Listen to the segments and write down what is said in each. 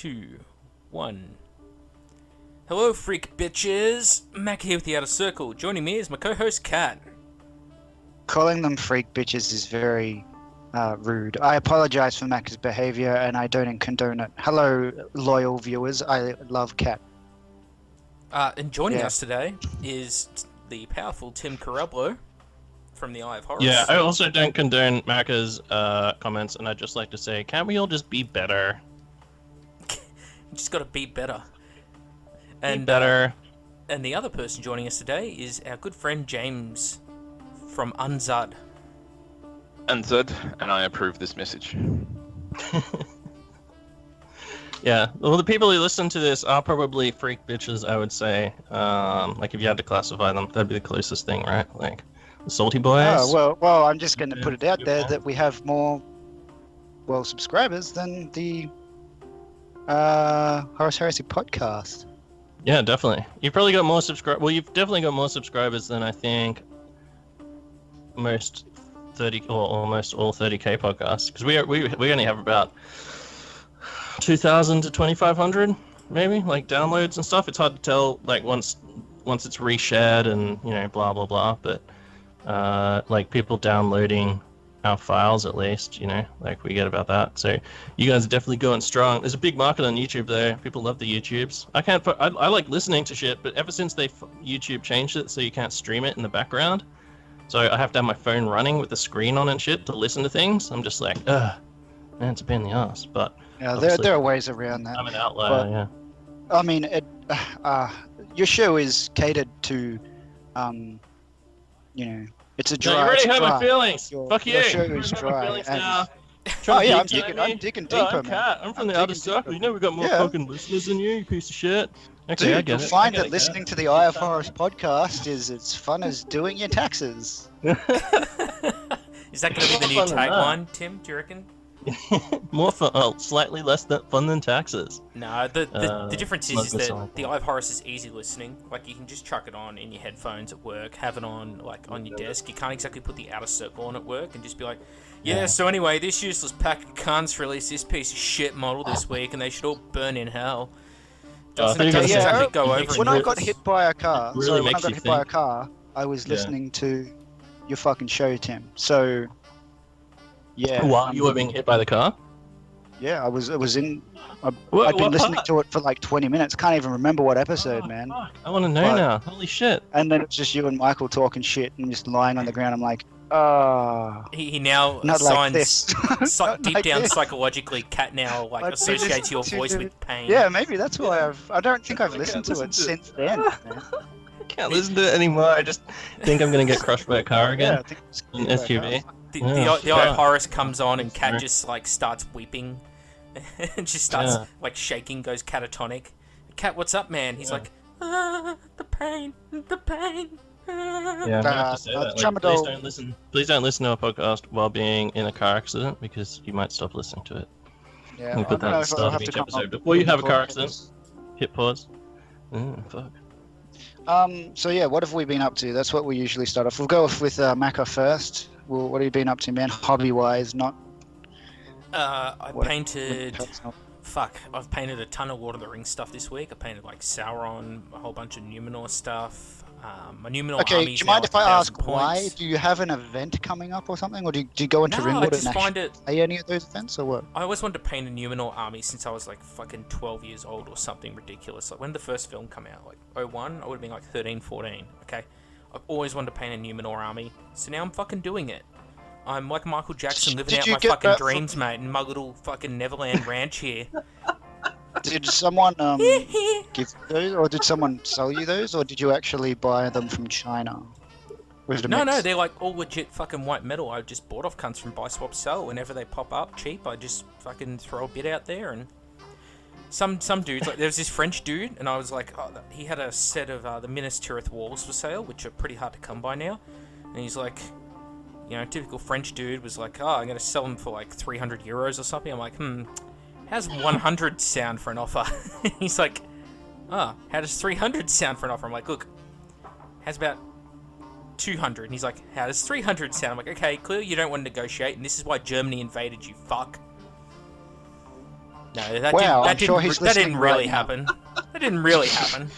2, 1. Hello, freak bitches. Mac here with the Outer Circle. Joining me is my co-host, Kat. Calling them freak bitches is very rude. I apologize for Mac's behavior, and I don't condone it. Hello, loyal viewers. I love Kat. And joining us today is the powerful Tim Carablo from the Eye of Horus. Yeah, I also don't condone Macca's comments, and I'd just like to say, can't we all just be better? You just gotta be better. Be better. And the other person joining us today is our good friend James from Unzud. Unzud, and I approve this message. Yeah, well, the people who listen to this are probably freak bitches, I would say. Like, if you had to classify them, that'd be the closest thing, right? Like, the salty boys. Oh, well, I'm just going to put it out there that we have more, subscribers than the Horus Heresy podcast. Yeah, definitely. You've probably got more subscribers. Well, you've definitely got more subscribers than I think most 30 or almost all 30k podcasts, because we only have about 2,000 to 2,500 maybe, like, downloads and stuff. It's hard to tell, like, once it's reshared and, you know, blah blah blah, but like, people downloading our files, at least, you know, like, we get about that. So you guys are definitely going strong. There's a big market on YouTube though. People love the YouTubes. I like listening to shit, but ever since YouTube changed it so you can't stream it in the background, so I have to have my phone running with the screen on and shit to listen to things, I'm just like, ugh, man, it's a pain in the ass. But yeah, there are ways around that. I'm an outlier. Yeah, I mean, your show is catered to, you know, it's a dry. you already hurt my dry. feelings. Fuck you. Your show is dry. I'm digging deeper, I'm Kat. I'm from the Outer Circle. You know we got more fucking listeners than you piece of shit. Okay, Dude, I get you'll it. find that listening to the Eye of Horus podcast is as fun as doing your taxes. Is that going to be the new tagline, Tim? Do you reckon? More fun, slightly less fun than taxes. No, the difference is that the Eye of Horus is easy listening. Like, you can just chuck it on in your headphones at work, have it on, like, on your desk. You can't exactly put the Outer Circle on at work and just be like, so anyway, this useless pack of cunts released this piece of shit model this week, and they should all burn in hell. Doesn't exactly go over. When I got hit by a car, I was listening to your fucking show, Tim. So, yeah. While you were being hit by the car? Yeah, I've been listening to it for like 20 minutes. Can't even remember what episode, man. Fuck. I want to know now. Holy shit. And then it's just you and Michael talking shit and just lying on the ground. I'm like, He now not assigns like this. deep down psychologically, Kat now like associates your voice with pain. Yeah, maybe that's why I don't think I've listened to it since then. Man. I can't listen to it anymore. I just think I'm going to get crushed by a car again. Yeah, I think it's An SUV. The Eye of Horus comes on and Kat just like starts weeping and just starts like shaking, goes catatonic. Kat, what's up, man? He's like, the pain. Yeah, I have to say that. Like, please don't listen to a podcast while being in a car accident, because you might stop listening to it. Yeah, We'll put that at the start of each episode. Before you have a car accident, hit pause. Fuck. So yeah, what have we been up to? That's what we usually start off. We'll go off with Macca first. Well, what have you been up to, man? Hobby-wise, not. I've painted a ton of Lord of the Rings stuff this week. I painted like Sauron, a whole bunch of Numenor stuff. My Numenor Okay, do you mind if I ask why? Do you have an event coming up or something, or do you go into Ringwood and actually play any of those events, or what? I always wanted to paint a Numenor army since I was like fucking 12 years old or something ridiculous. Like, when did the first film come out? Like 01? I would have been like 13, 14. Okay, I've always wanted to paint a Numenor army, so now I'm fucking doing it. I'm like Michael Jackson living out my fucking dreams, mate, in my little fucking Neverland ranch here. Did someone give those, or did someone sell you those, or did you actually buy them from China? No, they're like all legit fucking white metal. I just bought off cunts from Buy Swap Sell. Whenever they pop up cheap, I just fucking throw a bit out there. And some dudes, like, there's this French dude, and I was like, he had a set of the Minas Tirith walls for sale, which are pretty hard to come by now. And he's like, you know, typical French dude was like, I'm gonna sell them for like 300 euros or something. I'm like, how's 100 sound for an offer? He's like, how does 300 sound for an offer? I'm like, look, how's about 200? And he's like, how does 300 sound? I'm like, okay, clearly you don't want to negotiate, and this is why Germany invaded, you fuck. No, that Wow, I'm didn't, sure he's that didn't listening really right now. happen. That didn't really happen.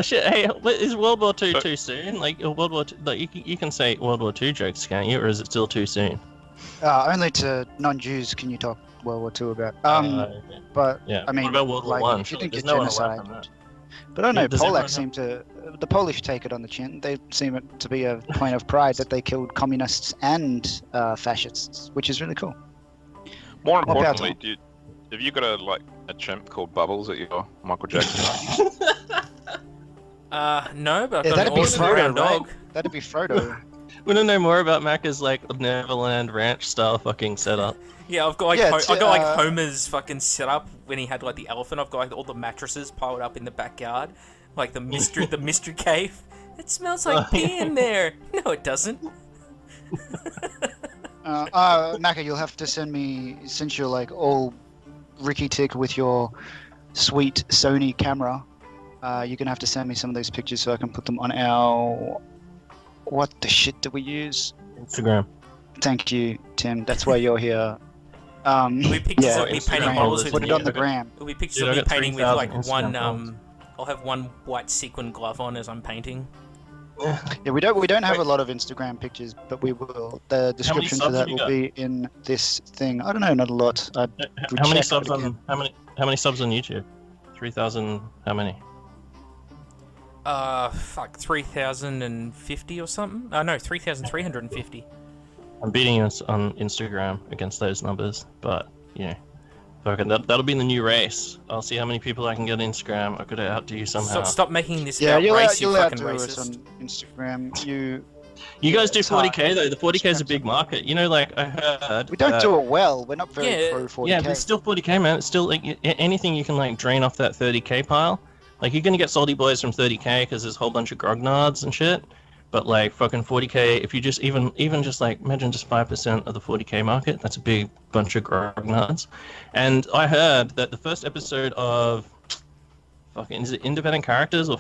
Shit. Hey, is World War II So- too soon? Like World War II, like you can say World War II jokes, can't you? Or is it still too soon? Only to non-Jews can you talk World War II about. Okay. But Yeah. I mean, what about World War like, One? you Surely didn't there's get no one alive genocide. from that. But I don't Yeah, know, does everyone Polacks seem to. The Polish take it on the chin. They seem it to be a point of pride that they killed communists and fascists, which is really cool. More More power to importantly, have you got a chimp called Bubbles at your Michael Jackson? No, but I've Yeah, got that'd an be awesome Frodo, brown right? dog. That'd be Frodo. Want to know more about Macca's like Neverland Ranch style fucking setup? Yeah, I've got like Yeah, I got like Homer's fucking setup when he had like the elephant. I've got like all the mattresses piled up in the backyard, like the mystery cave. It smells like pee in there. No, it doesn't. Macca, you'll have to send me, since you're like all Ricky Tick with your sweet Sony camera, you're gonna have to send me some of those pictures so I can put them on our. What the shit do we use? Instagram. Thank you, Tim. That's why you're here. It'll be pictures yeah, of me Instagram painting models with put it on the gram. It'll be pictures Dude, of I me got painting with 3,000 like one Instagram followers. I'll have one white sequin glove on as I'm painting. Yeah, we don't have a lot of Instagram pictures, but we will. The description for subs that have you will be in this thing. I don't know, not a lot. How many subs on how many subs on YouTube? 3,000. How many? Fuck 3,050 or something. No, 3,350. I'm beating us on Instagram against those numbers, but you know, fucking that'll be the new race. I'll see how many people I can get on Instagram. I could outdo you somehow. Stop making this Yeah, about race, you you'll fucking outdo us racist. on Instagram. You guys do It's hard. 40k though. The 40k is a big market. You know, like I heard. We don't that- do it well. We're not very Yeah, pro 40k. Yeah, but it's still 40k, man. It's still like anything you can like drain off that 30k pile. Like you're gonna get salty boys from 30k because there's a whole bunch of grognards and shit. But like fucking 40k, if you just even just like imagine just 5% of the 40k market, that's a big bunch of grognards. And I heard that the first episode of fucking is it Independent Characters or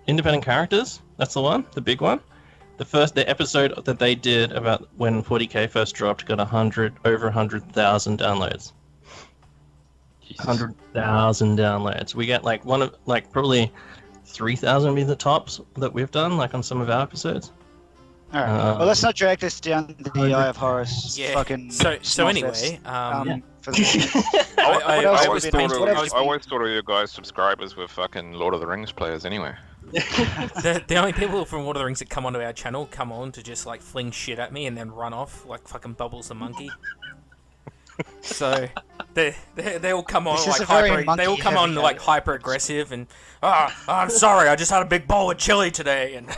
Independent Characters? That's the one, the big one. The episode that they did about when 40k first dropped got over 100,000 downloads. 100,000 downloads. We get like probably 3,000 be the tops that we've done like on some of our episodes. All right. Well, let's not drag this down the Eye of Horus. Yeah. Fucking. So snot anyway, fest. yeah. For the, I, what I, else I have always we thought been- of, what I else- always thought of you guys subscribers were fucking Lord of the Rings players anyway. the only people from Lord of the Rings that come onto our channel come on to just like fling shit at me and then run off like fucking Bubbles the monkey. So they all come on This is like a very hyper. They all come on monkey-heavy like hyper aggressive and I'm sorry, I just had a big bowl of chili today and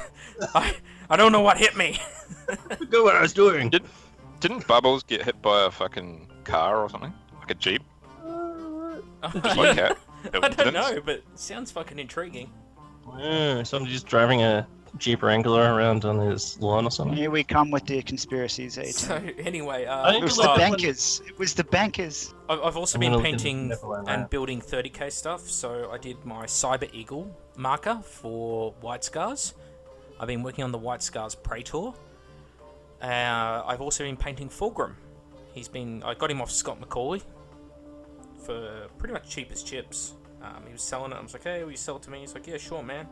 I don't know what hit me. Forgot what I was doing. Didn't Bubbles get hit by a fucking car or something? Like a jeep? Like cat? I don't know, but it sounds fucking intriguing. Yeah, somebody just driving a Jeep Wrangler around on his lawn or something. Here we come with the conspiracies, eh? So anyway, I It think was like the when- bankers. It was the bankers. I've also I'm been gonna look painting into Neverland and now. building 30k stuff. So I did my Cyber Eagle marker for White Scars. I've been working on the White Scars Praetor. I've also been painting Fulgrim. I got him off Scott McCauley for pretty much cheap as chips. He was selling it. I was like, hey, will you sell it to me? He's like, yeah, sure, man.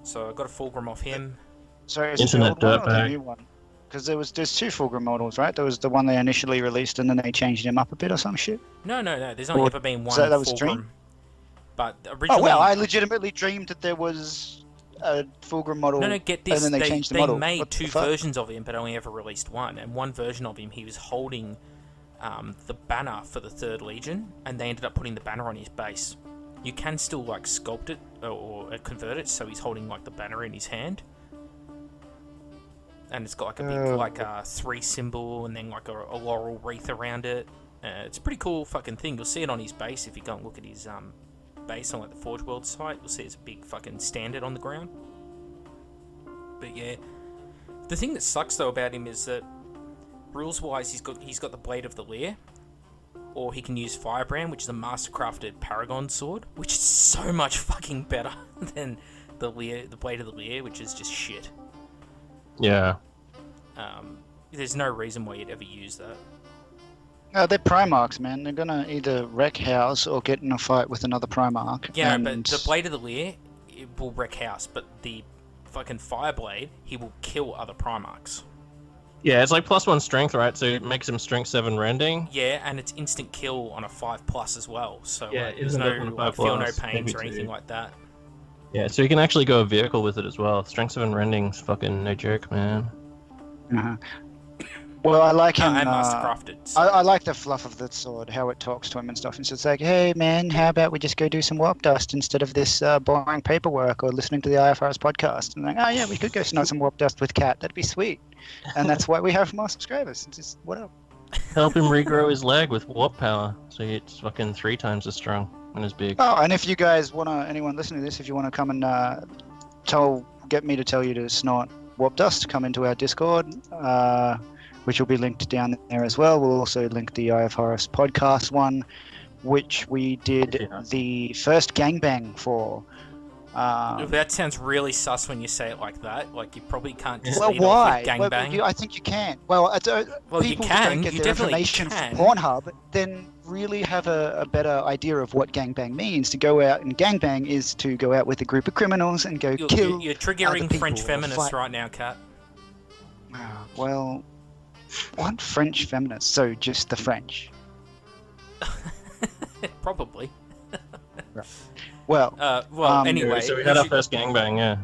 So I got a Fulgrim off him. Sorry, is it the Internet old one or the dirtbag. new one? Because there's two Fulgrim models, right? There was the one they initially released, and then they changed him up a bit or some shit. No. There's only Or- ever been one so that was a Fulgrim. dream? But originally, Oh well, I legitimately dreamed that there was a Fulgrim model. No, get this. And then they changed the model. made What the two fuck? versions of him, but only ever released one. And one version of him, he was holding the banner for the Third Legion, and they ended up putting the banner on his base. You can still like sculpt it or convert it, so he's holding like the banner in his hand, and it's got like a big like a 3 symbol and then like a laurel wreath around it. It's a pretty cool fucking thing. You'll see it on his base if you go and look at his base on like the Forge World site. You'll see it's a big fucking standard on the ground. But yeah, the thing that sucks though about him is that rules wise he's got the Blade of the Lair, or he can use Firebrand, which is a mastercrafted Paragon sword, which is so much fucking better than the Blade of the Lair, which is just shit. Yeah. There's no reason why you'd ever use that. They're Primarchs, man. They're gonna either wreck house or get in a fight with another Primarch. Yeah, and... but the Blade of the Leer, it will wreck house, but the fucking Fireblade, he will kill other Primarchs. Yeah, it's like +1 strength, right? So it makes him strength 7 rending. Yeah, and it's instant kill on a 5+ as well. So Yeah, like, it there's isn't no open to like, 5+, feel no pains maybe or anything 2. like that. Yeah, so you can actually go a vehicle with it as well. Strength 7 rending's fucking no joke, man. Uh-huh. Well, I like him. And mastercrafted. So. I like the fluff of the sword, how it talks to him and stuff. And so it's like, hey man, how about we just go do some warp dust instead of this boring paperwork or listening to the IFRS podcast? And like, oh yeah, we could go snort some warp dust with Cat. That'd be sweet. And that's why we have more subscribers. It's just, what up? Help him regrow his leg with warp power, so it's fucking 3 times as strong and as big. Oh, and if you guys wanna, anyone listening to this, if you wanna come and get me to tell you to snort warp dust, come into our Discord. Which will be linked down there as well. We'll also link the IFRS podcast one, which we did the first gangbang for. That sounds really sus when you say it like that. Like, you probably can't just Well, lead why? off with Well, gangbang. I think you can. Well, Well, you people can. who don't get You their definitely information can. from Pornhub then really have a better idea of what gangbang means. To go out and gangbang is to go out with a group of criminals and go kill. You're triggering other French people or feminists fight. right now, Kat. Well, what French feminists? So just the French. Probably. Well, anyway. So we had our first gangbang, yeah.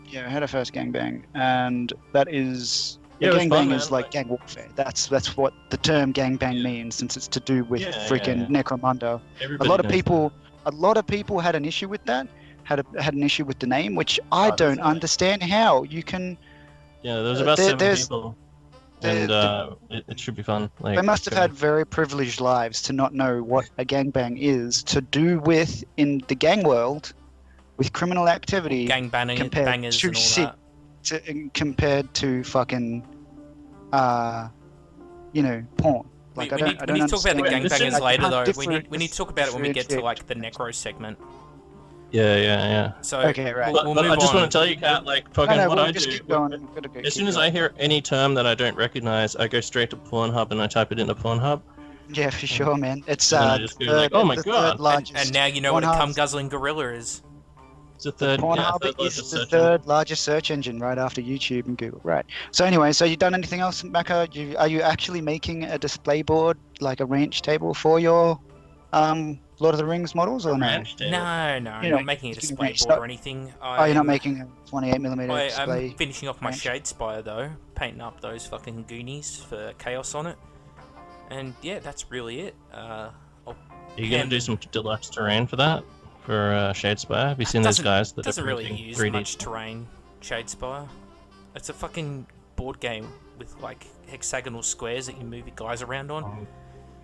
Yeah, I had a first gangbang, and that is Yeah, it was gangbang fun, is man. like gang warfare. That's what the term gangbang means, since it's to do with freaking Necromunda. Everybody A lot of knows people had an issue with that. Had an issue with the name, which I Oh, don't doesn't it? understand how you can. Yeah, there was about There- 7 there's- people, there- and it should be fun. Like, They must have had very privileged lives to not know what a gangbang is to do with in the gang world, with criminal activity Gangbangers compared bangers to and all shit. that. Compared to fucking, porn. Like, we I need don't to talk about the understand. This is- gangbangers later, I though. can't We need to talk about it when we get to differentiate. like the necro segment. Yeah. So Okay, right. we'll But move I just on. want to tell you, Kat, like, No, fucking no, what we'll I just do. keep going. We've gotta go, As soon keep as going. I hear any term that I don't recognize, I go straight to Pornhub and I type it into Pornhub. Yeah, for sure, man. It's And then I just go like, oh my the God. third largest. And now you know what a Pornhub's- cum guzzling gorilla is. It's a third. Pornhub third largest is the search third largest search engine, right after YouTube and Google. Right. So anyway, so you done anything else, Maka? Are you actually making a display board, like a ranch table, for your Lord of the Rings models, or no? ranch table. No, I'm You know, not making a you can display range board stuff. or anything. Oh, you're not making a 28mm I'm display. finishing off my ranch? shade spire though, painting up those fucking Goonies for chaos on it, and yeah, that's really it. Are you gonna do some deluxe terrain for that? For Shadespire? Have you seen those Doesn't- guys that doesn't are really printing use 3D? much terrain, Shadespire. It's a fucking board game with like hexagonal squares that you move your guys around on.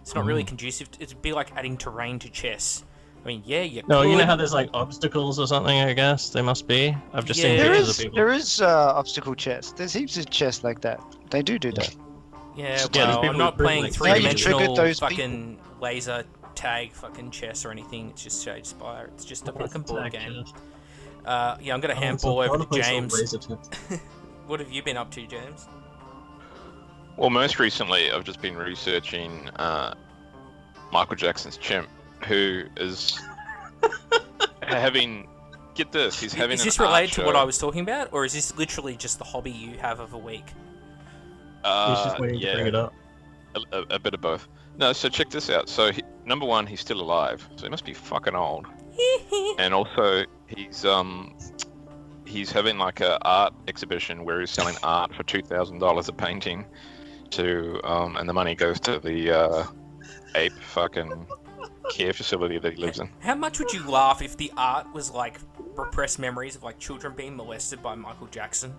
It's not really conducive. It'd be like adding terrain to chess. I mean, yeah, you No, could. you know how there's like obstacles or something, I guess? They must be. I've just seen Yeah. pictures of people. There is obstacle chests. There's heaps of chests like that. They do that. Yeah, there's well, people I'm not who bring, playing like, three-dimensional triggered those fucking laser tag fucking chess or anything. It's just Shadespire. It's just a fucking board game. Yeah, I'm gonna handball over to James. What have you been up to, James? Well, most recently, I've just been researching Michael Jackson's chimp, who is having. Get this, he's having. Is this an art related to what show. I was talking about, or is this literally just the hobby you have of a week? He's just waiting to bring it up. A bit of both. No, so check this out. So number one, he's still alive, so he must be fucking old. And also, he's having like a art exhibition where he's selling art for $2,000 a painting, and the money goes to the ape fucking care facility that he lives in. How much would you laugh if the art was like repressed memories of like children being molested by Michael Jackson?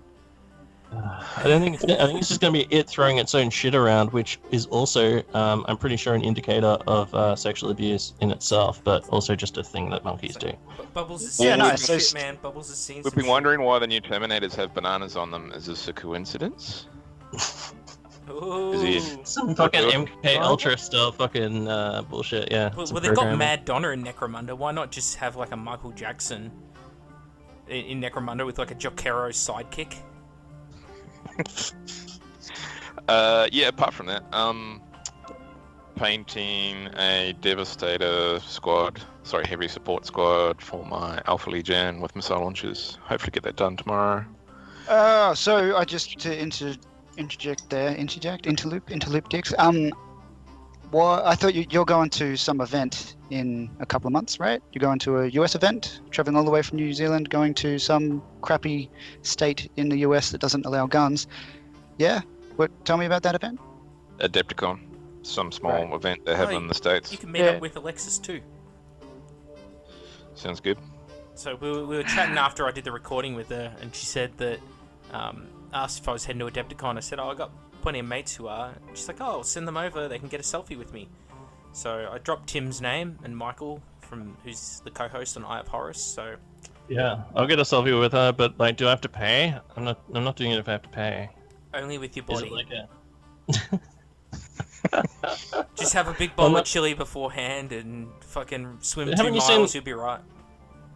I think it's just gonna be it throwing its own shit around, which is also, I'm pretty sure, an indicator of sexual abuse in itself, but also just a thing that monkeys do. Bubbles is Yeah, seeing no, some so shit, man. Bubbles is seeing We've some been wondering why the new Terminators have bananas on them. Is this a coincidence? shit. Is he- Ooh. Some fucking MK Ultra style fucking bullshit, yeah. Well, some they got programming. Mad Donna in Necromunda. Why not just have like a Michael Jackson in Necromunda with like a Jokero sidekick? Yeah, apart from that, painting a Devastator squad, heavy support squad for my Alpha Legion with missile launchers. Hopefully get that done tomorrow. So I just to interloop Dix. Well, I thought you're going to some event in a couple of months, right? You're going to a US event, traveling all the way from New Zealand, going to some crappy state in the US that doesn't allow guns. Yeah? Tell me about that event. Adepticon, some small event they have in the States. You can meet up with Alexis too. Sounds good. So we were chatting after I did the recording with her, and she said that, asked if I was heading to Adepticon. I said, I got plenty of mates who are. She's like, I'll send them over, they can get a selfie with me. So I dropped Tim's name and Michael, who's the co-host on Eye of Horus, so... Yeah, I'll get a selfie with her, but like, do I have to pay? I'm not doing it if I have to pay. Only with your Is body. it like a... Just have a big bowl of chili beforehand and fucking swim 2 Haven't you miles, seen- you'll be right.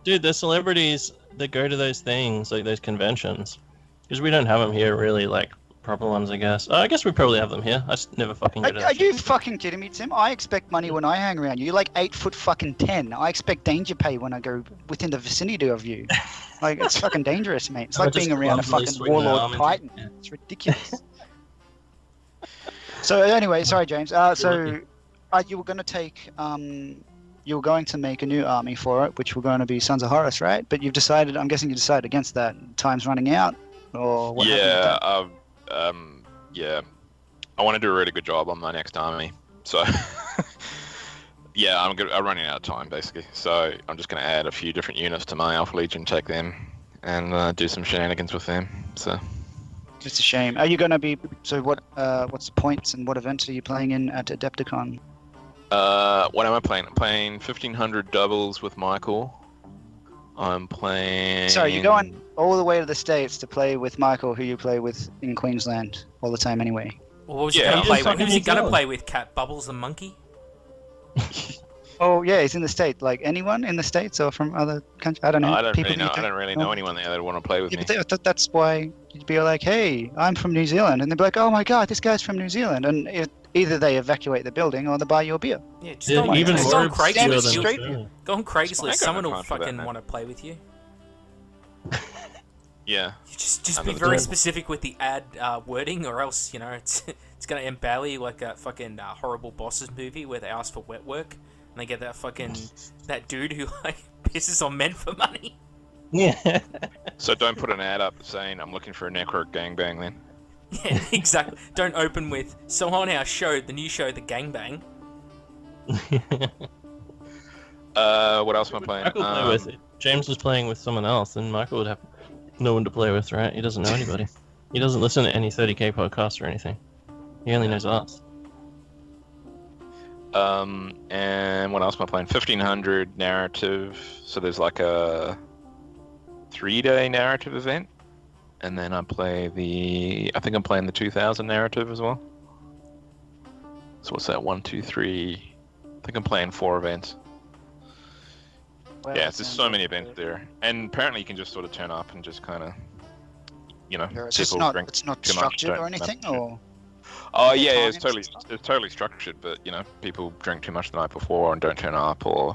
Dude, there's celebrities that go to those things, like those conventions. Because we don't have them here, really, like, proper ones, I guess. I guess we probably have them here. I just never fucking go to Are that you shit. fucking kidding me, Tim? I expect money when I hang around you. You're like 8 foot fucking 10. I expect danger pay when I go within the vicinity of you. Like, it's fucking dangerous, mate. It's I like just being around a clumsily fucking swing my warlord arm into- titan. yeah. It's ridiculous. So anyway, sorry, James. So you were going to take... you were going to make a new army for it, which were going to be Sons of Horus, right? But you've decided... I'm guessing you decided against that. Time's running out? Or what happened with that? Yeah. I want to do a really good job on my next army. So, yeah, I'm running out of time, basically. So I'm just going to add a few different units to my Alpha Legion, take them, and do some shenanigans with them. So... It's a shame. Are you going to be... So what's the points and what events are you playing in at Adepticon? What am I playing? I'm playing 1500 doubles with Michael. I'm playing... Sorry, you're going all the way to the States to play with Michael, who you play with in Queensland all the time anyway. Well, what was Yeah, he going to play I'm with? Who was he fucking going to New play with? Cat Bubbles the monkey? Oh, yeah, he's in the States. Like, anyone in the States or from other countries? I don't know. I don't People really know. that I you don't really know anyone there that would want to play with Yeah, me. but that's why you'd be like, hey, I'm from New Zealand. And they'd be like, oh my god, this guy's from New Zealand. And either they evacuate the building or they buy you a beer. Yeah, just Yeah, go on, even just more go on obscure Stand Craigslist. than straight. Australia. Go on Craigslist. got Someone no will time for that, fucking man. want to play with you. Yeah. You just I be love very it. specific with the ad wording, or else it's gonna embellish you like that fucking horrible bosses movie where they ask for wet work and they get that fucking that dude who like pisses on men for money. Yeah. So don't put an ad up saying I'm looking for a network gangbang then. Yeah, exactly. Don't open with so on our show, the new show, The Gangbang. What else am I playing? Michael play with it. James was playing with someone else, and Michael would have no one to play with, right? He doesn't know anybody. He doesn't listen to any 30k podcasts or anything. He only knows us. And what else am I playing? 1500 narrative. So there's like a 3-day narrative event, and then I think I'm playing the 2000 narrative as well. So what's that? 1, 2, 3. I think I'm playing 4 events. Well, Yeah, it's just so many events there, and apparently you can just sort of turn up and just kind of, It's just people not, drink it's not too much, structured don't or anything, matter. or... Oh yeah, targets it's and stuff? totally structured, but people drink too much the night before and don't turn up, or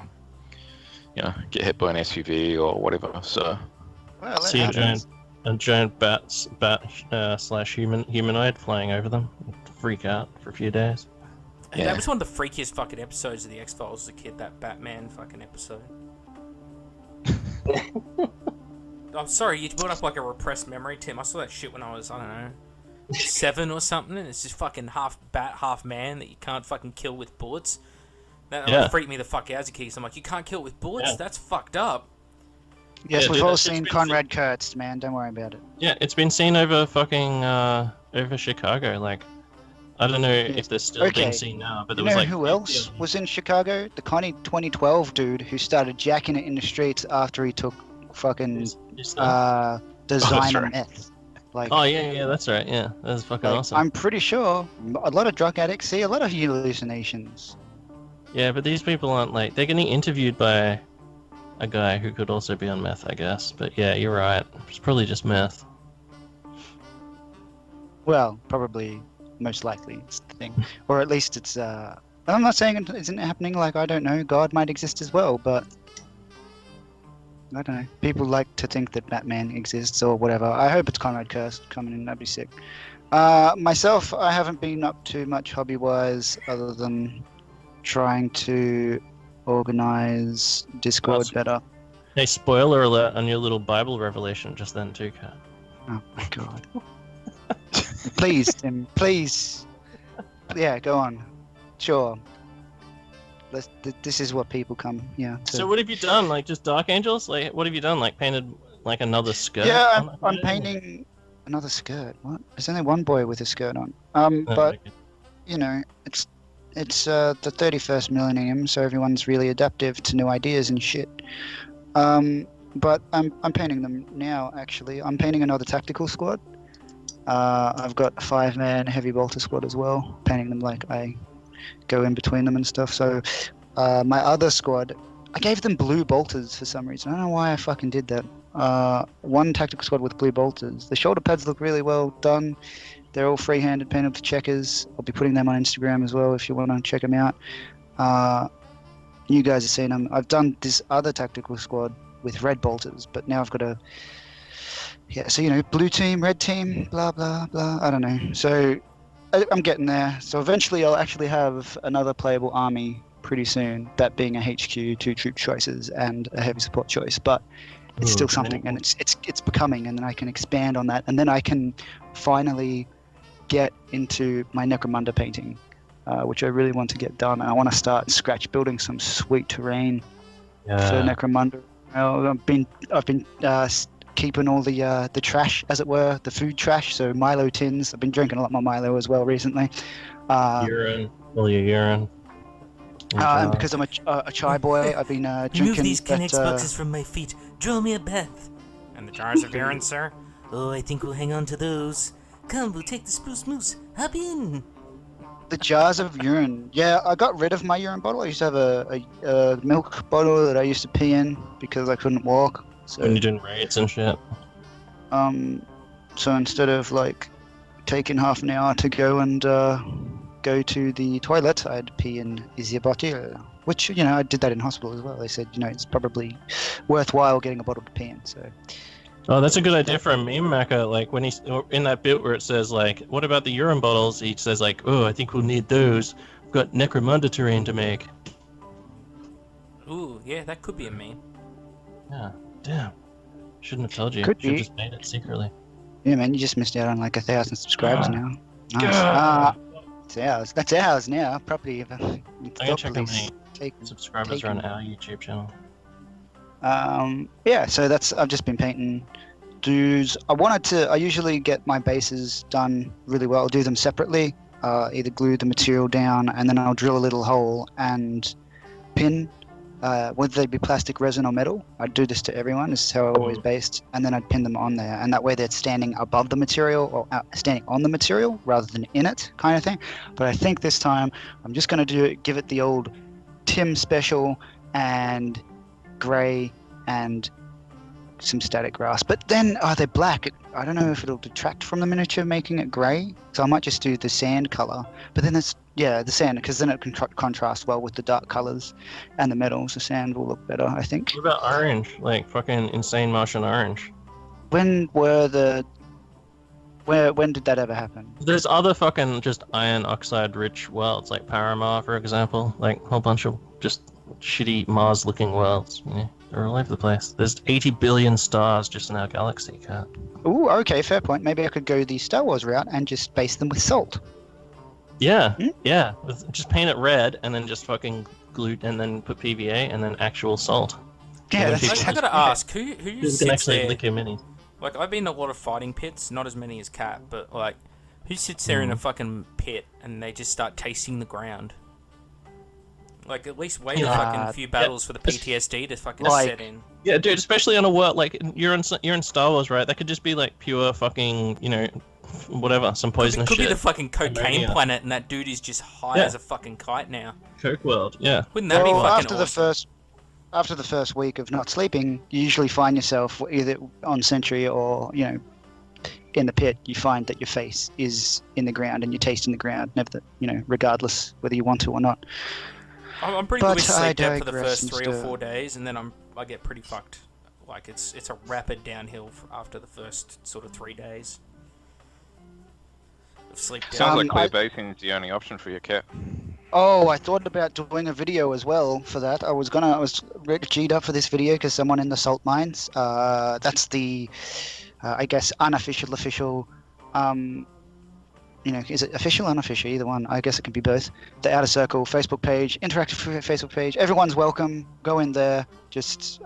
get hit by an SUV or whatever. So Well, See a that happens. giant bat slash humanoid flying over them. Freak out for a few days. Hey, Yeah. that was one of the freakiest fucking episodes of the X-Files as a kid, that Batman fucking episode. I'm sorry, you brought up like a repressed memory, Tim. I saw that shit when I was, I don't know, 7 or something, and it's just fucking half bat, half man that you can't fucking kill with bullets. That Yeah. freaked me the fuck out as a kid. So I'm like, you can't kill with bullets? Yeah. That's fucked up. Yes, Yeah, we've dude, all that shit's seen been Conrad Kurtz, man. Don't worry about it. Yeah, it's been seen over fucking over Chicago. Like, I don't know if they're still Okay. being seen now, but You there was know like who else was in Chicago? The Connie 2012 dude who started jacking it in the streets after he took fucking designer right. meth. Like, Oh yeah, that's right. Yeah, that's fucking like, awesome. I'm pretty sure a lot of drug addicts see a lot of hallucinations. Yeah, but these people aren't like they're getting interviewed by a guy who could also be on meth, I guess. But yeah, you're right. It's probably just meth. Well, probably, most likely, it's the thing. Or at least it's I'm not saying it isn't happening. Like, I don't know, God might exist as well, but I don't know. People like to think that Batman exists or whatever. I hope it's Conrad Curse coming in. That'd be sick. Myself, I haven't been up to much hobby-wise other than trying to organize Discord better. Hey, spoiler alert on your little Bible revelation just then too, Kat. Oh my god. Please, Tim, please. Yeah, go on. Sure. This is what people come, yeah. So what have you done? Like, just Dark Angels? Like, what have you done? Like, painted, like, another skirt? Yeah, I'm painting another skirt. What? There's only one boy with a skirt on. But, okay. you know, it's the 31st millennium, so everyone's really adaptive to new ideas and shit. But I'm painting them now, actually. I'm painting another tactical squad. I've got a 5-man heavy bolter squad as well. Painting them like I go in between them and stuff. So my other squad, I gave them blue bolters for some reason. I don't know why I fucking did that. One tactical squad with blue bolters. The shoulder pads look really well done. They're all free-handed, painted with checkers. I'll be putting them on Instagram as well if you want to check them out. You guys have seen them. I've done this other tactical squad with red bolters, but now I've got a... Yeah, so, you know, blue team, red team, blah, blah, blah. I don't know. So I'm getting there. So eventually I'll actually have another playable army pretty soon, that being a HQ, 2 troop choices, and a heavy support choice. But it's still something, and it's becoming, and then I can expand on that, and then I can finally get into my Necromunda painting, which I really want to get done. And I want to start scratch building some sweet terrain for Necromunda. I've been keeping all the trash, as it were, the food trash. So Milo tins. I've been drinking a lot more Milo as well recently. Urine, all your urine. And because I'm a chai boy, I've been drinking. Remove these Kinect boxes from my feet. Draw me a bath. And the jars of urine, sir? Oh, I think we'll hang on to those. Come, we'll take the spruce moose. Hop in. The jars of urine. Yeah, I got rid of my urine bottle. I used to have a milk bottle that I used to pee in because I couldn't walk. So, when you're doing raids and shit. So instead of like taking half an hour to go and go to the toilet, I'd pee in the bottle, which, you know, I did that in hospital as well. They said, you know, it's probably worthwhile getting a bottle to pee in. So. Oh, that's a good idea for a meme Macca. Like when he's in that bit where it says like, "What about the urine bottles?" He says like, "Oh, I think we'll need those. We've got Necromunda terrain to make." Ooh, yeah, that could be a meme. Yeah, damn. Shouldn't have told you. Could Should have be. just made it secretly. Yeah, man, you just missed out on like 1,000 subscribers now. Nice. It's ours. That's ours now. Property of. I'm gonna check how many subscribers are on our YouTube channel. Yeah, so I've just been painting dudes. I usually get my bases done really well. I'll do them separately, either glue the material down and then I'll drill a little hole and pin, whether they be plastic, resin or metal. I'd do this to everyone. This is how I always based. And then I'd pin them on there, and that way they're standing above the material or standing on the material rather than in it, kind of thing. But I think this time I'm just going to give it the old Tim special and grey and some static grass. But then they're black. I don't know if it'll detract from the miniature making it grey, so I might just do the sand colour. But then the sand, because then it can contrast well with the dark colours and the metals. The sand will look better, I think. What about orange? Like fucking insane Martian orange. When did that ever happen? There's other fucking just iron oxide rich worlds, like Paramar, for example. Like a whole bunch of just shitty Mars-looking worlds. You know, they're all over the place. There's 80 billion stars just in our galaxy, Kat. Ooh, okay, fair point. Maybe I could go the Star Wars route and just base them with salt. Yeah, yeah. Just paint it red and then just fucking glue and then put PVA and then actual salt. Yeah, I gotta ask, who You sits can actually there? lick your mini. Like, I've been in a lot of fighting pits, not as many as Cat, but like, who sits there in a fucking pit and they just start tasting the ground? Like, at least wait a fucking few battles for the PTSD to fucking set in. Yeah, dude, especially on a world like you're in Star Wars, right? That could just be like pure fucking, you know, whatever, some poisonous Could shit. be the fucking cocaine Ammonia. planet, and that dude is just high as a fucking kite now. Coke world, yeah. Wouldn't that be fucking awesome? After the first week of not sleeping, you usually find yourself either on sentry or, you know, in the pit, you find that your face is in the ground and your taste in the ground, never, regardless whether you want to or not. I'm pretty But good with I sleep debt for the digress, first 3 or Mr. 4 days, and then I get pretty fucked. Like it's a rapid downhill after the first sort of 3 days of sleep debt. Sounds like clear I- basing is the only option for your cat. Oh, I thought about doing a video as well for that. I was G'd up for this video because someone in the salt mines. That's the, I guess, official. Is it official, unofficial? Either one. I guess it can be both. The Outer Circle Facebook page, interactive Facebook page. Everyone's welcome. Go in there. Just,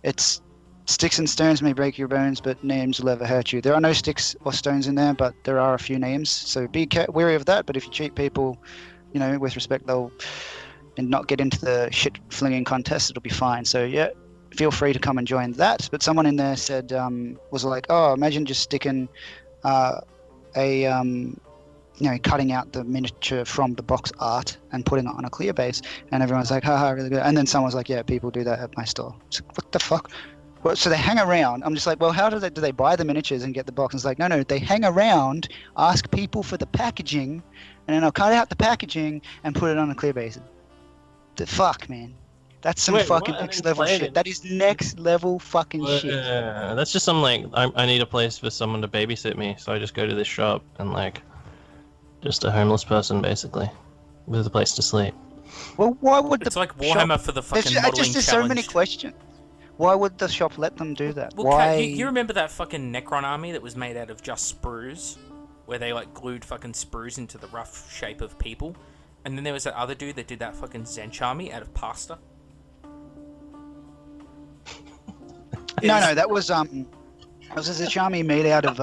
it's sticks and stones may break your bones, but names will ever hurt you. There are no sticks or stones in there, but there are a few names. So be wary of that. But if you treat people, with respect, and not get into the shit flinging contest, it'll be fine. So yeah, feel free to come and join that. But someone in there said, was like, oh, imagine just sticking cutting out the miniature from the box art and putting it on a clear base, and everyone's like, haha, really good. And then someone's like, yeah, people do that at my store. It's like, what the fuck? Well, so they hang around. I'm just like, well, how do they buy the miniatures and get the box? And it's like, no, they hang around, ask people for the packaging, and then I'll cut out the packaging and put it on a clear base. The fuck, man. That's some fucking next level shit. That is next level fucking shit. That's just some I need a place for someone to babysit me, so I just go to this shop and just a homeless person basically, with a place to sleep. Well, why would it's like Warhammer shop... for the fucking modeling challenge. There's so many questions. Why would the shop let them do that? Well, why? You remember that fucking Necron army that was made out of just sprues, where they glued fucking sprues into the rough shape of people, and then there was that other dude that did that fucking Zench army out of pasta. No, that was a Zench made out of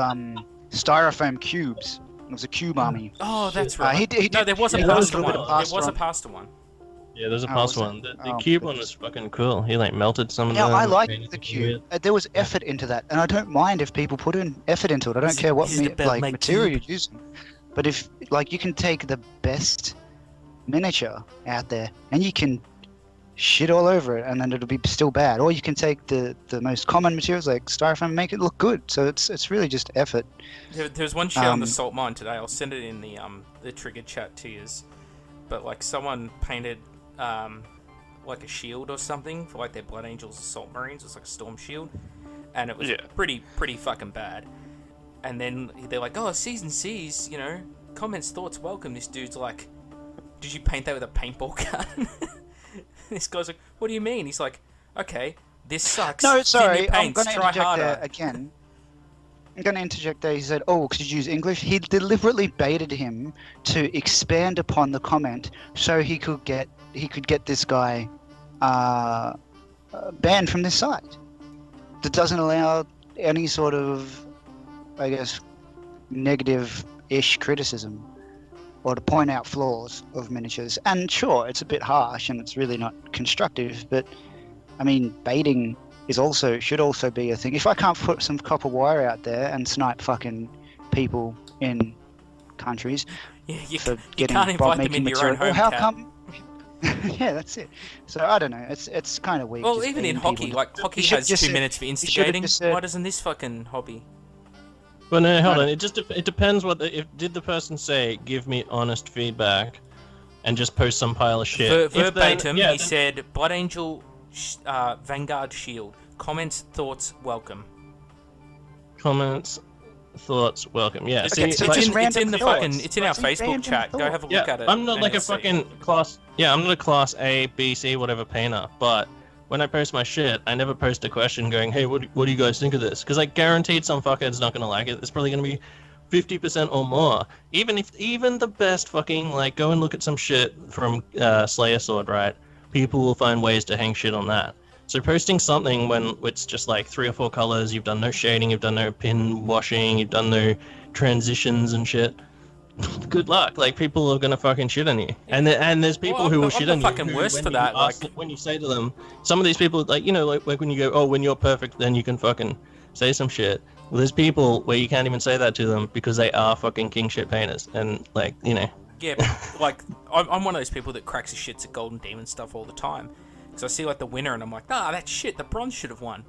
styrofoam cubes. It was a cube army. Oh, that's right. No, there was a pasta one. There was a pasta one. Yeah, there's a pasta one. The cube one was fucking cool. He melted some of them. Yeah, I liked the cube. There was effort into that, and I don't mind if people put in effort into it. I don't care what material you're using. But if you can take the best miniature out there and you can shit all over it, and then it'll be still bad. Or you can take the most common materials like styrofoam and make it look good. So it's really just effort. There's one shit on the salt mine today. I'll send it in the trigger chat to you. But someone painted a shield or something for their Blood Angels Assault Marines. It's like a storm shield, and it was pretty fucking bad. And then they're like, oh, C's and C's, comments, thoughts, welcome. This dude's like, did you paint that with a paintball gun? This guy's like, what do you mean? He's like, okay, this sucks. No, sorry, I'm going to interject there again. I'm going to interject there. He said, oh, could you use English? He deliberately baited him to expand upon the comment so he could get this guy banned from this site. That doesn't allow any sort of, I guess, negative-ish criticism or to point out flaws of miniatures. And sure, it's a bit harsh and it's really not constructive, but I mean, baiting should also be a thing. If I can't put some copper wire out there and snipe fucking people in countries for getting can't invite them into your own home. How come? Yeah, that's it. So I don't know. It's kind of weird. Well, even in hockey, hockey has 2 minutes for instigating. Why doesn't this fucking hobby? Well, no, hold on. It depends did the person say, give me honest feedback, and just post some pile of shit. Verbatim, he said, Blood Angel Vanguard Shield. Comments, thoughts, welcome. Comments, thoughts, welcome. Yeah, okay, see, it's in our Facebook chat. Go have a look at it. I'm not like a fucking class. Yeah, I'm not a class A, B, C, whatever painter. But when I post my shit, I never post a question going, "Hey, what do you guys think of this?" Because guaranteed some fucker's not gonna like it. It's probably gonna be 50% or more. Even the best fucking go and look at some shit from Slayer Sword, right? People will find ways to hang shit on that. So posting something when it's just 3 or 4 colors, you've done no shading, you've done no pin washing, you've done no transitions and shit. Good luck. People are gonna fucking shit on you. And there's people who will shit on you. Fucking worse for that. When you say to them, some of these people, when you go, oh, when you're perfect, then you can fucking say some shit. Well, there's people where you can't even say that to them because they are fucking king shit painters, and Yeah, but, I'm one of those people that cracks his shits at Golden Demon stuff all the time. Because I see the winner and I'm like, that shit, the bronze should have won.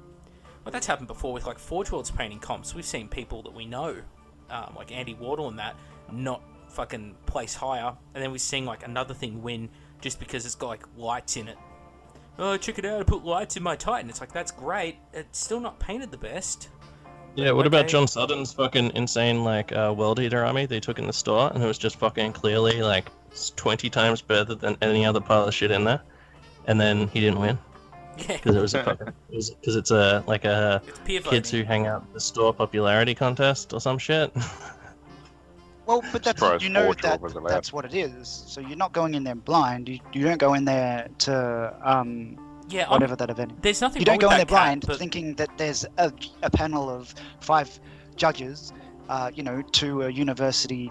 Well, that's happened before with like Forge World's painting comps. We've seen people that we know, like Andy Wardle and that, not fucking place higher, and then we've seen like another thing win just because it's got like lights in it. Oh, check it out! I put lights in my Titan. It's like, that's great. It's still not painted the best. Yeah, what about John Sutton's fucking insane, like, World Eater army they took in the store, and it was just fucking clearly, like, 20 times better than any other pile of shit in there, and then he didn't win. Yeah. Because it was a fucking... Because it's a, like a kids who hang out at the store popularity contest or some shit. Well, but that's, Surprised you know, Forge World was allowed. that's what it is. So you're not going in there blind. You don't go in there to Yeah, whatever that event is. there's nothing You don't wrong go in with there that, blind Kat, but thinking that there's a panel of 5 judges, you know, 2 university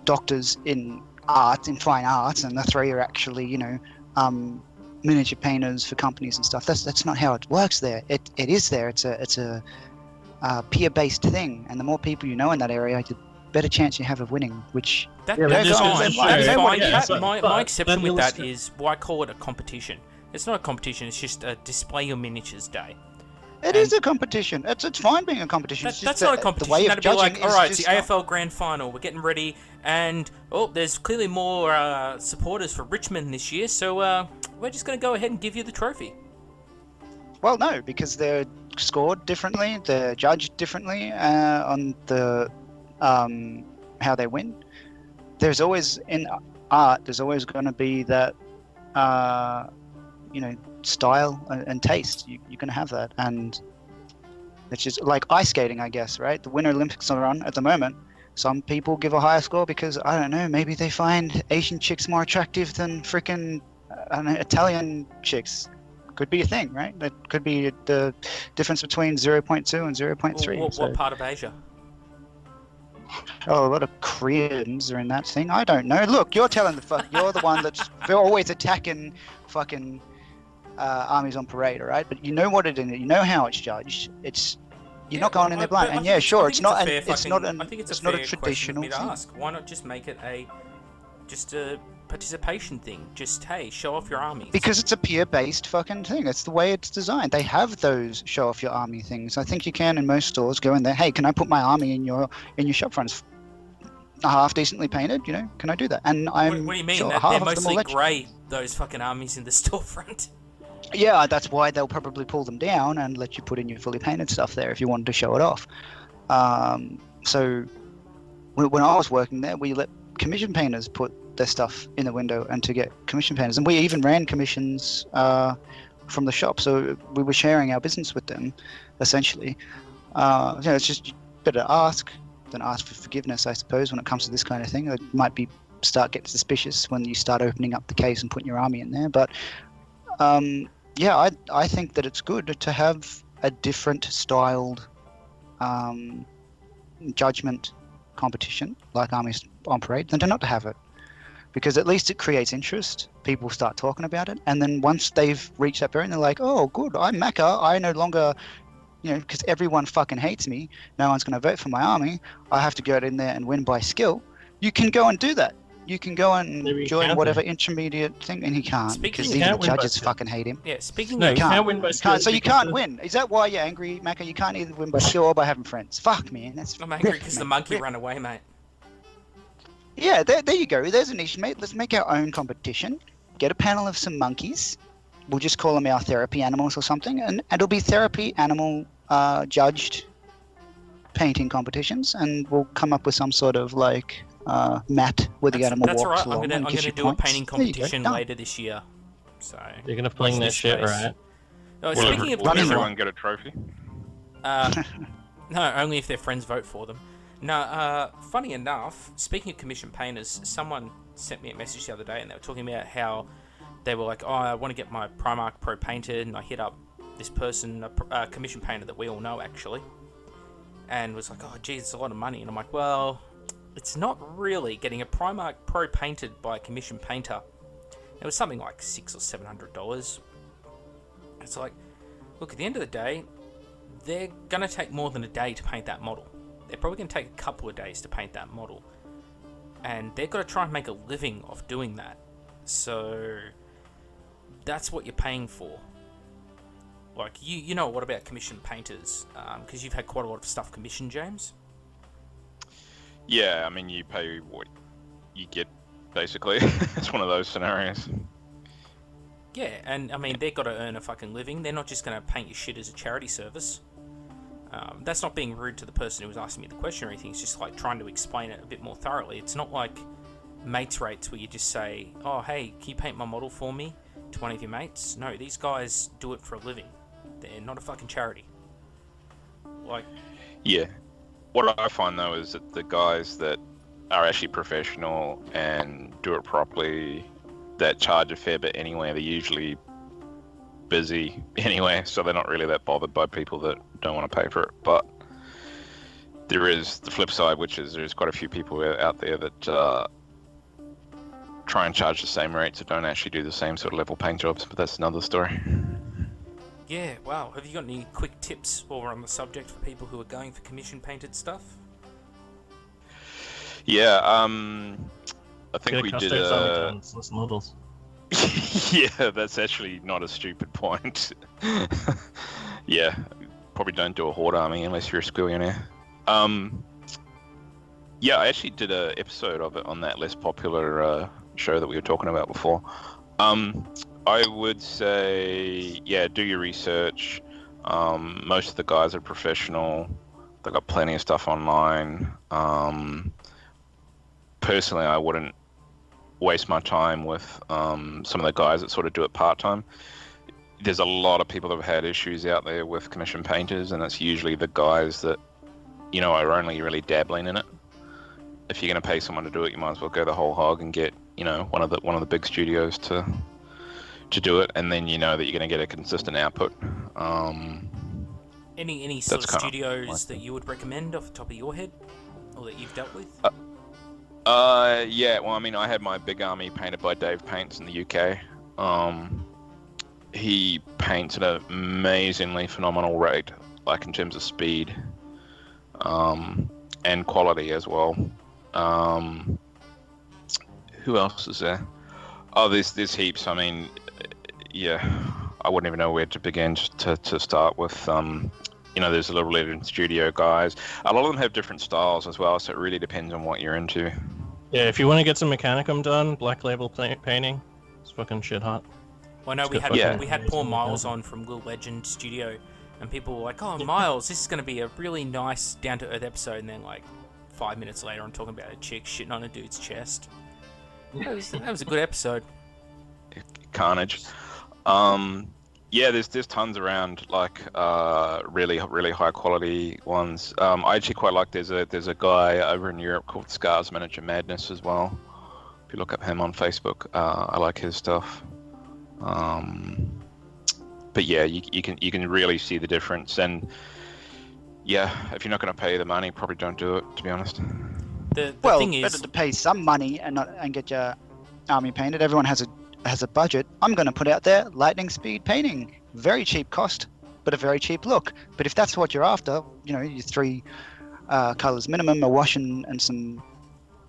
doctors in art, in fine arts, and the 3 are actually, you know, miniature painters for companies and stuff. That's not how it works there. It is there. It's a peer-based thing, and the more people you know in that area, the better chance you have of winning. Which That, Yeah, but that's this fine. is- That's yeah, fine. yeah, Kat, so- my but exception then with that illustra- is, why call it a competition? It's not a competition. It's just a display your miniatures day. it is a competition. It's fine being a competition. It's That's just not a the competition. way of That'd be judging like, is all right, it's just the not- AFL Grand Final. We're getting ready, and there's clearly more supporters for Richmond this year, so we're just going to go ahead and give you the trophy. Well, no, because they're scored differently, they're judged differently on the how they win. There's always in art, there's always going to be that you know, style and taste. You're going to have that, and it's just like ice skating, I guess, right? The Winter Olympics are on at the moment. Some people give a higher score because, I don't know, maybe they find Asian chicks more attractive than freaking Italian chicks. Could be a thing, right? That could be the difference between 0.2 and 0.3. What part of Asia? Oh, a lot of Koreans are in that thing. I don't know. Look, you're telling the fuck. You're the one that's they're always attacking fucking armies on parade, all right? But you know what it is. You know how it's judged. You're not going in there blind. And yeah, sure, it's not a traditional thing to thing. ask. Why not just make it a participation thing? Just, hey, show off your armies. Because it's a peer-based fucking thing. It's the way it's designed. They have those show off your army things. I think you can in most stores go in there. Hey, can I put my army in your shop front? It's half decently painted, you know? Can I do that? And I'm what do you mean? sure They're half of them will mostly let you. grey, those fucking armies in the storefront. Yeah, that's why they'll probably pull them down and let you put in your fully painted stuff there if you wanted to show it off. So when I was working there, we let commission painters put their stuff in the window and to get commission painters, and we even ran commissions from the shop, so we were sharing our business with them essentially. It's just better to ask than ask for forgiveness, I suppose, when it comes to this kind of thing. It might be start getting suspicious when you start opening up the case and putting your army in there, but yeah, I think that it's good to have a different styled judgment competition like Armies on Parade than to not to have it, because at least it creates interest. People start talking about it, and then once they've reached that barrier, they're like, oh good, I'm Macca, I no longer, you know, because everyone fucking hates me, no one's going to vote for my army, I have to go in there and win by skill. You can go and do that. You can go and Maybe you join can't whatever then. intermediate thing, and he can't Speaking- because You even can't the win by judges skill. fucking hate him. Yeah, speaking No, of... you can't. can't win by skill. Can't, so you because can't the- win. Is that why you're angry, Macca? You can't either win by skill or by having friends. Fuck, man. That's I'm angry rip, because the mate. monkey Rip. ran away, mate. Yeah, there you go. There's an issue, mate. Let's make our own competition. Get a panel of some monkeys. We'll just call them our therapy animals or something, and it'll be therapy animal judged painting competitions, and we'll come up with some sort of like mat where the animal That's walks alright. along I'm and gonna gives you do a points. painting There you go, competition done. later this year. So. You're gonna fling Watch that this shit, space. right? Oh, Will, speaking of will running everyone get a trophy? no, only if their friends vote for them. No, funny enough, speaking of commission painters, someone sent me a message the other day, and they were talking about how they were like, oh, I want to get my Primarch Pro painted, and I hit up this person, a commission painter that we all know, actually, and was like, oh, geez, it's a lot of money. And I'm like, well, it's not really. Getting a Primarch Pro painted by a commission painter, it was something like $600 or $700. It's like, look, at the end of the day, they're going to take more than a day to paint that model. They're probably going to take a couple of days to paint that model. And they've got to try and make a living off doing that. So that's what you're paying for. Like, you know what about commissioned painters? Because you've had quite a lot of stuff commissioned, James. Yeah, I mean, you pay what you get, basically. It's one of those scenarios. Yeah, and I mean, they've got to earn a fucking living. They're not just going to paint your shit as a charity service. That's not being rude to the person who was asking me the question or anything. It's just like trying to explain it a bit more thoroughly. It's not like mates rates where you just say, oh, hey, can you paint my model for me to one of your mates? No, these guys do it for a living. They're not a fucking charity. Like, Yeah. What I find, though, is that the guys that are actually professional and do it properly, that charge a fair bit anyway, they're usually busy anyway, so they're not really that bothered by people that don't want to pay for it. But there is the flip side, which is there's quite a few people out there that try and charge the same rates that don't actually do the same sort of level paint jobs, but that's another story. yeah, wow. Have you got any quick tips while we're on the subject for people who are going for commission painted stuff? Yeah, I think we did less models. Yeah, that's actually not a stupid point. Yeah, probably don't do a horde army unless you're a squillionaire. Yeah, I actually did an episode of it on that less popular show that we were talking about before. I would say, yeah, do your research. Most of the guys are professional. They've got plenty of stuff online. Personally, I wouldn't waste my time with some of the guys that sort of do it part-time. There's a lot of people that have had issues out there with commission painters, and it's usually the guys that, you know, are only really dabbling in it. If you're going to pay someone to do it, you might as well go the whole hog and get, you know, one of the big studios to do it, and then you know that you're going to get a consistent output. Any sort of studios that you would recommend off the top of your head, or that you've dealt with? Yeah, well, I mean, I had my big army painted by Dave Paints in the UK. He paints at an amazingly phenomenal rate, like in terms of speed, and quality as well. Who else is there? Oh, there's heaps. I mean, yeah, I wouldn't even know where to begin to start with. You know, there's a little bit in studio guys. A lot of them have different styles as well, so it really depends on what you're into. Yeah, if you want to get some Mechanicum done, black label painting, it's fucking shit hot. Well, no, we had Paul Miles on from Little Legend Studio, and people were like, "Oh, Miles, this is going to be a really nice, down-to-earth episode." And then, like, 5 minutes later, I'm talking about a chick shitting on a dude's chest. That was a good episode. Carnage. Yeah, there's tons around, like really high quality ones. I actually quite like there's a guy over in Europe called Scars Miniature Madness as well. If you look up him on Facebook, I like his stuff. But yeah, you can really see the difference, and yeah, if you're not going to pay the money, probably don't do it, to be honest. The Well, thing is, better to pay some money and get your army painted. Everyone has a budget. I'm going to put out there lightning speed painting. Very cheap cost, but a very cheap look. But if that's what you're after, you know, your 3 colors minimum, a wash and some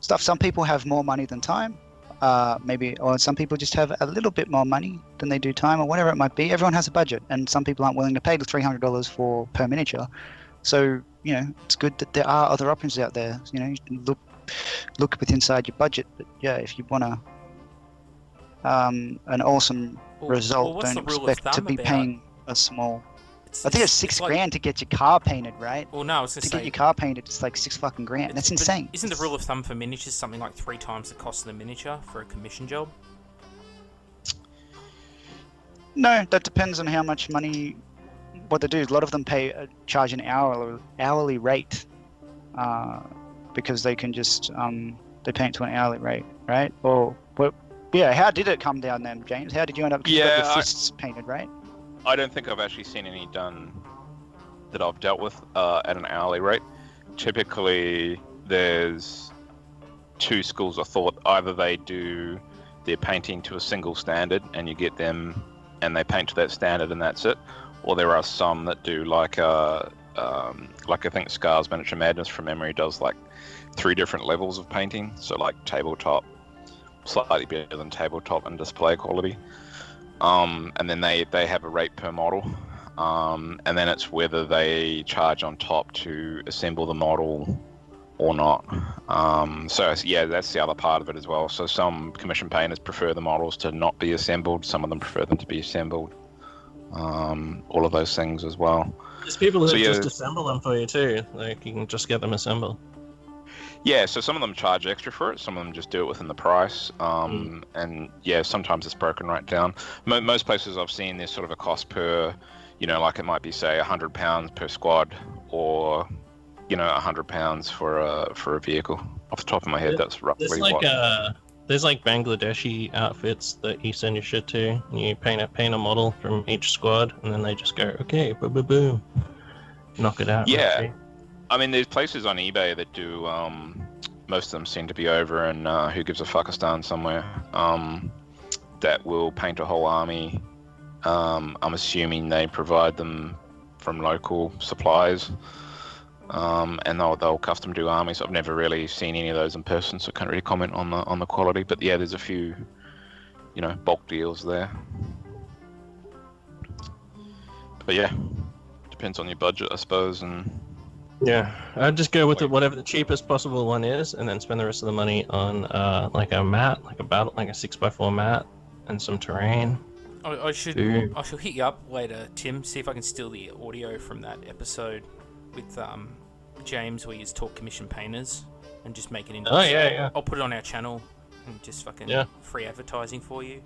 stuff. Some people have more money than time, or some people just have a little bit more money than they do time, or whatever it might be. Everyone has a budget, and some people aren't willing to pay the $300 per miniature. So, you know, it's good that there are other options out there. You know, you can look inside your budget. But yeah, if you want an awesome result, what's don't the rule of expect to thumb be about- paying a small. I think it's $6 grand to get your car painted, right? Well, no, I was going To to say, get your car painted, it's like $6 fucking grand. That's but insane. Isn't the rule of thumb for miniatures something like 3 times the cost of the miniature for a commission job? No, that depends on how much money. What they do is a lot of them charge an hourly rate, because they can just they paint to an hourly rate, right? Or what? Yeah. How did it come down then, James? How did you end up? 'Cause you got your fists painted, right? I don't think I've actually seen any done that I've dealt with at an hourly rate. Typically, there's 2 schools of thought. Either they do their painting to a single standard, and you get them, and they paint to that standard, and that's it. Or there are some that do like I think Scars Miniature Madness from memory does like 3 different levels of painting. So like tabletop, slightly better than tabletop, and display quality. And then they have a rate per model. and then it's whether they charge on top to assemble the model or not. So yeah, that's the other part of it as well. So some commission painters prefer the models to not be assembled. Some of them prefer them to be assembled. All of those things as well. There's people that So, yeah. just assemble them for you too. Like you can just get them assembled. Yeah, so some of them charge extra for it. Some of them just do it within the price. And yeah, sometimes it's broken right down. Most places I've seen, there's sort of a cost per, like it might be say £100 per squad, or £100 for a vehicle. Off the top of my head, that's roughly There's like Bangladeshi outfits that you send your shit to. And you paint a model from each squad, and then they just go, okay, boom, boom, boom, knock it out. Yeah. Right? I mean, there's places on eBay that do. Most of them seem to be over in Who Gives a Fuckistan somewhere. That will paint a whole army. I'm assuming they provide them from local supplies. And they'll custom do armies. I've never really seen any of those in person, so I can't really comment on the quality. But yeah, there's a few, bulk deals there. But yeah, depends on your budget, I suppose. And Yeah, I'd just go with whatever the cheapest possible one is, and then spend the rest of the money on like a mat, like a 6x4 mat, and some terrain. I should hit you up later, Tim. See if I can steal the audio from that episode with James where you talk commission painters and just make it into. Oh yeah. I'll put it on our channel and just fucking free advertising for you.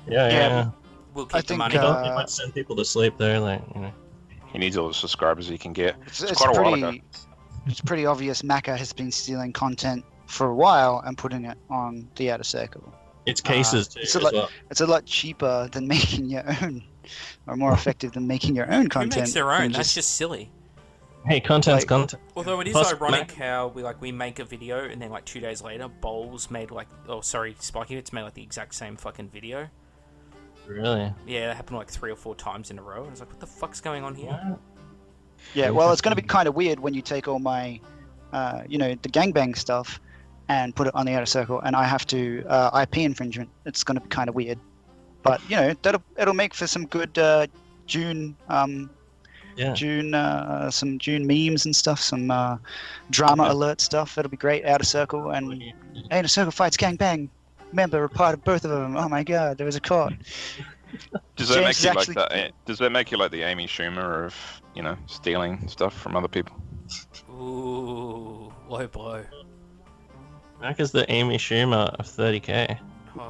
Yeah. We'll keep the money. You might send people to sleep there, he needs all the subscribers he can get. It's quite a while ago. It's pretty obvious Macca has been stealing content for a while and putting it on the Outer Circle. It's cases too. It's a lot cheaper than making your own, or more effective than making your own content. Who makes their own? That's just silly. Hey, content's content. Although it is ironic how we make a video and then 2 days later, Bowls made Spiky Bits made the exact same fucking video. Really? Yeah, that happened 3 or 4 times in a row. I was like, what the fuck's going on here? What? Yeah, well, it's going to be kind of weird when you take all my, the gangbang stuff and put it on the Outer Circle, and I have to IP infringement. It's going to be kind of weird. But, it'll make for some good June... some June memes and stuff, some drama alert stuff. It'll be great. Outer Circle and Outer Circle fights gangbang. Remember, a part of both of them. Oh my god, there was a court. Does that make you like that? Does that make you like the Amy Schumer of stealing stuff from other people? Ooh, low blow. Mac is the Amy Schumer of 30k. Oh,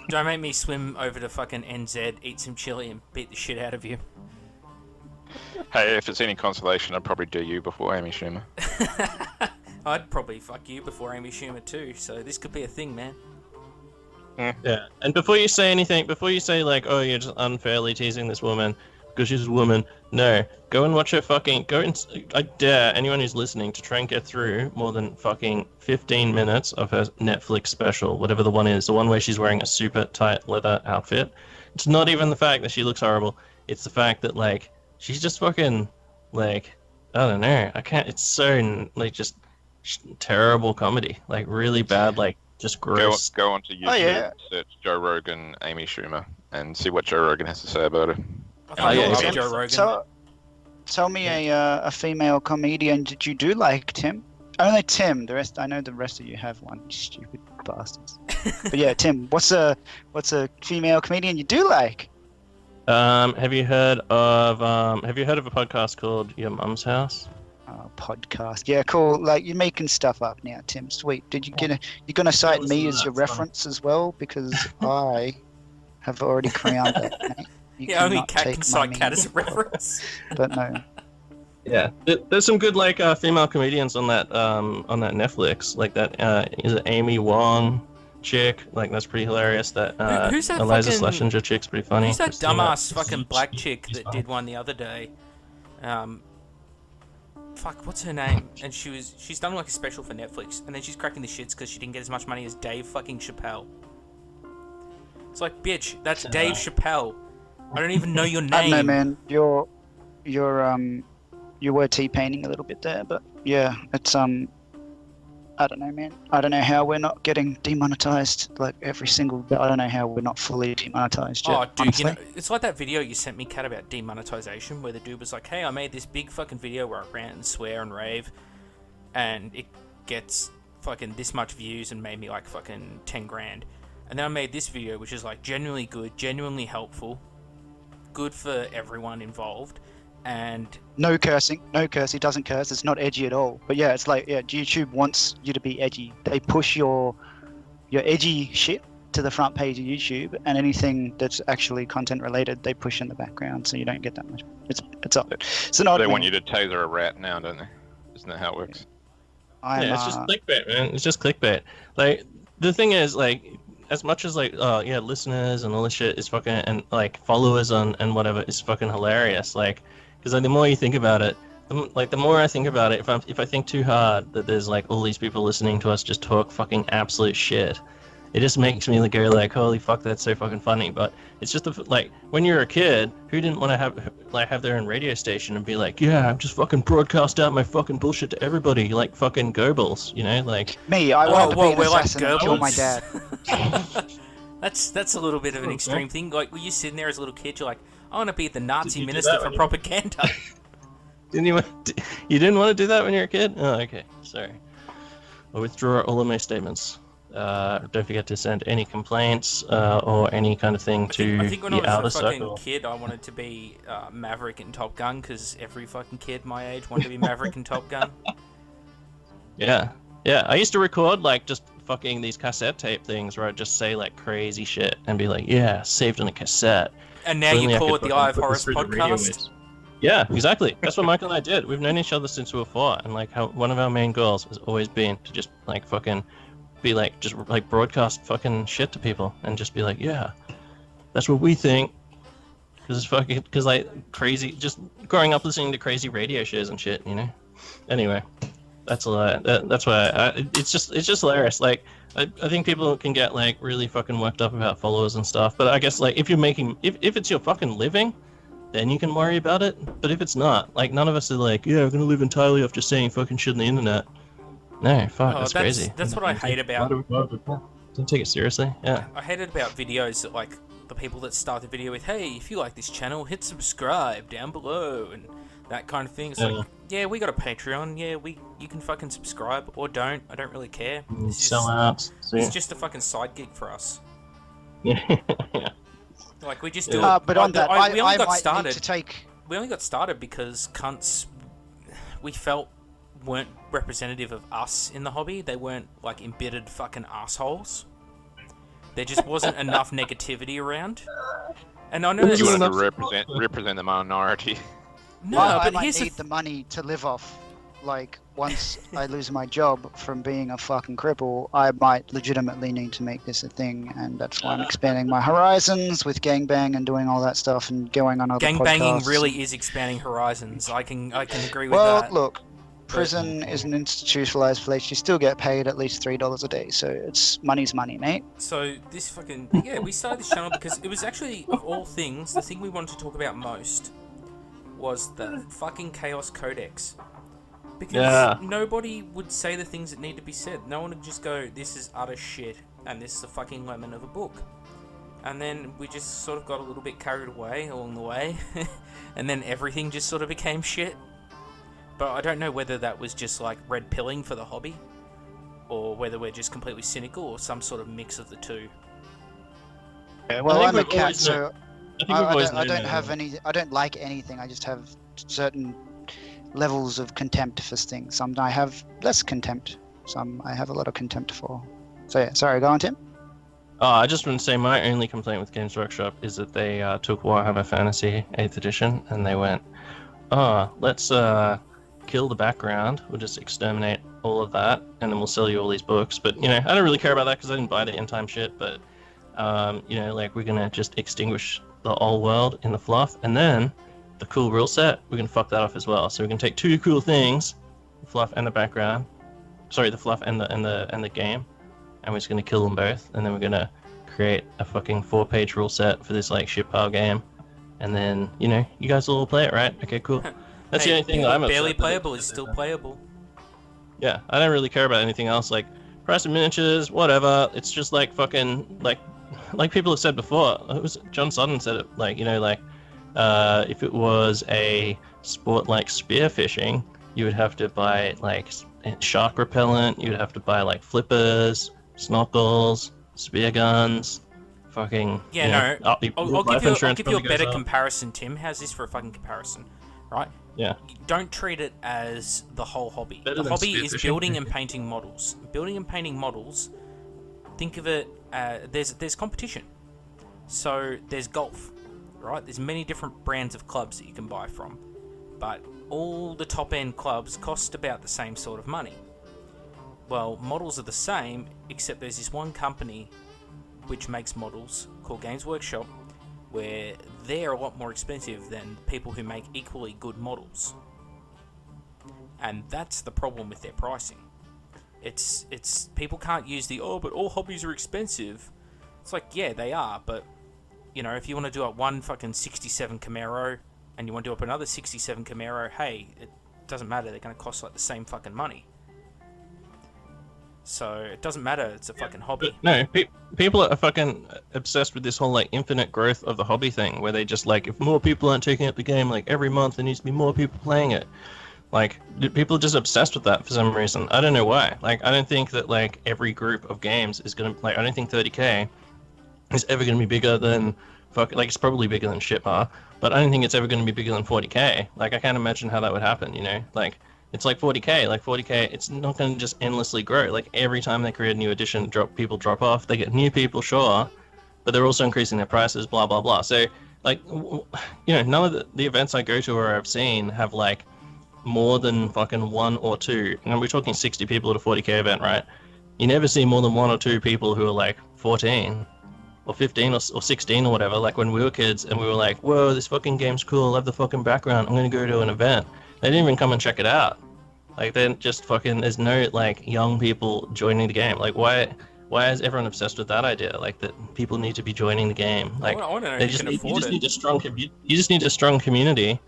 don't make me swim over to fucking NZ, eat some chili, and beat the shit out of you. Hey, if it's any consolation, I'd probably do you before Amy Schumer. I'd probably fuck you before Amy Schumer too, so this could be a thing, man. Yeah, and before you say anything, oh, you're just unfairly teasing this woman because she's a woman, no, go and watch her I dare anyone who's listening to try and get through more than fucking 15 minutes of her Netflix special, whatever the one is, the one where she's wearing a super tight leather outfit. It's not even the fact that she looks horrible, it's the fact that, she's just fucking, I don't know, I can't, it's so, just terrible comedy, really bad, just gross. Go onto YouTube, search Joe Rogan, Amy Schumer, and see what Joe Rogan has to say about it. Joe Rogan. So, tell me a female comedian did you do like, Tim? Only Tim. The rest, I know the rest of you have one, you stupid bastards. But yeah, Tim, what's a female comedian you do like? Have you heard of a podcast called Your Mum's House? Podcast. Yeah, cool. You're making stuff up now, Tim. Sweet. You're gonna cite me as your reference as well, because I have already crowned that. Mate. Only Cat can cite Cat as a reference. But no. Yeah, there's some good female comedians on that Netflix, is it Amy Wong chick, that's pretty hilarious. That who's that Eliza fucking, Schlesinger chick's pretty funny. Who's that dumbass fucking black chick that did one the other day? Fuck, what's her name? And she's done a special for Netflix, and then she's cracking the shits because she didn't get as much money as Dave fucking Chappelle. It's bitch, that's Dave Chappelle. I don't even know your name. I don't know, man. You were T-painting a little bit there, but yeah, it's I don't know, man. I don't know how we're not getting demonetized like every single. I don't know how we're not fully demonetized yet. Oh, dude, honestly. you know, it's like that video you sent me, Kat, about demonetization, where the dude was like, "Hey, I made this big fucking video where I rant and swear and rave, and it gets fucking this much views and made me like fucking 10 grand." And then I made this video, which is like genuinely good, genuinely helpful, good for everyone involved, and No cursing. No curse. He doesn't curse. It's not edgy at all. But yeah, it's like YouTube wants you to be edgy. They push your edgy shit to the front page of YouTube, and anything that's actually content related, they push in the background, so you don't get that much. It's up. So not. They want you to taser a rat now, don't they? Isn't that how it works? Yeah, it's just clickbait, man. It's just clickbait. Like, the thing is, like, as much as, like, listeners and all this shit is fucking, and, like, followers and whatever is fucking hilarious. Like, because, like, the more you think about it, the more I think about it, if I think too hard that there's, like, all these people listening to us just talk fucking absolute shit, it just makes me go, like, holy fuck, that's so fucking funny. But it's just, like, when you're a kid, who didn't want to have their own radio station and be like, yeah, I'm just fucking broadcast out my fucking bullshit to everybody, like fucking Goebbels, you know, like... Me, I want to be an we're like assassin and kill my dad. That's a little bit of an extreme thing. Like, were you sitting there as a little kid, you're like, I want to be the Nazi you do minister that for when you- propaganda. You didn't want to do that when you were a kid? Oh, okay, sorry. I'll withdraw all of my statements. Don't forget to send any complaints or any kind of thing to I think when the I outer was a fucking circle. kid, I wanted to be Maverick in Top Gun, because every fucking kid my age wanted to be Maverick in Top Gun. Yeah. I used to record like just fucking these cassette tape things where I'd just say like crazy shit and be like, yeah, saved on a cassette. And now Only you I call could it the fucking Eye of put this Horus through the radio podcast? waves. Yeah, exactly. That's what Michael and I did. We've known each other since we were 4, and like how one of our main goals has always been to just like fucking be like just like broadcast fucking shit to people and just be like, yeah, that's what we think. Because like crazy, just growing up listening to crazy radio shows and shit, you know. Anyway, that's a lot. That's why it's just hilarious. Like I think people can get like really fucking worked up about followers and stuff, but I guess like if you're making if it's your fucking living, then you can worry about it. But if it's not, like none of us are like, yeah, we're gonna live entirely off just saying fucking shit on the internet. No, fuck, that's crazy. That's what I hate about. Don't take it seriously. Yeah. I hate it about videos that like the people that start the video with, "Hey, if you like this channel, hit subscribe down below," and that kind of thing. It's like, yeah, we got a Patreon. Yeah, you can fucking subscribe or don't. I don't really care. Sell out. It's just a fucking side gig for us. Yeah. Like we just do it. But on that, we only I got might started. need to take. We only got started because cunts we felt weren't representative of us in the hobby. They weren't like embittered fucking assholes. There just wasn't enough negativity around. And I know You that wanted to represent the minority. no, I but might here's the need the money to live off. Like once I lose my job from being a fucking cripple, I might legitimately need to make this a thing, and that's why I'm expanding my horizons with gangbang and doing all that stuff and going on other gangbanging podcasts. really is expanding horizons. I can agree with Well, that. look, prison is an institutionalized place. You still get paid at least $3 a day, so it's money's money, mate. So this fucking we started this channel because it was actually of all things the thing we wanted to talk about most was the fucking Chaos Codex. Because nobody would say the things that need to be said. No one would just go, this is utter shit, and this is a fucking lemon of a book. And then we just sort of got a little bit carried away along the way, and then everything just sort of became shit. But I don't know whether that was just like red pilling for the hobby, or whether we're just completely cynical, or some sort of mix of the two. Yeah, well, I I'm think a we've cat, always so known- I think we've always I known don't that. have any. I don't like anything. I just have certain levels of contempt for things. Some I have less contempt. Some I have a lot of contempt for. So yeah, sorry, go on, Tim. Oh, I just want to say my only complaint with Games Workshop is that they took Warhammer Fantasy 8th edition and they went, let's kill the background. We'll just exterminate all of that and then we'll sell you all these books. But, you know, I don't really care about that because I didn't buy the end time shit. But, you know, like we're going to just extinguish the old world in the fluff. And then the cool rule set, we're going to fuck that off as well. So we can take two cool things, the fluff and the background. Sorry, the fluff and the game. And we're just going to kill them both. And then we're going to create a fucking 4-page rule set for this, like, shitpile game. And then, you know, you guys will all play it, right? Okay, cool. That's the only thing that I'm barely upset with it. playable is still playable. Yeah, I don't really care about anything else. Like price of miniatures, whatever. It's just like fucking like people have said before. It was John Sutton said it. Like if it was a sport like spearfishing, you would have to buy like shark repellent. You would have to buy like flippers, snorkels, spear guns. Fucking yeah, no. I'll give you a better up. comparison, Tim. How's this for a fucking comparison, right? Yeah. Don't treat it as the whole hobby. Better the than hobby is spearfishing. building and painting models. Building and painting models. Think of it. There's competition. So there's golf, right? There's many different brands of clubs that you can buy from, but all the top end clubs cost about the same sort of money. Well, models are the same, except there's this one company which makes models called Games Workshop, where they're a lot more expensive than people who make equally good models. And that's the problem with their pricing. It's people can't use but all hobbies are expensive. It's like, yeah, they are, but you know, if you want to do up one fucking 67 Camaro and you want to do up another 67 Camaro, hey, it doesn't matter, they're going to cost like the same fucking money. So it doesn't matter, it's a fucking hobby. But no, people are fucking obsessed with this whole like infinite growth of the hobby thing, where they just like, if more people aren't taking up the game, like every month there needs to be more people playing it. Like people are just obsessed with that for some reason. I don't know why. Like I don't think that like every group of games is gonna like. I don't think 30k is ever gonna be bigger than like it's probably bigger than Shitbar, but I don't think it's ever gonna be bigger than 40k. Like I can't imagine how that would happen. You know, like. It's like 40k. Like 40k, it's not going to just endlessly grow. Like every time they create a new edition, people drop off. They get new people, sure, but they're also increasing their prices. Blah blah blah. So like, you know, none of the events I go to or I've seen have like more than fucking one or two. And we're talking 60 people at a 40k event, right? You never see more than one or two people who are like 14 or 15 or 16 or whatever. Like when we were kids and we were like, whoa, this fucking game's cool. I love the fucking background. I'm going to go to an event. They didn't even come and check it out. Like, they're just fucking, there's no, like, young people joining the game. Like, why is everyone obsessed with that idea? Like, that people need to be joining the game. Like, I want to know if you can afford it. You just need a strong community,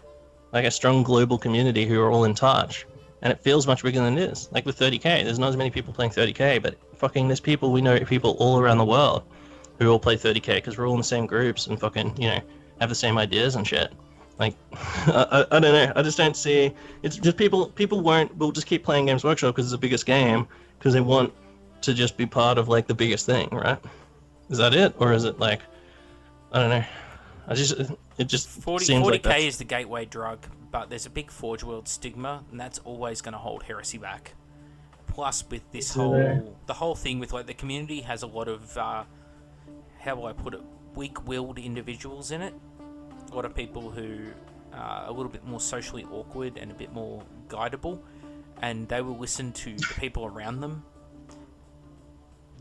like a strong global community who are all in touch. And it feels much bigger than it is. Like, with 30k, there's not as many people playing 30k, but fucking there's people, we know people all around the world who all play 30k because we're all in the same groups and fucking, you know, have the same ideas and shit. Like, I don't know. I just don't see. It's just people will just keep playing Games Workshop because it's the biggest game because they want to just be part of like the biggest thing, right? Is that it, or is it like, I don't know. It just 40k like is the gateway drug, but there's a big Forge World stigma, and that's always going to hold Heresy back. Plus, with this the whole thing with like the community has a lot of how will I put it, weak-willed individuals in it. A lot of people who are a little bit more socially awkward and a bit more guidable, and they will listen to the people around them.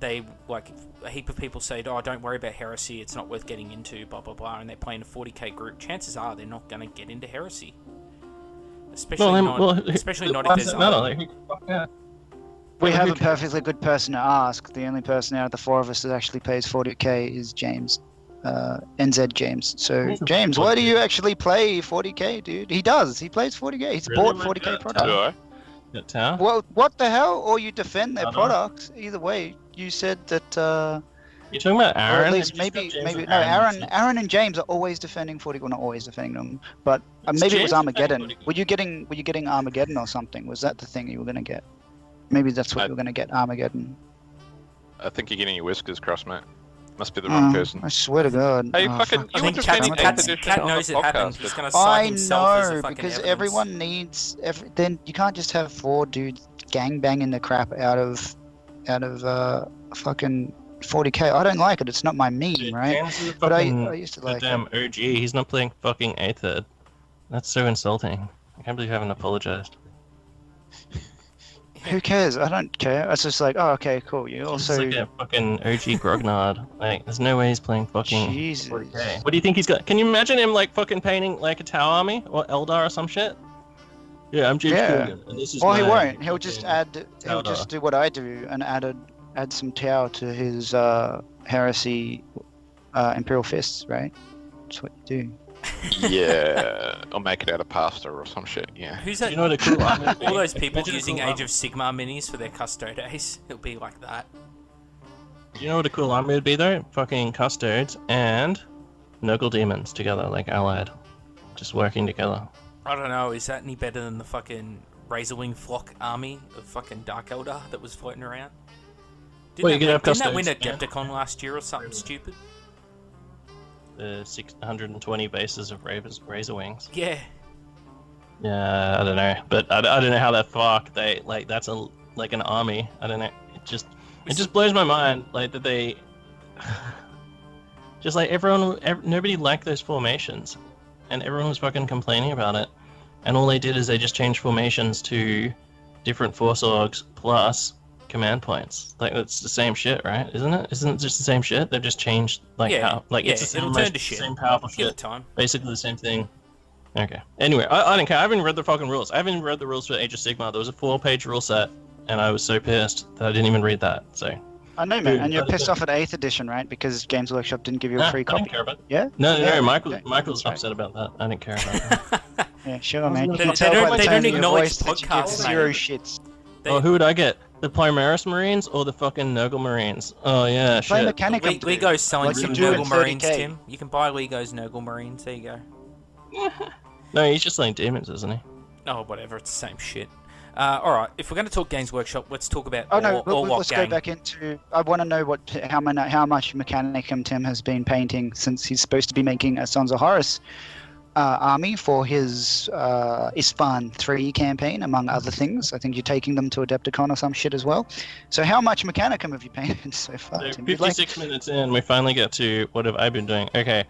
They, like, a heap of people say, oh, don't worry about Heresy, it's not worth getting into, blah, blah, blah, and they play in a 40k group. Chances are they're not going to get into Heresy. Especially not if there's... We have a perfectly good person to ask. The only person out of the four of us that actually pays 40k is James. NZ James. So James, why do you actually play 40k, dude? He does. He plays 40k. He's bought 40k product. Well, what the hell? Or you defend their products. Either way, you said that. You're talking about Aaron. Or at least maybe no. Aaron and James are always defending 40. Well, not always defending them, but maybe it was Armageddon. Were you getting Armageddon or something? Was that the thing you were gonna get? Maybe that's what you were gonna get. Armageddon. I think you're getting your whiskers crossed, mate. Must be the wrong person. I swear to God. Hey, fucking, you were defending Cat knows it happens. He's gonna cite himself as a fucking because evidence. everyone needs. Then you can't just have four dudes gangbanging the crap out of fucking 40k. I don't like it. It's not my meme, Dude, right? But I used to like. Damn OG. He's not playing fucking 8th. That's so insulting. I can't believe you haven't apologized. Who cares? I don't care. It's just like, oh, okay, cool. You also. He's like a fucking OG Grognard. Like, there's no way he's playing fucking. Jesus. 40K. What do you think he's got? Can you imagine him like fucking painting like a Tau Army or Eldar or some shit? Yeah, I'm James Corgan, and this is Well, he my won't. He'll just add. He'll Eldar. just do what I do and add some Tau to his Heresy Imperial Fists, right? That's what you do. Yeah. Or make it out of pasta or some shit. Yeah. Who's Do that? you know what a cool army would be? All those people Imagine a using cool Age army. of Sigmar minis for their custodes. It'll be like that. Do you know what a cool army would be though? Fucking custodes and Nurgle demons together, like allied, just working together. I don't know. Is that any better than the fucking Razorwing Flock army of fucking Dark Eldar that was floating around? Well, you could have didn't that win custodes, yeah. Adepticon last year or something stupid? The 620 bases of Razor Wings. Yeah. Yeah, I don't know, but I don't know how the fuck they like. That's like an army. I don't know. It just blows my mind, like that they. Just like nobody liked those formations, and everyone was fucking complaining about it. And all they did is they just changed formations to different force orgs plus command points. Like it's the same shit, right? Isn't it? Isn't it just the same shit? They've just changed like how it's the same, it'll turn to shit. same powerful Give it shit. time. Basically the same thing. Okay. Anyway, I don't care. I haven't read the fucking rules. I haven't even read the rules for Age of Sigmar. There was a 4-page rule set, and I was so pissed that I didn't even read that. So. I know, man, and you're pissed off at 8th edition, right? Because Games Workshop didn't give you a free I copy. don't care about it. Yeah? No, Yeah, Michael's right. upset about that. I didn't care about that. Yeah, sure, man. You They- can they tell don't- by the they tone don't of your acknowledge voice that you give podcasts, zero mate. shits. Oh, who would I get? The Primaris Marines or the fucking Nurgle Marines? Oh yeah, Play shit. Mechanicum. dude. Lego's selling Like some you do in Nurgle Marines, 30K. Tim. You can buy Lego's Nurgle Marines. There you go. No, he's just selling demons, isn't he? Oh, whatever. It's the same shit. All right. If we're going to talk Games Workshop, let's talk about Oh no, Orlok let's go Gang. back into. I want to know how much Mechanicum Tim has been painting since he's supposed to be making a Sons of Horus army for his Ispan 3 campaign, among other things. I think you're taking them to Adepticon or some shit as well. So how much Mechanicum have you painted so far, So Tim? 56 minutes in, we finally get to what have I been doing? Okay,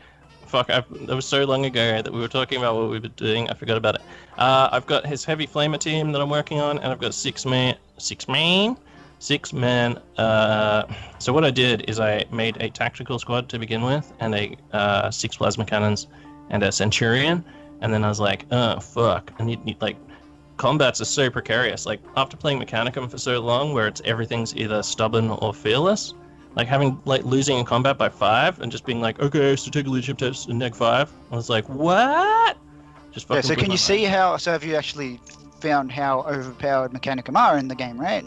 fuck, that was so long ago that we were talking about what we've been doing. I forgot about it. I've got his heavy flamer team that I'm working on, and I've got six men. So what I did is I made a tactical squad to begin with, and a 6 plasma cannons, and a centurion, and then I was like, oh fuck, I need like, combats are so precarious. Like after playing Mechanicum for so long, where everything's either stubborn or fearless, like losing in combat by 5 and just being like, okay, so take a leadership test and neg 5. I was like, what? Just fucking. Yeah, so can you see how? So have you actually found how overpowered Mechanicum are in the game, right?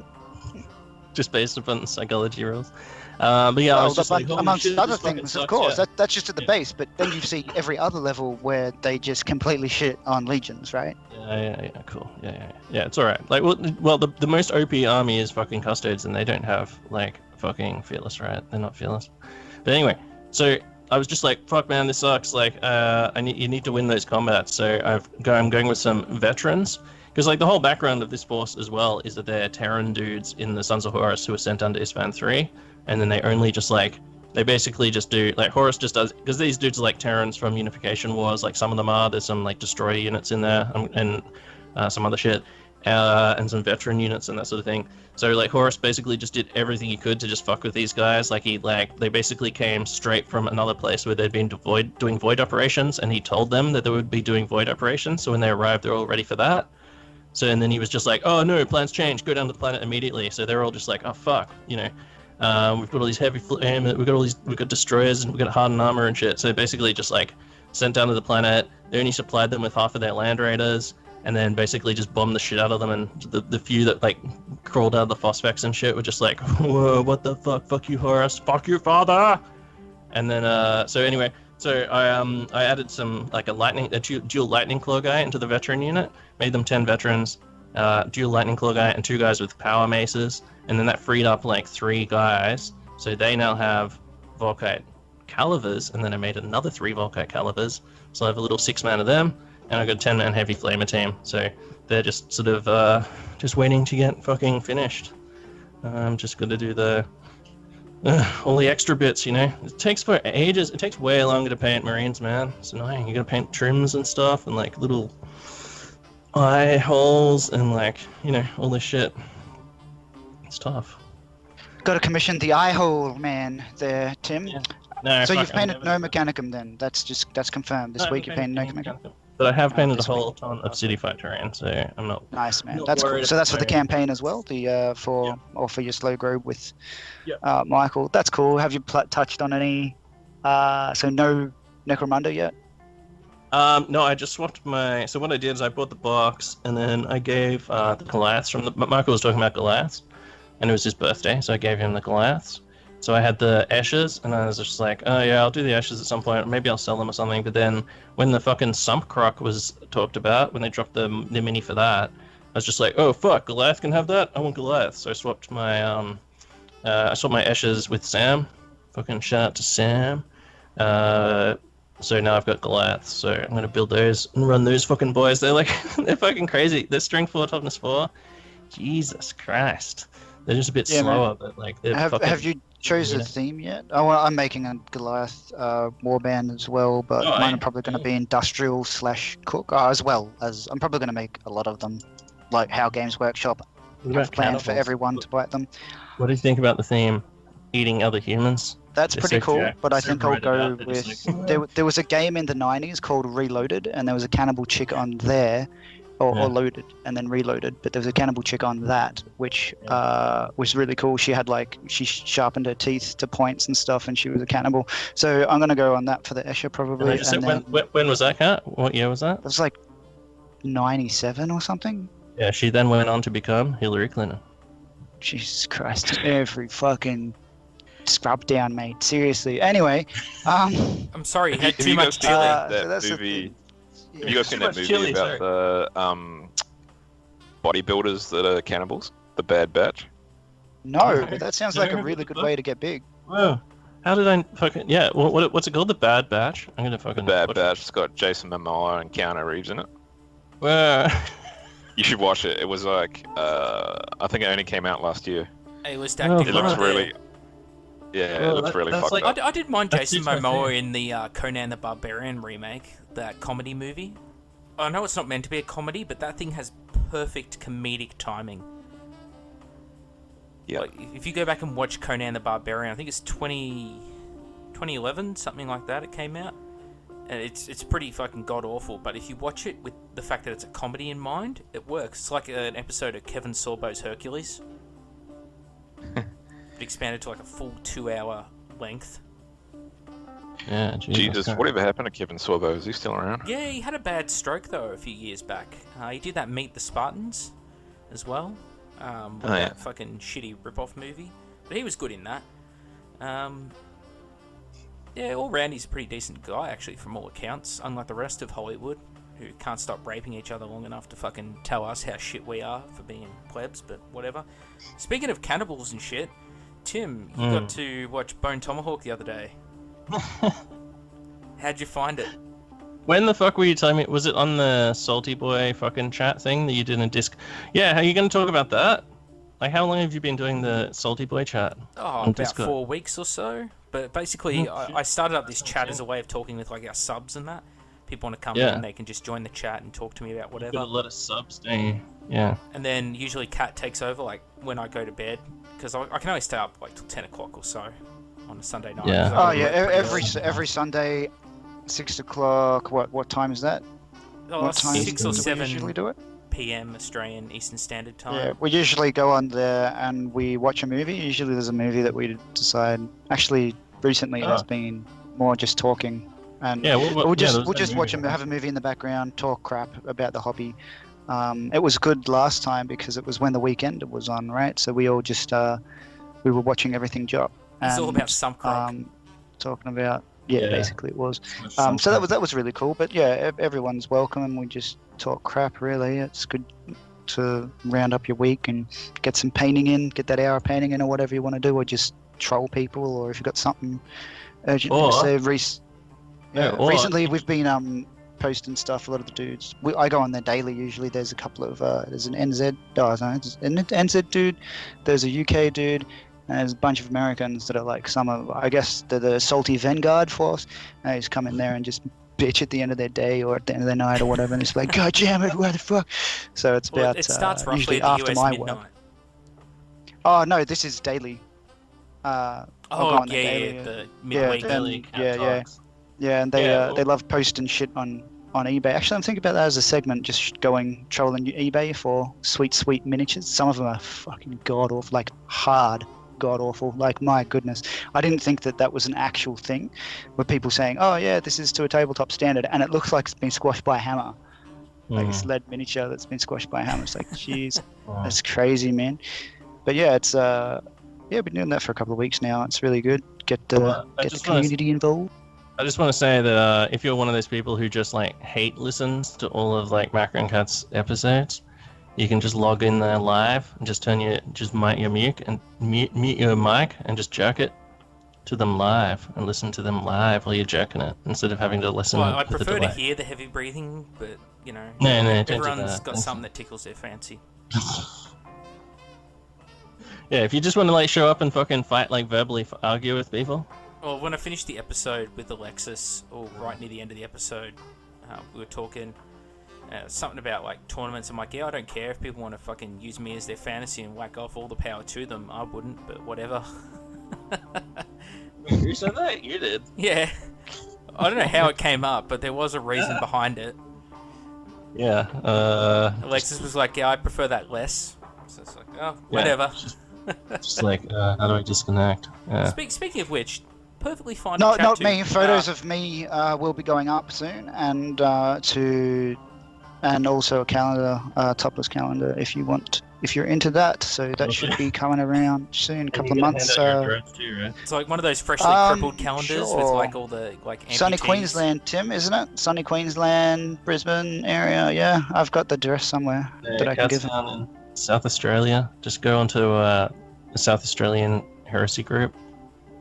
Just based upon the psychology rules. But yeah, I was just like, holy amongst shit, other this fucking things, sucks, of course. yeah. That's just at the Yeah. base, but then you see every other level where they just completely shit on legions, right? Yeah, cool. Yeah, it's alright. Like, well, the most OP army is fucking Custodes, and they don't have, like, fucking Fearless, right? They're not Fearless. But anyway, so I was just like, fuck, man, this sucks. Like, you need to win those combats. So I'm going with some veterans. Because, like, the whole background of this force as well is that they're Terran dudes in the Sons of Horus who are sent under Ispan 3. And then they only just, like, they basically just do, like, Horus just does, because these dudes are, like, Terrans from Unification Wars. Like, some of them are. There's some, like, destroyer units in there and some other shit. And some veteran units and that sort of thing. So, like, Horus basically just did everything he could to just fuck with these guys. Like, they basically came straight from another place where they'd been doing void operations, and he told them that they would be doing void operations. So when they arrived, they're all ready for that. So, and then he was just like, oh no, plans change, go down to the planet immediately. So they're all just like, oh fuck, you know, we've got all these heavy flame, we've got destroyers, and we've got hardened armor and shit. So basically just like sent down to the planet. They only supplied them with half of their land raiders, and then basically just bombed the shit out of them. And the few that like crawled out of the phosphex and shit were just like, whoa, what the fuck you Horus, fuck you father. And then so anyway, so I added some like a dual lightning claw guy into the veteran unit, made them 10 veterans, dual lightning claw guy and 2 guys with power maces, and then that freed up like 3 guys, so they now have Volkite calivers, and then I made another 3 Volkite calivers, so I have a little 6-man of them, and I got a 10-man heavy flamer team, so they're just sort of just waiting to get fucking finished. I'm just gonna do all the extra bits, you know. It takes for ages. It takes way longer to paint Marines, man. It's annoying. You gotta paint trims and stuff, and like little eye holes, and like, you know, all this shit. It's tough. Got to commission the eye hole man there, Tim. Yeah. No, So fuck, you've painted I've no never- Mechanicum then? That's confirmed. This No, week I you painted no haven't Mechanicum. But I have painted a this week. whole ton of city fight terrain, so I'm not. Nice, man. Not That's cool. worried So that's for the about it. campaign as well, for your slow grow with Yep. Michael. That's cool. Have you touched on any? So no Necromunda yet? No, I just swapped my. So what I did is I bought the box, and then I gave the Goliaths from the. Michael was talking about Goliaths, and it was his birthday, so I gave him the Goliaths. So I had the Ashes, and I was just like, oh yeah, I'll do the Ashes at some point. Maybe I'll sell them or something. But then when the fucking Sump Croc was talked about, when they dropped the mini for that, I was just like, oh fuck, Goliath can have that. I want Goliath. So I swapped my Ashes with Sam. Fucking shout out to Sam. So now I've got Goliath, so I'm gonna build those and run those fucking boys. They're like, they're fucking crazy. They're string 4, toughness 4. Jesus Christ. They're just a bit slower, man. But like they're have you chosen a theme yet? Oh, well, I'm making a Goliath warband as well, but mine are probably going to be industrial / cook, as well as I'm probably going to make a lot of them, like how Games Workshop have planned for everyone to buy them. What do you think about the theme? Eating other humans? That's pretty cool, but I think I'll go with... There was a game in the 90s called Reloaded, and there was a cannibal chick on there, or Loaded, and then Reloaded, but there was a cannibal chick on that, which was really cool. She had she sharpened her teeth to points and stuff, and she was a cannibal. So I'm going to go on that for the Escher, probably. When was that, Kat? What year was that? It was like 97 or something. Yeah, she then went on to become Hillary Clinton. Jesus Christ, every fucking... Scrubdown, mate. Seriously. Anyway, I'm sorry, you had too much chili. That movie. Have you guys seen that movie about the bodybuilders that are cannibals? The Bad Batch? No, but that sounds like a really good way to get big. Wow. How did I fucking... Yeah, what's it called? The Bad Batch? I'm gonna fucking... The Bad Batch. It's got Jason Momoa and Keanu Reeves in it. Well... You should watch it. It was like... I think it only came out last year. A-list acting. It looks really... Yeah, it looks really fucked up. I did mind Jason Momoa in the Conan the Barbarian remake, that comedy movie. I know it's not meant to be a comedy, but that thing has perfect comedic timing. Yeah. Like, if you go back and watch Conan the Barbarian, I think it's 2011, something like that, it came out. And it's pretty fucking god-awful, but if you watch it with the fact that it's a comedy in mind, it works. It's like an episode of Kevin Sorbo's Hercules. It expanded to like a full 2-hour length. Yeah, Jesus, whatever happened to Kevin Sorbo? Is he still around? Yeah, he had a bad stroke though a few years back. He did that Meet the Spartans as well. That fucking shitty rip-off movie. But he was good in that. Yeah, all round he's a pretty decent guy actually from all accounts, unlike the rest of Hollywood, who can't stop raping each other long enough to fucking tell us how shit we are for being plebs, but whatever. Speaking of cannibals and shit, Tim, you got to watch Bone Tomahawk the other day. How'd you find it? When the fuck were you telling me? Was it on the Salty Boy fucking chat thing that you did in Disc? Yeah, are you going to talk about that? Like, how long have you been doing the Salty Boy chat? Oh, about Discord? 4 weeks or so. But basically, I started up this chat as a way of talking with like our subs and that. People want to come in, they can just join the chat and talk to me about whatever. Got a lot of subs, don't you? Yeah. And then usually Kat takes over, like when I go to bed, because I can only stay up like till 10 o'clock or so on a Sunday night. Yeah. Oh yeah, every Sunday, 6 o'clock. What time is that? What time 6 or 7 usually do it? PM Australian Eastern Standard Time. Yeah, we usually go on there and we watch a movie. Usually there's a movie that we decide. Actually, recently it has been more just talking. And we'll just watch have a movie in the background, talk crap about the hobby. It was good last time because it was when the weekend was on, right? So we all just we were watching everything drop. It's all about Sump Croc. Talking about basically it was. So that was really cool. But yeah, everyone's welcome, and we just talk crap. Really, it's good to round up your week and get some painting in, get that hour of painting in, or whatever you want to do, or just troll people, or if you've got something urgent to say. Recently we've been posting stuff. A lot of the dudes, I go on there daily. Usually there's a couple of there's an NZ, an NZ dude, there's a UK dude, and there's a bunch of Americans that are like I guess they're the salty Vanguard force. And they just come in there and just bitch at the end of their day or at the end of their night or whatever, and it's like, God damn it, where the fuck? So it's about it starts roughly usually at the after US my midnight. work. Oh no, this is daily. The midweek. Yeah, and they love posting shit on eBay. Actually, I'm thinking about that as a segment, just trolling eBay for sweet miniatures. Some of them are fucking god awful, like hard god awful. Like, my goodness, I didn't think that was an actual thing. Where people saying, "Oh yeah, this is to a tabletop standard," and it looks like it's been squashed by a hammer. Like a sled miniature that's been squashed by a hammer. It's like, jeez, that's crazy, man. But yeah, it's I've been doing that for a couple of weeks now. It's really good. Get the community involved. I just want to say that if you're one of those people who just like hate listens to all of like Macro and Cat's episodes, you can just log in there live and just mute your mic and mute your mic and just jerk it to them live and listen to them live while you're jerking it instead of having to listen. Well, I to the prefer to delay. hear the heavy breathing, but you know, No, don't do everyone's that. got something that tickles their fancy. Yeah, if you just want to like show up and fucking fight, like verbally argue with people. Well, when I finished the episode with Alexis, or right near the end of the episode, we were talking something about like tournaments. I'm like, yeah, I don't care if people want to fucking use me as their fantasy and whack off, all the power to them. I wouldn't, but whatever. Who said that? You did. Yeah. I don't know how it came up, but there was a reason behind it. Yeah. Alexis was like, yeah, I prefer that less. So it's like, oh, whatever. Just like, how do I disconnect? Yeah. Speaking of which, perfectly fine. No, to chat not to. me. Photos of me will be going up soon, and also a calendar, topless calendar, if you're into that. So that should be coming around soon, a couple of months. It's like one of those freshly crippled calendars with like all the like amputees. Sunny Queensland, Tim, isn't it? Sunny Queensland, Brisbane area. Yeah, I've got the address somewhere that I can give. In South Australia. Just go onto the South Australian Heresy group.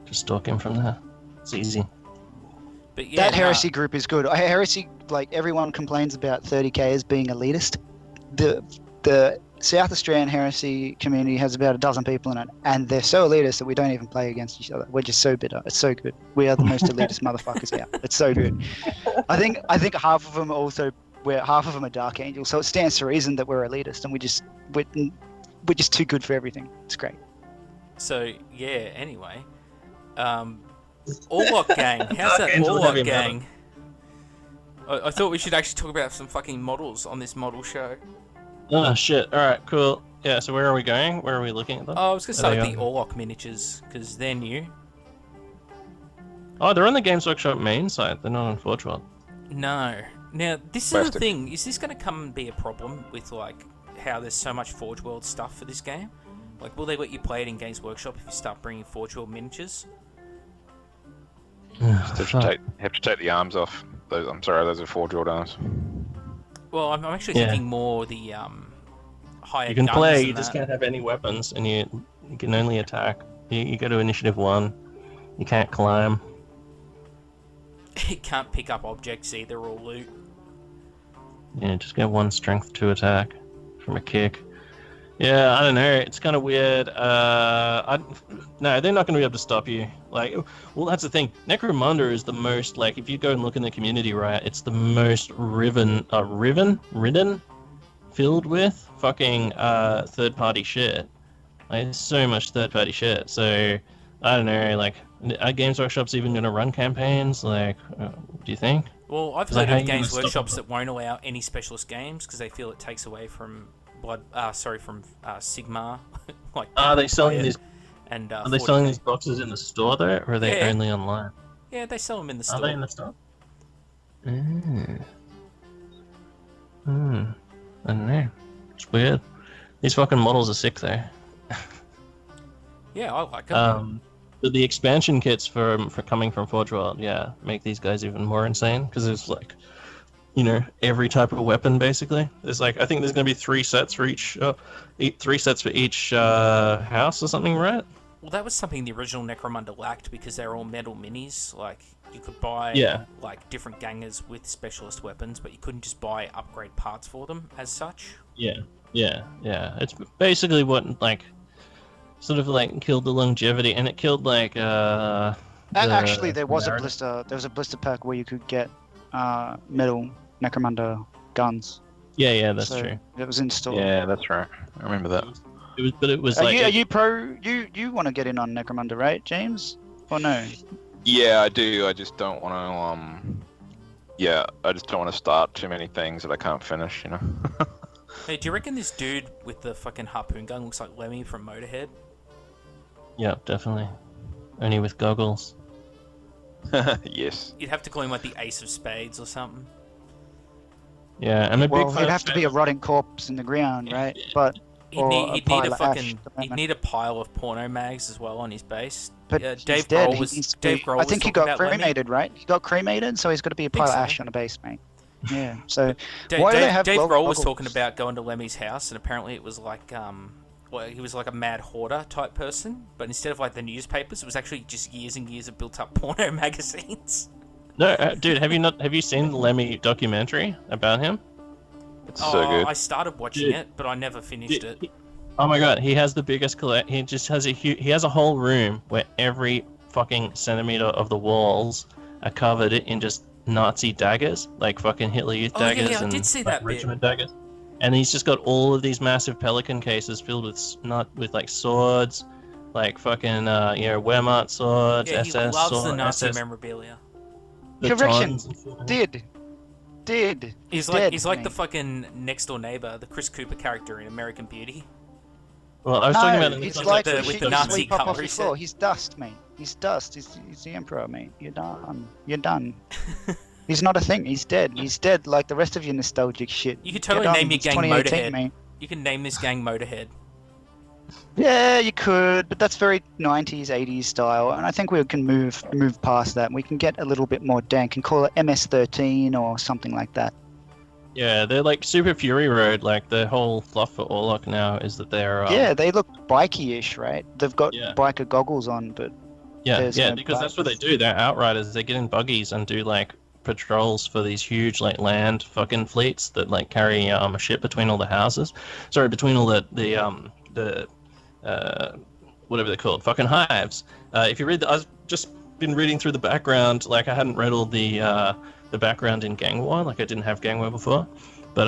Just stalk him from there. It's easy. But yeah, that Heresy group is good. Heresy, like, everyone complains about 30k as being elitist. The South Australian Heresy community has about a dozen people in it, and they're so elitist that we don't even play against each other. We're just so bitter. It's so good. We are the most elitist motherfuckers out. It's so good. I think half of them are Dark Angels, so it stands to reason that we're elitist, and we're just too good for everything. It's great. So yeah. Anyway, Orlock gang. How's that Orlock gang? I thought we should actually talk about some fucking models on this model show. Oh shit! All right, cool. Yeah. So where are we going? Where are we looking at them? Oh, I was gonna start with the Orlock miniatures because they're new. Oh, they're on the Games Workshop main site. They're not on Forge World. No. Now this is the thing. Is this gonna come and be a problem with like how there's so much Forge World stuff for this game? Like, will they let you play it in Games Workshop if you start bringing Forge World miniatures? Have to take the arms off. I'm sorry, those are Forge World arms. Well, I'm actually thinking more the higher. You can guns play. and You just can't have any weapons, and you can only attack. You go to Initiative 1. You can't climb. It can't pick up objects either or loot. Yeah, just get 1 Strength 2 attack from a kick. Yeah, I don't know. It's kind of weird. No, they're not going to be able to stop you. Like, well, that's the thing. Necromunda is the most, like, if you go and look in the community, right, it's the most ridden, filled with fucking third-party shit. Like, there's so much third-party shit. So, I don't know, like, are Games Workshop's even going to run campaigns? Like, do you think? Well, I've heard of Games Workshops that won't allow any specialist games because they feel it takes away from Sigmar. Like, are they selling these? And are they selling these boxes in the store though, or are they only online? Yeah, they sell them in the store. Are they in the store? I don't know. It's weird. These fucking models are sick though. Yeah, I like them. But the expansion kits for coming from Forge World, make these guys even more insane because there's like, every type of weapon basically. There's like, I think there's gonna be 3 sets for each, 3 sets for each house or something, right? Well, that was something the original Necromunda lacked because they're all metal minis. Like, you could buy like different gangers with specialist weapons, but you couldn't just buy upgrade parts for them as such. Yeah. It's basically what like sort of like killed the longevity, and it killed like actually, there was a blister. There was a blister pack where you could get metal Necromunda guns. Yeah, that's true. It was in store. Yeah, that's right. I remember that. It was are like. Are you pro? You want to get in on Necromunda, right, James? Or no? Yeah, I do. I just don't want to. I just don't want to start too many things that I can't finish. Hey, do you reckon this dude with the fucking harpoon gun looks like Lemmy from Motorhead? Yeah, definitely. Only with goggles. Yes. You'd have to call him like the Ace of Spades or something. Yeah, I'm a Well, big fan he'd of have to be a rotting corpse in the ground, right? But or a He'd need pile a of ash. fucking he'd need a pile of porno mags as well on his base. But Dave he's dead. Grohl was He needs to Dave be- Grohl I was think he talking got about Lemmy. cremated, right? He got cremated, so he's got to be a pile of so. ash on a base, mate. Yeah. So Dave, why do they Dave, have Dave glove Grohl was goggles? talking about going to Lemmy's house, and apparently it was like well, he was like a mad hoarder type person, but instead of like the newspapers, it was actually just years and years of built up porno magazines. No, dude, have you seen the Lemmy documentary about him? It's so good. I started watching Dude. it, but I never finished it. Oh my god, he has the biggest collect. He just has he has a whole room where every fucking centimeter of the walls are covered in just Nazi daggers, like fucking Hitler Youth Oh, yeah, daggers yeah, I and did see like, that bit. regiment daggers. And he's just got all of these massive Pelican cases filled with with like swords, like fucking Wehrmacht swords, Yeah, he SS loves swords, the Nazi SS memorabilia. Correction. batons and shit. Did. He's dead, like the mate. fucking next door neighbor, the Chris Cooper character in American Beauty. Well, I was talking No, about it in the he's context like the- the with shit the you Nazi sweep up off colour, the he floor. said. He's dust, mate. He's dust. He's the emperor, mate. You're done. You're done. He's not a thing. He's dead. He's dead like the rest of your nostalgic shit. You could You're totally done. name your It's gang 2018, Motorhead. mate. You can name this gang Motorhead. Yeah, you could, but that's very 90s, 80s style, and I think we can move past that. We can get a little bit more dank and call it MS-13 or something like that. Yeah, they're like Super Fury Road. Like the whole fluff for Orlok now is that they're Yeah, they look bikey-ish, right? They've got Yeah. biker goggles on, but yeah, there's no because that's what they bikes. do. They're outriders. They get in buggies and do like patrols for these huge like land fucking fleets that like carry a ship between all the houses. Sorry, between all the whatever they're called, fucking hives. If you read, I've just been reading through the background. Like I hadn't read all the background in Gang War. Like I didn't have Gang War before, but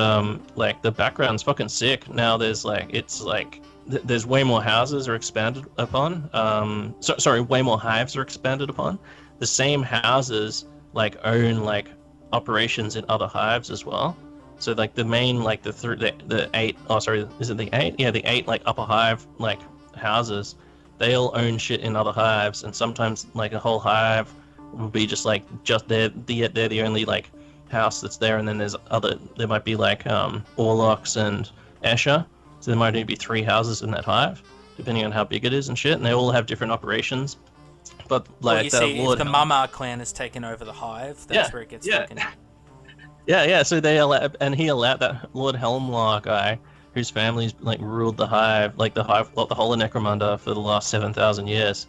like the background's fucking sick. Now there's like there's way more houses are expanded upon. Sorry, way more hives are expanded upon. The same houses like own like operations in other hives as well. So like the main like the 8, oh sorry, is it the 8? Yeah, the 8 like upper hive like houses, they all own shit in other hives, and sometimes like a whole hive will be just they're the only like house that's there, and then there might be like Orlocks and Escher, so there might only be 3 houses in that hive, depending on how big it is and shit, and they all have different operations. But Well, like you see, Lord if the Mama clan has taken over the hive, that's Yeah, where it gets yeah. fucking... Yeah. So he allowed that Lord Helmlar guy, whose family's like ruled the hive, like the whole of Necromunda for the last 7,000 years.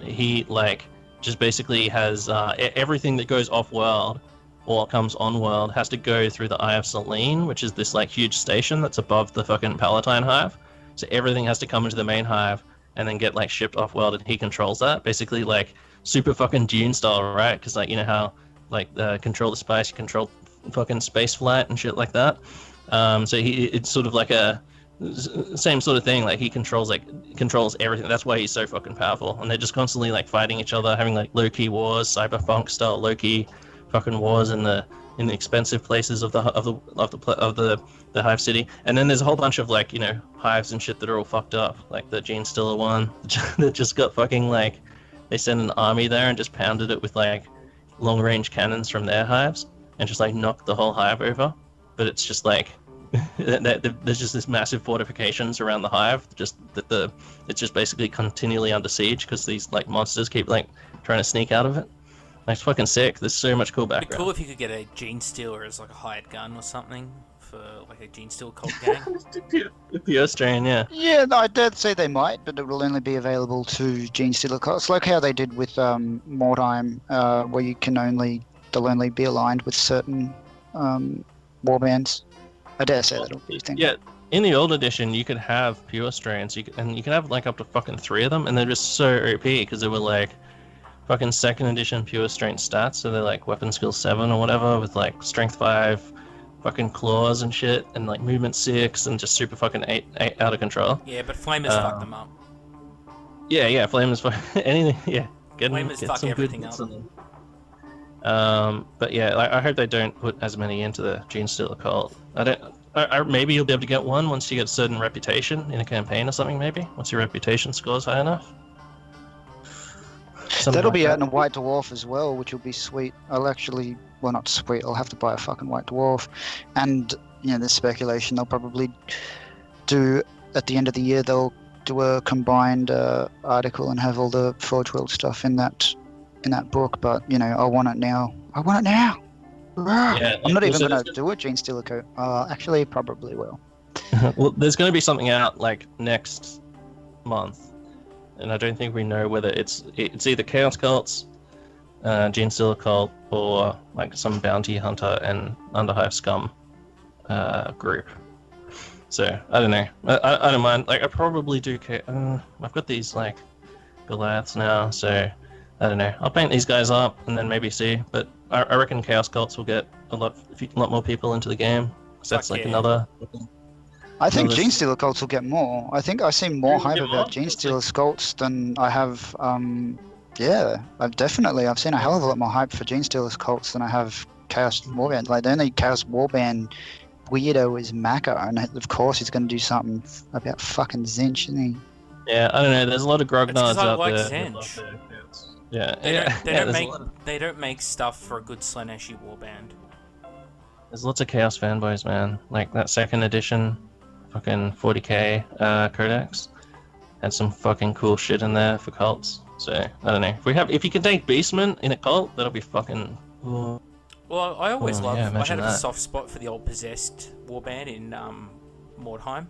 He like just basically has everything that goes off world or comes on world has to go through the Eye of Selene, which is this like huge station that's above the fucking Palatine hive. So everything has to come into the main hive and then get like shipped off world, and he controls that. Basically like super fucking Dune style, right? Because like you know how like control the spice, you control fucking space flight and shit like that. So it's sort of like a same sort of thing. Like he controls everything. That's why he's so fucking powerful. And they're just constantly like fighting each other, having like low-key wars, cyberpunk style low-key fucking wars in the expensive places of the hive city. And then there's a whole bunch of like hives and shit that are all fucked up. Like the Gene Stiller one that just got fucking like they sent an army there and just pounded it with like long-range cannons from their hives and just like knocked the whole hive over. But it's just like there's just this massive fortifications around the hive, just that it's just basically continually under siege because these like monsters keep like trying to sneak out of it. Like, it's fucking sick. There's so much cool It'd be background. cool if you could get a Gene Stealer as like a hired gun or something for like a Gene Stealer cult gang. The Australian, yeah. Yeah, no, I did say they might, but it will only be available to Gene Stealer cards, like how they did with Mordheim, where they'll only be aligned with certain warbands. I dare say that'll be a thing. Yeah, in the old edition, you could have pure strains, you could have like up to fucking 3 of them, and they're just so OP because they were like fucking 2nd edition pure strength stats, so they're like weapon skill 7 or whatever with like strength 5, fucking claws and shit, and like movement 6, and just super fucking 8 out of control. Yeah, but Flamers fucked them up. Yeah, Flame is anything. Yeah, Flamers get fuck some good everything hits up. on them. But yeah, I hope they don't put as many into the Gene Stealer cult. Maybe you'll be able to get one once you get a certain reputation in a campaign or something. Maybe once your reputation scores high enough. Something That'll like be that. out in a white dwarf as well, which will be sweet. I'll actually, well, not sweet. I'll have to buy a fucking white dwarf, and there's speculation they'll probably do at the end of the year. They'll do a combined article and have all the Forge World stuff in that book. But I want it now. I want it now. Yeah, I'm not even so gonna do a Gene Stealer coat. Actually, probably will. well, there's going to be something out like next month, and I don't think we know whether it's either Chaos Cults, Gene Stealer Cult, or like some bounty hunter and Underhive Scum group. So I don't know. I don't mind. Like I probably do. I've got these like Goliaths now, so I don't know. I'll paint these guys up and then maybe see. But I reckon Chaos Cults will get a lot more people into the game. So that's like another. I think Another- Gene Stealer Cults will get more. I think I see more You'll hype get about more? Gene Stealer Cults than I have. I've seen a hell of a lot more hype for Gene Stealer's Cults than I have Chaos Warband. Like the only Chaos Warband weirdo is Maka, and of course he's going to do something about fucking Zinch, isn't he? Yeah, I don't know. There's a lot of That's 'cause grognards I out like there. Zinch. Yeah, They yeah. don't, they yeah, don't there's make a lot of- they don't make stuff for a good Slaneshi warband. There's lots of Chaos fanboys, man. Like that second edition, fucking 40k codex had some fucking cool shit in there for cults. So I don't know. If you can take Beastman in a cult, that'll be fucking. Ooh. Well, I always Oh, loved. yeah, I imagine had a that. soft spot for the old possessed warband in Mordheim,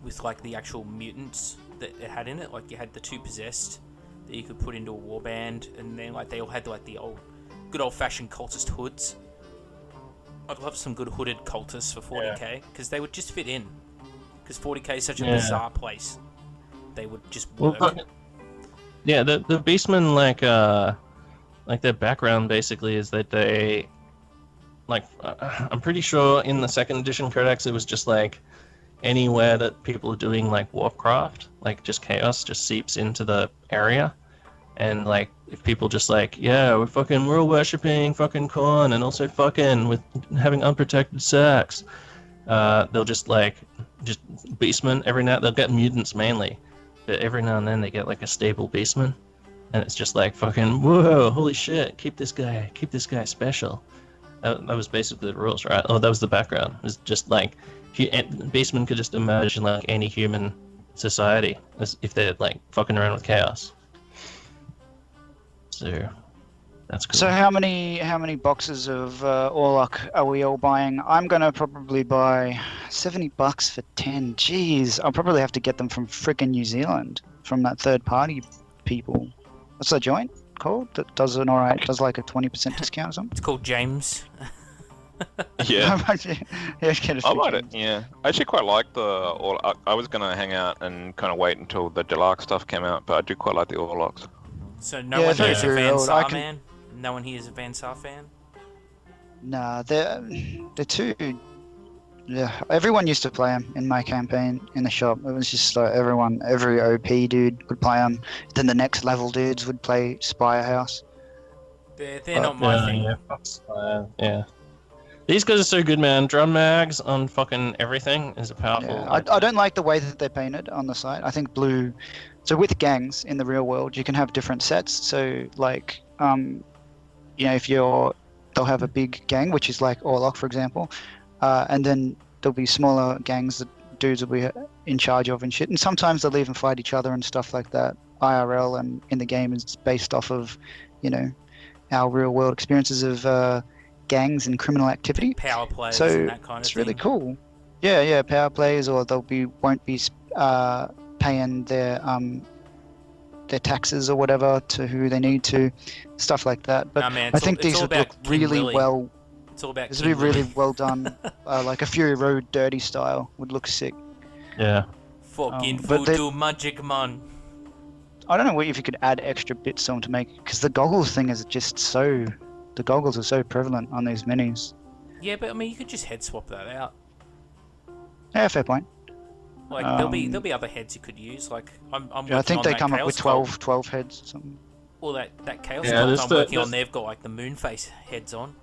with like the actual mutants that it had in it. Like you had the 2 possessed that you could put into a warband, and then like they all had like the good old fashioned cultist hoods. I'd love some good hooded cultists for 40k because they would just fit in. Because 40k is such a Yeah. bizarre place. They would just Well, work. yeah, the Beastmen like their background basically is that they like I'm pretty sure in the second edition codex it was just like anywhere that people are doing like warcraft, like just chaos just seeps into the area, and like if people just like we're all worshipping fucking corn and also fucking with having unprotected sex, they'll just beastmen every now they'll get mutants mainly, but every now and then they get like a stable beastman, and it's just like fucking whoa, holy shit, keep this guy special. That was basically the rules, right? Oh, that was the background. It was just like beastmen could just emerge in like any human society as if they're like fucking around with chaos. So that's cool. So how many boxes of Orlok are we all buying? I'm gonna probably buy $70 for 10. Jeez, I'll probably have to get them from frickin' New Zealand, from that third party people. What's that joint called? That does like a 20% discount or something. It's called James. Yeah. Get a I might. few. Yeah, I actually quite like the. I was gonna hang out and kind of wait until the Deluxe stuff came out, but I do quite like the Orlocks. So no Yeah, one they're here is a very Van old. Sar I can- man? No one here is a Van Sar fan? Nah, they're too. Yeah, everyone used to play them in my campaign in the shop. It was just like every OP dude would play them. Then the next level dudes would play Spirehouse. They're not my thing. Yeah. These guys are so good, man. Drum mags on fucking everything is a powerful. Yeah, I don't like the way that they're painted on the site. I think blue. So with gangs in the real world, you can have different sets. So like, if they'll have a big gang, which is like Orlok, for example, and then there'll be smaller gangs that dudes will be in charge of and shit. And sometimes they'll even fight each other and stuff like that. IRL and in the game is based off of, our real world experiences of gangs and criminal activity. Power plays So and that kind of it's thing. really cool. Yeah, power plays, or won't be paying their taxes or whatever to who they need to, stuff like that. But Nah, man, I it's think all these would about look King really Willy. well. It's all about This would be King really Willy. well done. Like a Fury Road dirty style would look sick. Yeah. Fucking but they- voodoo magic man. I don't know if you could add extra bits on to make, because the goggles thing is just so. The goggles are so prevalent on these minis. Yeah, but I mean, you could just head swap that out. Yeah, fair point. Like there'll be other heads you could use. Like I'm Yeah, I working think on they that come up Chaos with Cult. 12 heads or something. Well, that Chaos Yeah, Cult there's I'm the- working on, there's- they've got like the moon face heads on.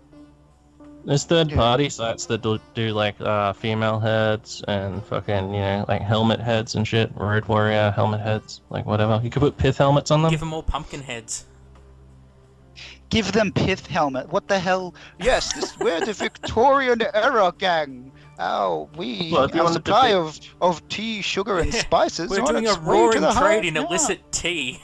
There's third-party sites that do like female heads and fucking like helmet heads and shit. Road Warrior helmet heads, like whatever. You could put pith helmets on them. Give them all pumpkin heads. Give them pith helmet. What the hell? Yes, we're the Victorian era gang. Our Well, if you our wanted to supply pick- of tea, sugar, and spices. We're on doing a its way to roaring the trade in hive. illicit tea.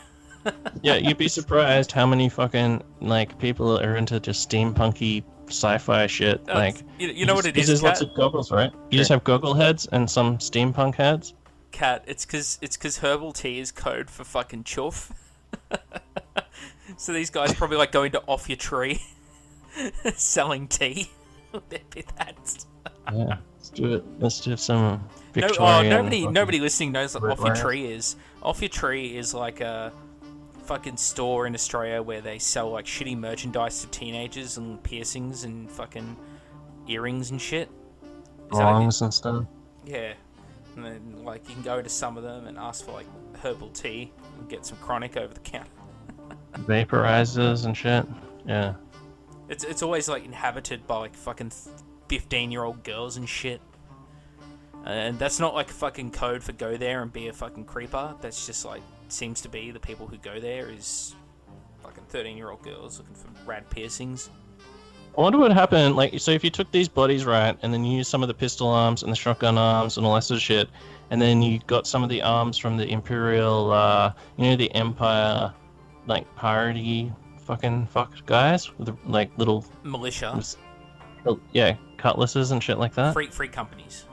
Yeah, you'd be surprised how many fucking like people are into just steampunky sci-fi shit. Like, you know what it is, There's lots Kat? of goggles, right? You just have goggle heads and some steampunk heads. Cat, it's cause herbal tea is code for fucking chuff. So these guys probably like going to off your tree, selling tea with their pith hats. Yeah, let's do it. Let's do some No, Victorian. nobody listening knows what red Off Your wires. Tree is. Off Your Tree is like a fucking store in Australia where they sell like shitty merchandise to teenagers and piercings and fucking earrings and shit. Is that Longs and stuff. Yeah. And then like you can go to some of them and ask for like herbal tea and get some chronic over the counter. Vaporizers and shit. Yeah. It's always like inhabited by like fucking 15-year-old girls and shit. And that's not like a fucking code for go there and be a fucking creeper. That's just like seems to be the people who go there is fucking 13-year-old girls looking for rad piercings. I wonder what happened. Like, so if you took these bodies right, and then you used some of the pistol arms and the shotgun arms and all that sort of shit, and then you got some of the arms from the Imperial, the Empire, like piratey fucking fuck guys with the, like little Militia. yeah, cutlasses and shit like that. Free companies.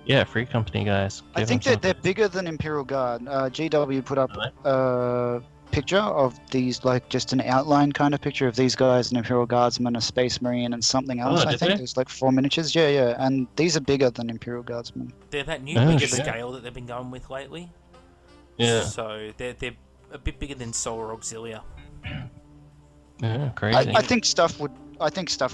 Yeah, free company guys. I Give think them that they're bigger than Imperial Guard. GW put up Really? a picture of these, like just an outline kind of picture of these guys, an Imperial Guardsman, a Space Marine, and something else. I did think they? there's like 4 miniatures. Yeah, and these are bigger than Imperial Guardsmen. They're that new Oh, bigger shit. scale that they've been going with lately. Yeah. So they're a bit bigger than Solar Auxilia. Yeah, crazy. I think stuff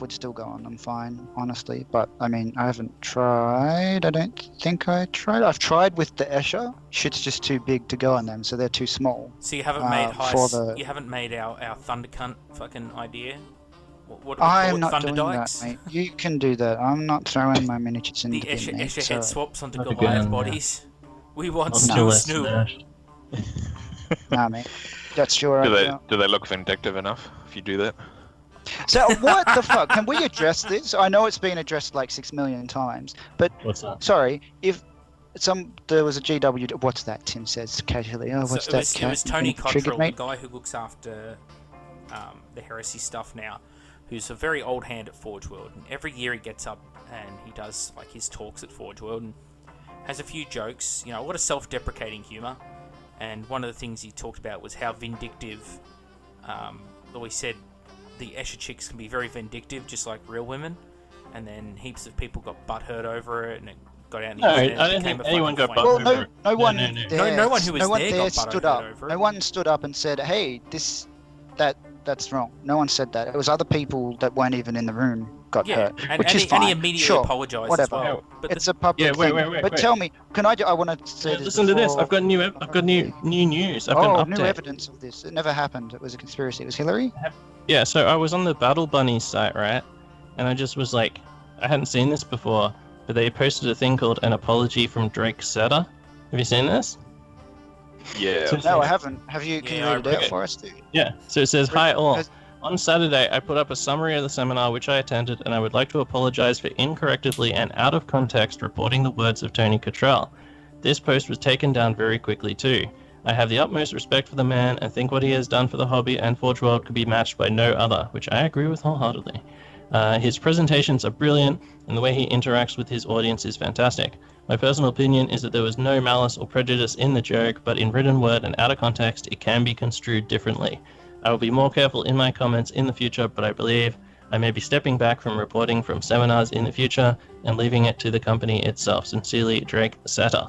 would still go on them fine, honestly. But I mean, I haven't tried. I don't think I tried. I've tried with the Escher. Shit's just too big to go on them, so they're too small. So you haven't made for the- you haven't made our Thunder Cunt fucking idea. What do we I'm call it? not Thunder doing Dykes? that, mate. You can do that. I'm not throwing my miniatures in The the bin, Escher mate. head Sorry. swaps onto Not Goliath again, yeah. bodies. We want Until Snoo it's Snoo. smashed. Nah, mate. That's your idea. Do they look vindictive enough if you do that? So what the fuck? Can we address this? I know it's been addressed like 6 million times, but What's that? sorry, if there was a GW. What's that? Tim says casually. Oh, So what's it that? was cat? Tony You triggered Cottrell, the me. guy who looks after the Heresy stuff now, who's a very old hand at Forge World. And every year he gets up and he does like his talks at Forge World and has a few jokes, a lot of self-deprecating humor. And one of the things he talked about was how vindictive, he said the Escher chicks can be very vindictive, just like real women. And then heaps of people got butthurt over it, and it got out in the No, internet. I It don't became think a anyone fucking got flame. Well, butthurt. no one No, no. there. No one who was no one there there got stood butthurt up. over it. No one stood up and said, "Hey, that's wrong." No one said that. It was other people that weren't even in the room got Yeah, hurt, and, which and, is he, fine. and he immediately sure, apologized whatever. as well. But It's a public Yeah, wait, thing. wait, but wait. tell me, I want to say Yeah, this listen to this. before- I've got new news. I've got Oh, an new update. evidence of this. It never happened. It was a conspiracy. It was Hillary. Yeah, so I was on the Battle Bunnies site, right? And I just was like, I hadn't seen this before, but they posted a thing called an apology from Drake Setter. Have you seen this? Yeah. So- No, I haven't. Have you? Can Yeah, you read it out okay. for us, dude? Yeah, so it says, "Hi all. Has- On Saturday, I put up a summary of the seminar which I attended, and I would like to apologize for incorrectly and out of context reporting the words of Tony Cottrell. This post was taken down very quickly too. I have the utmost respect for the man and think what he has done for the hobby and Forge World could be matched by no other, which I agree with wholeheartedly. His presentations are brilliant, and the way he interacts with his audience is fantastic. My personal opinion is that there was no malice or prejudice in the joke, but in written word and out of context, it can be construed differently. I will be more careful in my comments in the future, but I believe I may be stepping back from reporting from seminars in the future and leaving it to the company itself. Sincerely, Drake Setter."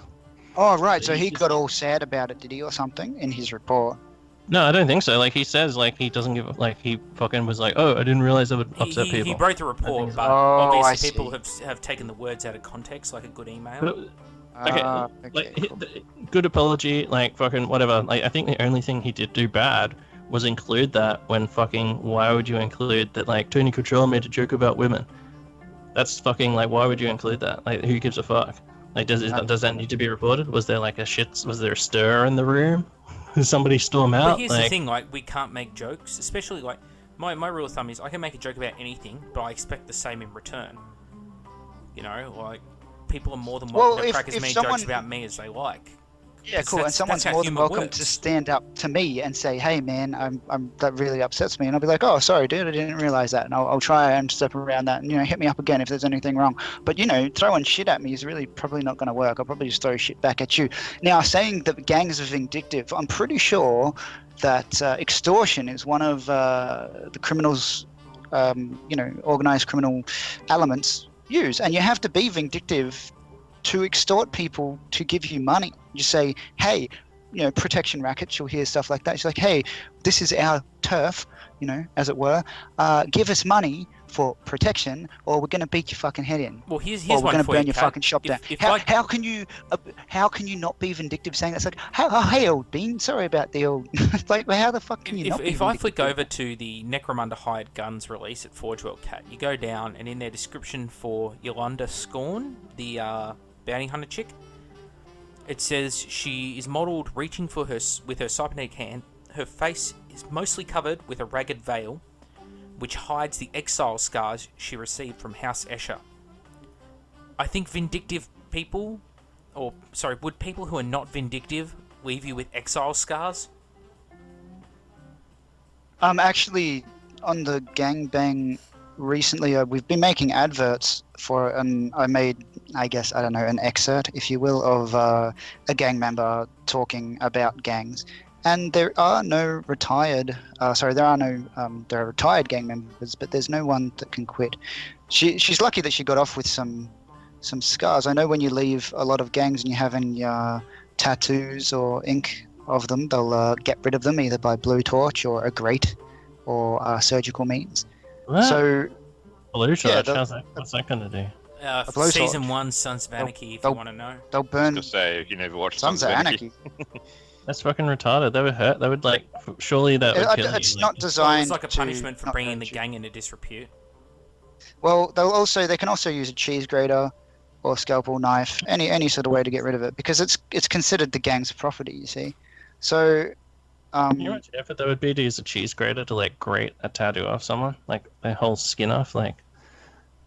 Oh, right. So he got all sad about it, did he, or something, in his report? No, I don't think so. Like, he says, like, he doesn't give, like, he fucking was like, "Oh, I didn't realize that would upset he people." wrote the report, think but so. Oh, obviously I people see. have taken the words out of context, like a good email. But, okay, like, cool. good apology, like, fucking whatever. Like, I think the only thing he did do bad was include that when fucking, why would you include that, like, Tony Cottrell made a joke about women? That's fucking, like, why would you include that? Like, who gives a fuck? Like, does that need to be reported? Was there, like, was there a stir in the room? Did somebody storm out? But here's the thing, like, we can't make jokes, especially, like, my rule of thumb is I can make a joke about anything, but I expect the same in return. You know, like, people are more than welcome to crack as many jokes about me as they like. Yeah, cool. And someone's more than welcome to stand up to me and say, "Hey, man, I'm that really upsets me," and I'll be like, "Oh, sorry, dude, I didn't realize that," and I'll try and step around that, and hit me up again if there's anything wrong. But throwing shit at me is really probably not going to work. I'll probably just throw shit back at you. Now, saying that gangs are vindictive, I'm pretty sure that extortion is one of the criminals, organized criminal elements use, and you have to be vindictive to extort people to give you money. You say, hey, protection rackets, you'll hear stuff like that. She's like, hey, this is our turf, as it were. Give us money for protection, or we're going to beat your fucking head in. Well, here's or we're one going to for burn you, your Kat. fucking shop down. How can you not be vindictive saying that? It's like, hey, old bean, sorry about the old... like, how the fuck can you not be If I vindictive? flick over to the Necromunda Hired Guns release at Forge World Cat, you go down, and in their description for Yolanda Scorn, the bounty hunter chick, it says she is modelled reaching for with her cybernetic hand. Her face is mostly covered with a ragged veil, which hides the exile scars she received from House Escher. I think vindictive people, would people who are not vindictive leave you with exile scars? Actually, on the gangbang recently, we've been making adverts for, I made, I guess, I don't know, an excerpt, if you will, of a gang member talking about gangs. And there are no retired, there are retired gang members, but there's no one that can quit. She's lucky that she got off with some scars. I know when you leave a lot of gangs and you have any tattoos or ink of them, they'll get rid of them either by blowtorch or a grate or surgical means. What? So, Blowtorch, what's that gonna do? Season 1, Sons of Anarchy, if you want to know. They'll burn. Just say you never watched Sons of Anarchy. That's fucking retarded. That would hurt. That would surely that would kill you. It's not designed. It's like a punishment to for bringing not the hurt you. gang into disrepute. Well, they can also use a cheese grater or scalpel knife, any sort of way to get rid of it, because it's considered the gang's property. You see, so. Can you imagine the effort that would be to use a cheese grater to grate a tattoo off someone, like their whole skin off,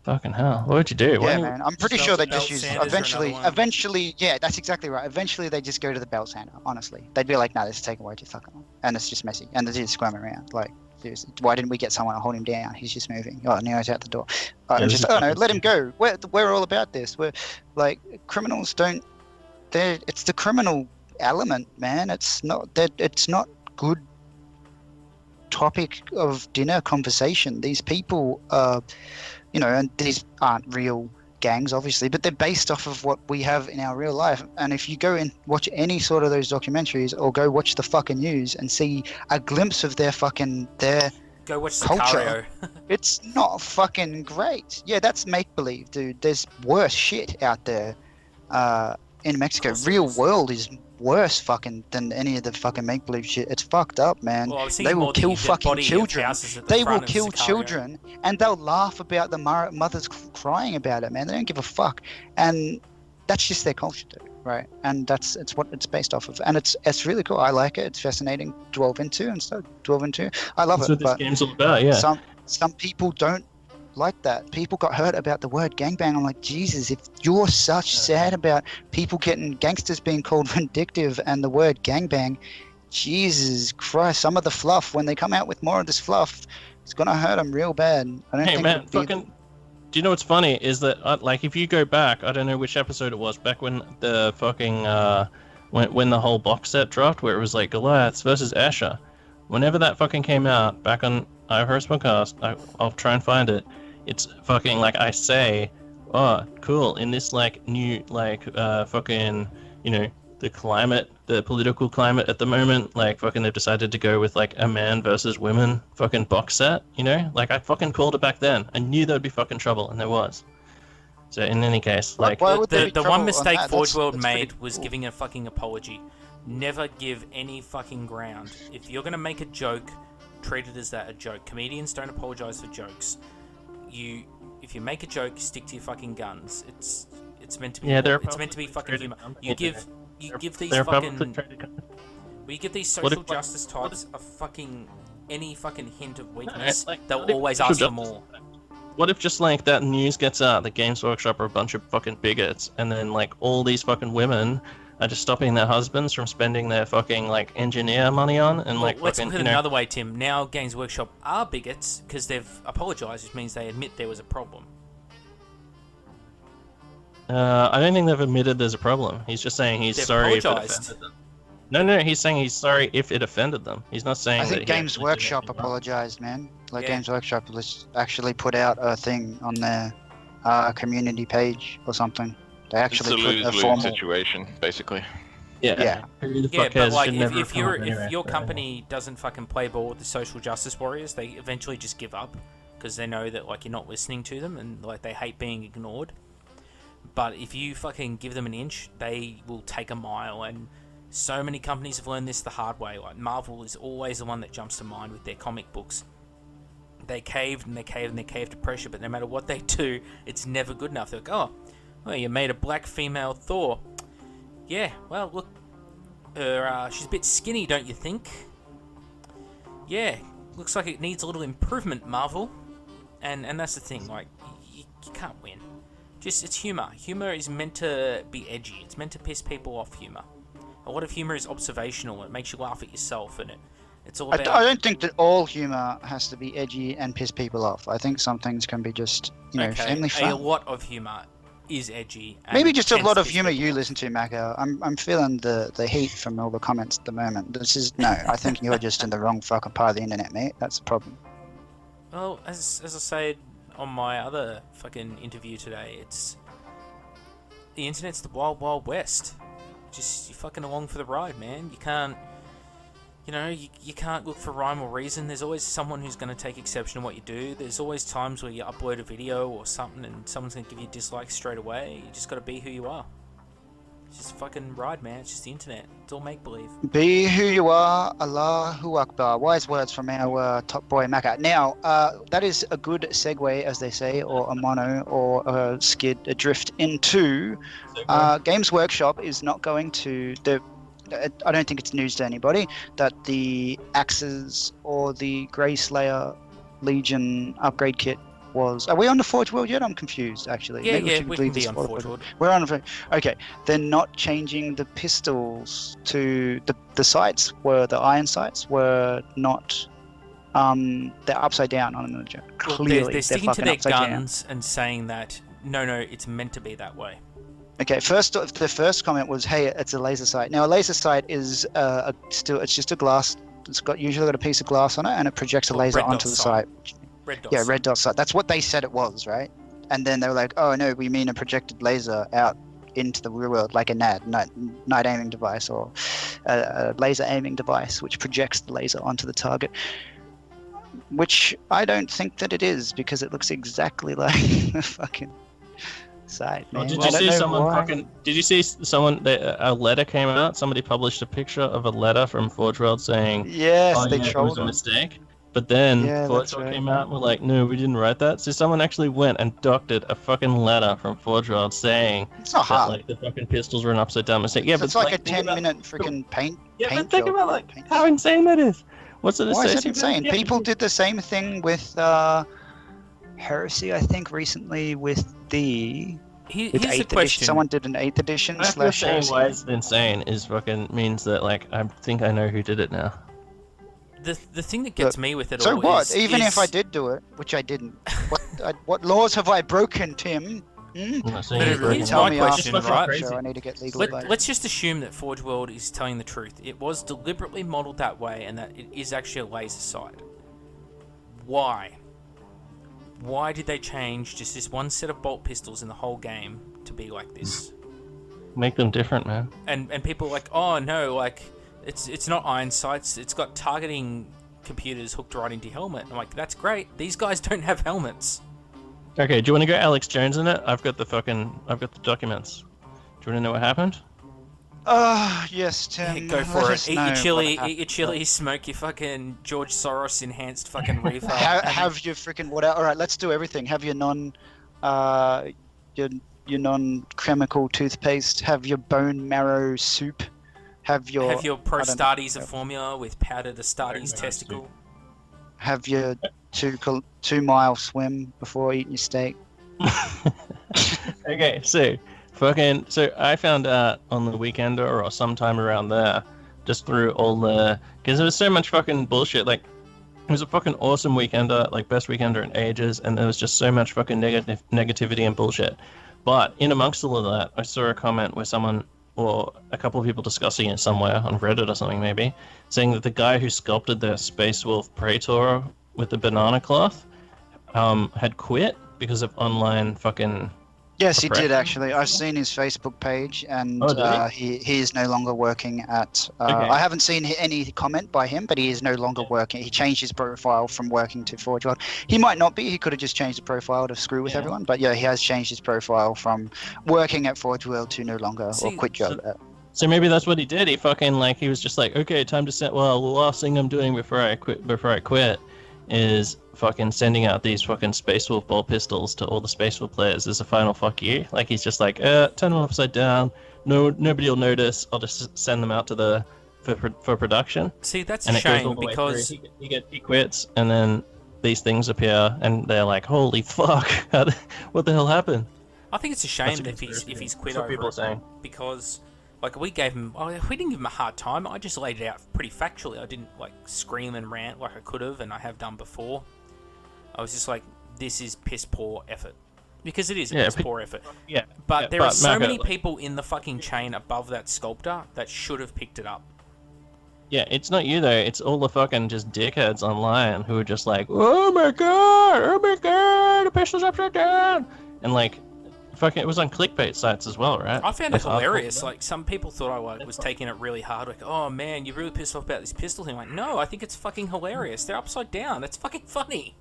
fucking hell. What would you do? Yeah, man. I'm pretty sure they just use Sanders or another one. eventually. Yeah, that's exactly right. Eventually, they just go to the belt sander. Honestly, they'd be like, "No, this is taking way too fucking long, and it's just messy." And they just squirm around. Like, seriously, why didn't we get someone to hold him down? He's just moving. Oh, now he's out the door. No, let him go. We're all about this. We're like, criminals don't. It's the criminal element, man. It's not that. It's not good topic of dinner conversation. These people and these aren't real gangs, obviously, but they're based off of what we have in our real life. And if you go and watch any sort of those documentaries, or go watch the fucking news and see a glimpse of their Go watch culture, Sicario. it's not fucking great. Yeah, that's make-believe, dude. There's worse shit out there in Mexico. Real world is worse fucking than any of the fucking make-believe shit. It's fucked up, man. Well, I was they thinking will more the kill dead fucking body of children. houses at the They will front of kill Sicario. children, and they'll laugh about the mothers crying about it, man. They don't give a fuck, and that's just their culture, dude, right? And it's what it's based off of, and it's really cool. I like it. It's fascinating. Delve into. I love That's it. what this But game's all about, yeah. some people don't like that. People got hurt about the word gangbang. I'm like, Jesus, if you're such sad about people gangsters being called vindictive and the word gangbang, Jesus Christ, some of the fluff, when they come out with more of this fluff, it's gonna hurt them real bad. I don't Hey think man, it'd be- fucking. Do you know what's funny is that if you go back, I don't know which episode it was, back when the fucking when the whole box set dropped, where it was Goliaths versus Asher. Whenever that fucking came out, back on iHeart's podcast, I'll try and find it. It's fucking I say, oh, cool. In this new fucking the climate, the political climate at the moment, fucking they've decided to go with a man versus women fucking box set. I fucking called it back then. I knew there'd be fucking trouble, and there was. So in any case, Why would there be the trouble one on mistake that? Forge World That's made pretty was cool. giving a fucking apology. Never give any fucking ground. If you're gonna make a joke, treat it as that, a joke. Comedians don't apologize for jokes. If you make a joke, stick to your fucking guns. It's meant to be. Yeah, they're it's meant to be fucking humor. You give these they're fucking. publicly traded. We give these What social if- justice types a fucking any fucking hint of weakness, like, they'll what if always social ask for justice- more. What if just like that news gets out that Games Workshop are a bunch of fucking bigots, and then like all these fucking women are just stopping their husbands from spending their fucking like engineer money on, and Well, like let's fucking, put it you know, another way, Tim. Now Games Workshop are bigots because they've apologised, which means they admit there was a problem. I don't think they've admitted there's a problem. He's just saying he's They've sorry if it apologised. offended them. No, he's saying he's sorry if it offended them. He's not saying I that think he Games actually did Workshop anything wrong. apologized, man. Like Yeah. Games Workshop actually put out a thing on their community page or something. They It's actually a put a lose-lose formal. situation, basically. Yeah. Who the Yeah, fuck but cares? like Should never if have come up if anyway. your So, company doesn't fucking play ball with the social justice warriors, they eventually just give up because they know that like you're not listening to them and like they hate being ignored. But if you fucking give them an inch, they will take a mile. And so many companies have learned this the hard way. Like Marvel is always the one that jumps to mind with their comic books. They caved and they caved and they caved to pressure, but no matter what they do, it's never good enough. They're like, oh, well, you made a black female Thor. Yeah, well, look, she's a bit skinny, don't you think? Yeah, looks like it needs a little improvement, Marvel. And that's the thing, like, you can't win. Just, it's humour. Humour is meant to be edgy. It's meant to piss people off, humour. A lot of humour is observational. It makes you laugh at yourself, and it's all I about... I don't think that all humor has to be edgy and piss people off. I think some things can be just, family a fun. lot of humour is edgy. And Maybe just a tends lot to of piss humor people you off. listen to, Maka. I'm feeling the heat from all the comments at the moment. I think you're just in the wrong fucking part of the internet, mate. That's the problem. Well, as I said on my other fucking interview today, the internet's the wild, wild west. Just, you're fucking along for the ride, man. You can't, you can't look for rhyme or reason. There's always someone who's going to take exception to what you do. There's always times where you upload a video or something and someone's going to give you dislikes straight away. You just got to be who you are. It's just fucking ride, man. It's just the internet. It's all make-believe. Be who you are, Allahu Akbar. Wise words from our top boy Maka. Now, that is a good segue, as they say, or a mono, or a skid, a drift into Games Workshop is not going to... I don't think it's news to anybody that the Axes or the Grey Slayer Legion upgrade kit was... Are we on the Forge World yet? I'm confused, actually. Yeah, Maybe yeah, should we leave can be this on Forge Forge World. World. We're on. Okay, they're not changing the pistols to the sights. Were the iron sights were not? They're upside down on the Well, clearly. they're sticking to fucking their upside down. guns and saying that, no, it's meant to be that way. Okay, the first comment was, "Hey, it's a laser sight." Now, a laser sight is it's just a glass. It's usually got a piece of glass on it, and it projects a Or laser red dot onto the sight. sight. Red dots. Yeah, red dot sight. That's what they said it was, right? And then they were like, "Oh no, we mean a projected laser out into the real world, like a night aiming device or a laser aiming device, which projects the laser onto the target." Which I don't think that it is, because it looks exactly like the fucking sight. Oh, Man. did I you don't see know someone why. fucking? Did you see someone? A letter came out. Somebody published a picture of a letter from Forge World saying, Yes, "Oh they yeah, it was trolled a it. mistake." But then Yeah, Forge that's World right. came out and were like, "No, we didn't write that." So someone actually went and doctored a fucking letter from Forge World saying It's not that hard. like the fucking pistols were an upside down mistake. Yeah, but It's like a think about- 10-minute freaking paint. Yeah, paint but think job. about like Paint- how insane that is. What's it Why is that associated with? insane? Yeah, People did the same thing with Heresy, I think, recently with the Here's 8th the edition. question. Someone did an 8th edition After slash saying Heresy. why it's insane is fucking means that like I think I know who did it now. The thing that gets me with it So all what? is... Even if is- I did do it, which I didn't, what laws have I broken, Tim? I'm not saying But you're here's broken. Tell my me question, after, right? Crazy. so I need to get legal advice. Let's just assume that Forge World is telling the truth. It was deliberately modelled that way and that it is actually a laser sight. Why? Why did they change just this one set of bolt pistols in the whole game to be like this? Make them different, man. And people are like, oh no, like it's not iron sights. It's got targeting computers hooked right into your helmet. I'm like, that's great. These guys don't have helmets. Okay, do you want to go Alex Jones in it? I've got the documents. Do you want to know what happened? Yes, Tim. Yeah, go let for us it. Eat know your what chili. Eat happened. your chili. Smoke your fucking George Soros enhanced fucking reefer. Have your freaking whatever. All right, let's do everything. Have your your non-chemical toothpaste. Have your bone marrow soup. Have your Have your I don't know. Prostartes of formula with powdered Astartes testicle. have your 2 mile swim before eating your steak. Okay, so I found out on the Weekender or sometime around there, just through all the, because there was so much fucking bullshit. Like, it was a fucking awesome Weekender, like best Weekender in ages, and there was just so much fucking negativity and bullshit. But in amongst all of that, I saw a comment where someone, or a couple of people discussing it somewhere on Reddit or something maybe, saying that the guy who sculpted the Space Wolf Praetor with the banana cloth had quit because of online fucking... Yes, he did oppression. actually. I've seen his Facebook page, and Oh, did he is no longer working at. Okay. I haven't seen any comment by him, but he is no longer working. He changed his profile from working to Forge World. He might not be. He could have just changed the profile to screw with Yeah. everyone. But yeah, he has changed his profile from working at Forge World to no longer or quit job. So maybe that's what he did. He fucking like he was just like, okay, time to send. Well, the last thing I'm doing before I quit, is fucking sending out these fucking Space Wolf ball pistols to all the Space Wolf players as a final fuck you. Like he's just like, turn them upside down. No, nobody will notice. I'll just send them out to for production. See, that's And a it goes all shame the way because through. he quits, and then these things appear, and they're like, holy fuck, what the hell happened? I think it's a shame That's a if conspiracy. he's quit That's what over people are it, saying. because like we didn't give him a hard time. I just laid it out pretty factually. I didn't like scream and rant like I could have, and I have done before. I was just like, this is piss poor effort, because it is a piss poor effort. Yeah, But there are so Marco, many people in the fucking chain above that sculptor that should have picked it up. Yeah, it's not you though. It's all the fucking just dickheads online who are just like, oh my god, the pistol's upside down, and like, fucking, it was on clickbait sites as well, right? I found it Like, hilarious. Like, some people thought I was taking it really hard. Like, oh man, you're really pissed off about this pistol thing. Like, no, I think it's fucking hilarious. They're upside down. That's fucking funny.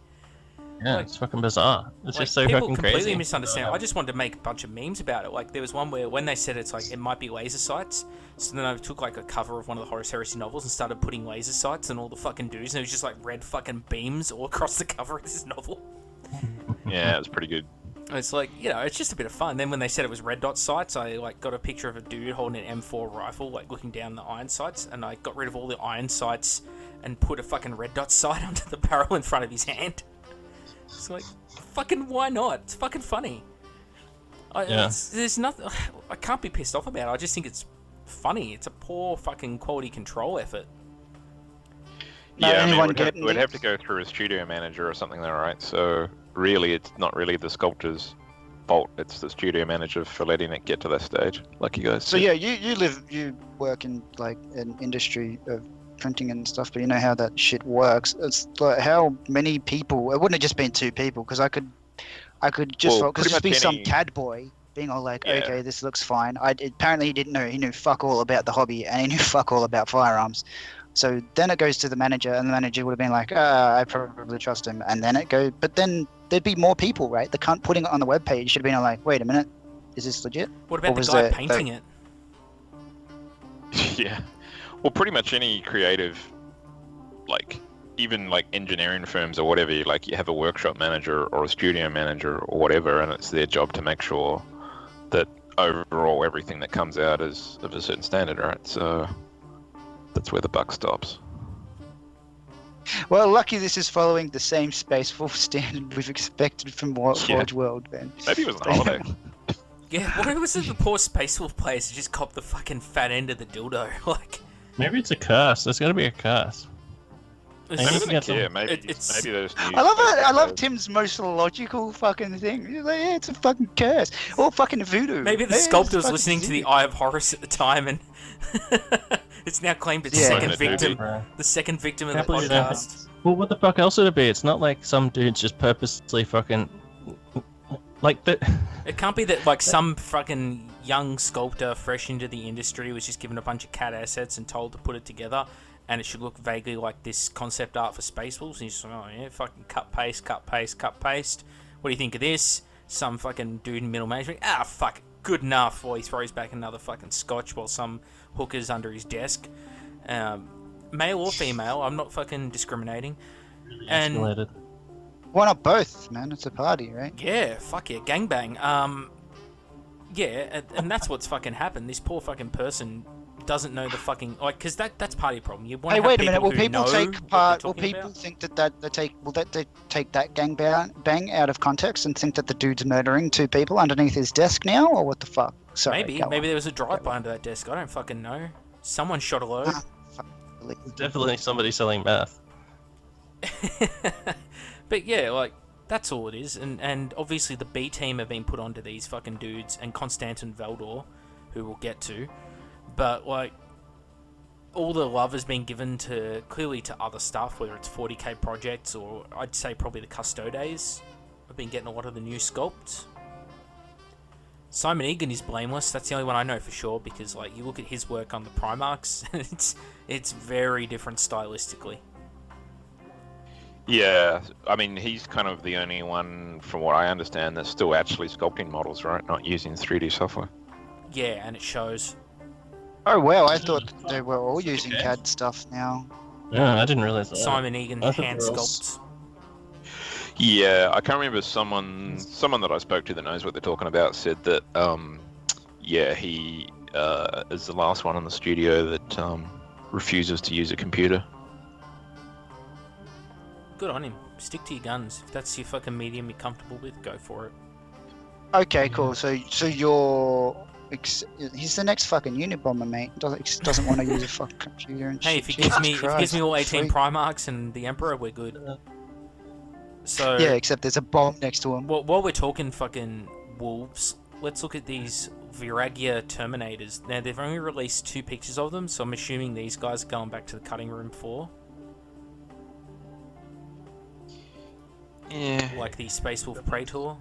Yeah, like- it's fucking bizarre. It's Like, just so people fucking completely crazy. misunderstand. I just wanted to make a bunch of memes about it. Like, there was one where when they said it's like it might be laser sights, so then I took like a cover of one of the Horus Heresy novels and started putting laser sights and all the fucking dudes, and it was just like red fucking beams all across the cover of this novel. Yeah, it's pretty good. It's like, you know, it's just a bit of fun. Then when they said it was red dot sights, I like got a picture of a dude holding an M4 rifle, like looking down the iron sights, and I got rid of all the iron sights and put a fucking red dot sight onto the barrel in front of his hand. It's like, fucking why not? It's fucking funny. There's nothing. I can't be pissed off about it. I just think it's funny. It's a poor fucking quality control effort. No, Yeah, I mean, anyone we'd getting have to go through a studio manager or something, though, right? So really, it's not really the sculptor's fault. It's the studio manager for letting it get to that stage, like you guys. So said. yeah, you work in like an industry of printing and stuff, but you know how that shit works. It's like how many people? It wouldn't have just been 2 people, because I could just Well, because pretty just be much some any- CAD boy being all like, Yeah. okay, this looks fine. Apparently he didn't know. He knew fuck all about the hobby, and he knew fuck all about firearms. So then it goes to the manager, and the manager would have been like, I probably trust him. And then but then there'd be more people, right? The cunt putting it on the webpage should have been like, wait a minute, is this legit? What Or about the was guy there- painting it? Yeah. Well, pretty much any creative, like even like engineering firms or whatever, you have a workshop manager or a studio manager or whatever, and it's their job to make sure that overall everything that comes out is of a certain standard, right? So that's where the buck stops. Well, lucky this is following the same Space Wolf standard we've expected from Forge Yeah. World, then. Maybe it was on holiday. Yeah, what was it? The poor Space Wolf players who just copped the fucking fat end of the dildo. Like, Maybe it's a curse. There's gotta be a curse. it's Maybe just- they don't care. Maybe it's- maybe those. I love it. I love Tim's most logical fucking thing. He's like, yeah, it's a fucking curse. Or fucking voodoo. maybe the Yeah, it's sculptor was fucking listening to the voodoo. Eye of Horus at the time, and it's now claimed its Yeah. second Fucking victim. Bro. The second victim of the Can't believe that. podcast. Well, what the fuck else would it be? It's not like some dude's just purposely fucking like that. It can't be that like some fucking young sculptor fresh into the industry was just given a bunch of CAD assets and told to put it together, and it should look vaguely like this concept art for Space Wolves. And he's just like, oh yeah, fucking cut paste, cut paste, cut paste. What do you think of this? Some fucking dude in middle management. Ah, fuck, good enough. While he throws back another fucking scotch while some hooker's under his desk. Male or female, I'm not fucking discriminating. And Escalated. Why not both, man? It's a party, right? yeah, fuck yeah, gangbang. Yeah, and that's what's fucking happened. This poor fucking person doesn't know the fucking like, because that's part of your problem. You want Hey, to have wait a minute. people Will who people know take what part? they're Will talking people about. think that they take that bang out of context and think that the dude's murdering 2 people underneath his desk now, or what the fuck? Sorry, Maybe go on. there was a drive-by under that desk. I don't fucking know. Someone shot a load. Definitely somebody selling meth. But yeah, like, that's all it is. And obviously the B team have been put onto these fucking dudes, and Konstantin Veldor, who we'll get to. But, like, all the love has been given clearly to other stuff, whether it's 40k projects or I'd say probably the Custodes. I've been getting a lot of the new sculpts. Simon Egan is blameless. That's the only one I know for sure, because like you look at his work on the Primarchs, and it's very different stylistically. Yeah, I mean, he's kind of the only one, from what I understand, that's still actually sculpting models, right? Not using 3D software. Yeah, and it shows. Oh wow, I thought they were all using CAD stuff now. Yeah, I didn't realize that. Simon Egan I thought hand they were all sculpts. Yeah, I can't remember someone that I spoke to that knows what they're talking about said that, yeah, he is the last one in the studio that refuses to use a computer. Good on him. Stick to your guns. If that's your fucking medium you're comfortable with, go for it. Okay, cool. So you're. He's the next fucking Unabomber, mate. Doesn't want to use a fucking computer and Hey, shit. if he gives me Jesus all 18 Christ, sweet. Primarchs and the Emperor, we're good. So Yeah, except there's a bomb next to him. while we're talking fucking wolves, let's look at these Viragia Terminators. Now they've only released 2 pictures of them, so I'm assuming these guys are going back to the cutting room floor, Yeah. like the Space Wolf Praetor.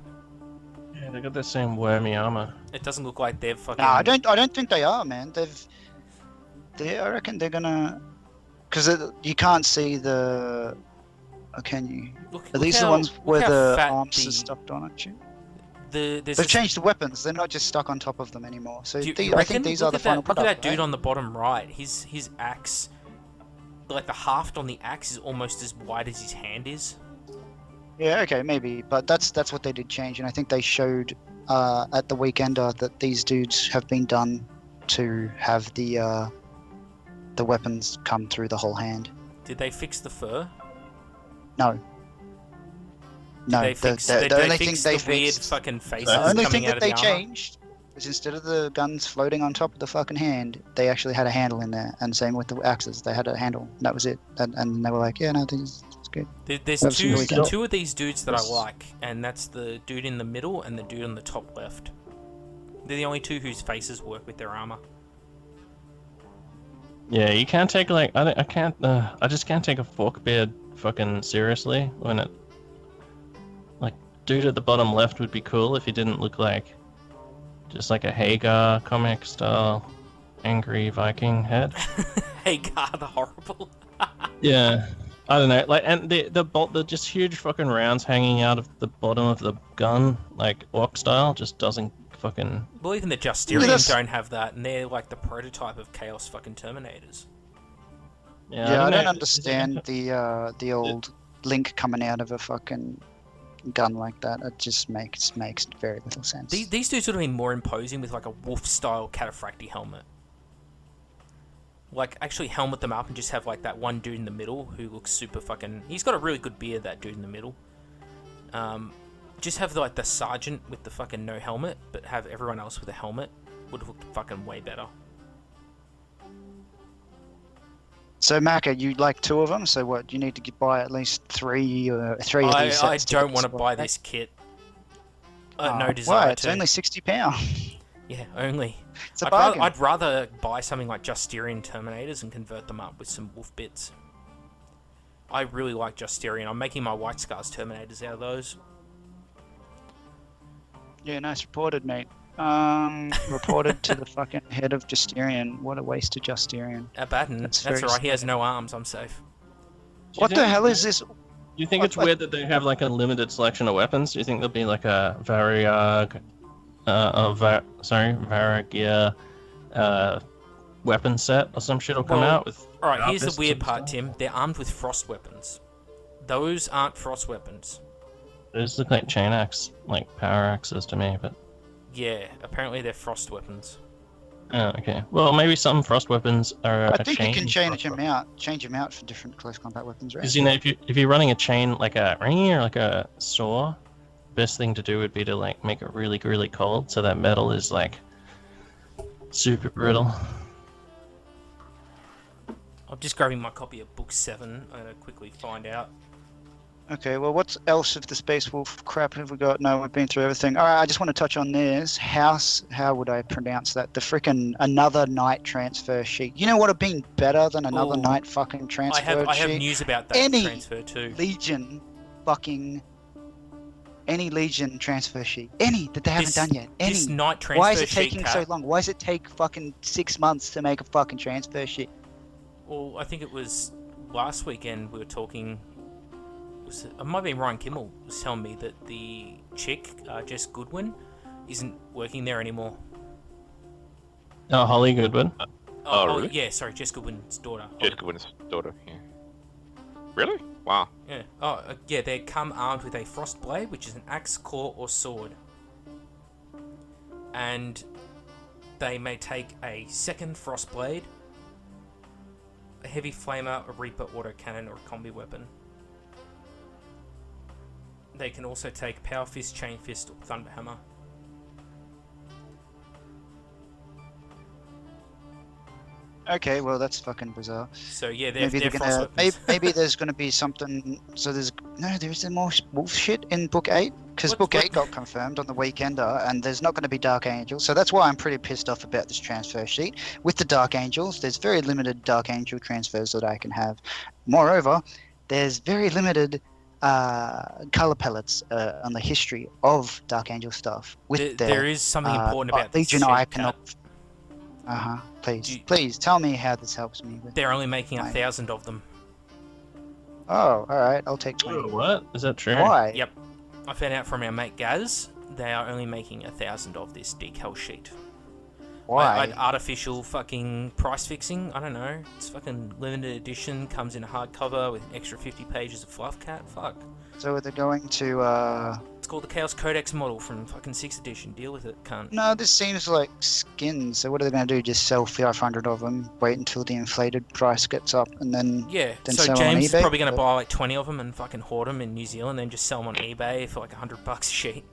Yeah, they got the same wormy armor. It doesn't look like they've fucking. Nah, I don't think they are, man. I reckon they're gonna. Because you can't see the. Oh, can you? Look Are these how- the ones look where how the fat arms are stuck on it? There's They've this- changed the weapons. They're not just stuck on top of them anymore. So Do you I reckon? think these Look are the at final that, Look product. at that dude right? on the bottom right. His axe, like the haft on the axe, is almost as wide as his hand is. Yeah, okay, maybe, but that's what they did change, and I think they showed at the Weekender that these dudes have been done to have the weapons come through the whole hand. Did they fix the fur? No. No, They fixed the only thing fix they the weird fixed, fucking faces the only coming thing out that of they the armor? changed was instead of the guns floating on top of the fucking hand, they actually had a handle in there, and same with the axes, they had a handle. That was it, and they were like, yeah, no, this is good. There's That's really good. two of these dudes that I like, and that's the dude in the middle and the dude on the top left. They're the only 2 whose faces work with their armor. Yeah, you can't take like I just can't take a fork beard fucking seriously when it like dude at the bottom left would be cool if he didn't look like just like a Hagar comic style angry Viking head. Hey, God, the horrible. Yeah, I don't know, like, and the just huge fucking rounds hanging out of the bottom of the gun, like orc style, just doesn't fucking. Well, even the Well, Justirians that's- don't have that, and they're like the prototype of Chaos fucking Terminators. Yeah, I don't know. understand the old Link coming out of a fucking gun like that. It just makes very little sense. These dudes would have been more imposing with like a wolf-style cataphracti helmet. Like, actually helmet them up and just have like that one dude in the middle who looks super fucking. He's got a really good beard, that dude in the middle. Just have like the sergeant with the fucking no helmet, but have everyone else with a helmet. Would have looked fucking way better. So Macca, you like 2 of them. So what? You need to buy at least 3 of these sets. I to don't get want to this buy one. this kit. Oh, No desire why? It's to. only £60. Yeah, only. It's a bargain. I'd rather buy something like Justirian Terminators and convert them up with some wolf bits. I really like Justirian. I'm making my White Scars Terminators out of those. Yeah, nice reported, mate. Reported to the fucking head of Justirian. What a waste of Justirian. Abaddon, That's that's very alright. He has no arms. I'm safe. What the hell is this? Do you think it's weird that they have like a limited selection of weapons? Do you think there'll be like a Varigia weapon set or some shit will come Well, out with? Alright, here's the fists weird and part, stuff? Tim. They're armed with frost weapons. Those aren't frost weapons. Those look like chain axe, like power axes to me, but Yeah, apparently they're frost weapons. Oh, okay. Well, maybe some frost weapons are I a think you chain can change frost them out. Change them out for different close combat weapons, right? Because if you're running a chain like a ring or like a saw, best thing to do would be to like make it really really cold so that metal is like super brittle. I'm just grabbing my copy of Book 7. I'm gonna quickly find out. Okay, well, what else of the Space Wolf crap have we got? No, we've been through everything. All right, I just want to touch on this. House, how would I pronounce that? The frickin' another night transfer sheet. You know what would have been better than another Ooh. night fucking transfer I have sheet? news about that Any transfer too. Legion any Legion transfer sheet. Any that they haven't done yet. Any. This night transfer Why is it sheet, taking Kat, so long? Why does it take fucking 6 months to make a fucking transfer sheet? Well, I think it was last weekend we were talking. It might be Ryan Kimmel was telling me that the chick, Jess Goodwin, isn't working there anymore. Oh, Holly Goodwin. Oh, really? Yeah, sorry, Jess Goodwin's daughter. Jessica Goodwin's daughter. Yeah. Really? Wow. Yeah. Yeah. They come armed with a frost blade, which is an axe, claw, or sword, and they may take a second frost blade, a heavy flamer, a reaper autocannon, or a combi weapon. They can also take power fist, chain fist, or thunder hammer. Okay, well that's fucking bizarre. So yeah, Maybe they're they're frost gonna. weapons. Maybe there's gonna be something. So there's more wolf shit in Book 8 because Book 8 got confirmed on the weekender, and there's not going to be Dark Angels. So that's why I'm pretty pissed off about this transfer sheet. With the Dark Angels, there's very limited Dark Angel transfers that I can have. Moreover, there's very limited color palettes on the history of Dark Angel stuff. With There is something important about this Legion sheet, Icon. Kat. Please tell me how this helps me. With They're only making Right. 1,000 of them. Oh, all right. I'll take 20. What? Is that true? Why? Yep. I found out from our mate Gaz, they are only making 1,000 of this decal sheet. Why? Artificial fucking price fixing. I don't know. It's fucking limited edition. Comes in a hardcover with an extra 50 pages of fluff, Cat. Fuck. So they're going to. It's called the Chaos Codex model from fucking 6th edition. Deal with it, cunt. No, this seems like skins. So what are they going to do? Just sell 500 of them, wait until the inflated price gets up, and then. Yeah, Then so sell on James is eBay, probably going to but- buy like 20 of them and fucking hoard them in New Zealand, then just sell them on eBay for like $100 a sheet.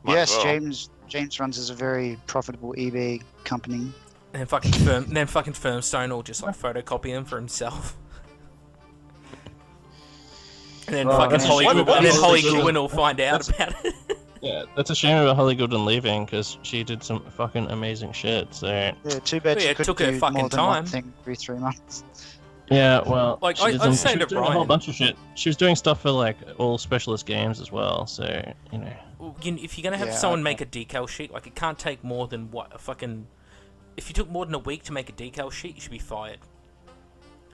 Might Yes, as well. James runs as a very profitable eBay company. And then fucking Firmstone will just like photocopy them for himself. And then Well, fucking that's a Holly shame Goodwin, about and then this Holly decision. Goodwin will find out about it. Yeah, that's a shame about Holly Goodwin leaving because she did some fucking amazing shit. So Yeah, too bad Yeah, she it couldn't took her do fucking more than time. one thing every 3 months. yeah, well, Like, she I did was some- saying she to was doing a whole Brian- bunch of shit. She was doing stuff for like all specialist games as well. So you know, Well, if you're gonna have Yeah, someone okay. make a decal sheet, like it can't take more than what a fucking. If you took more than a week to make a decal sheet, you should be fired.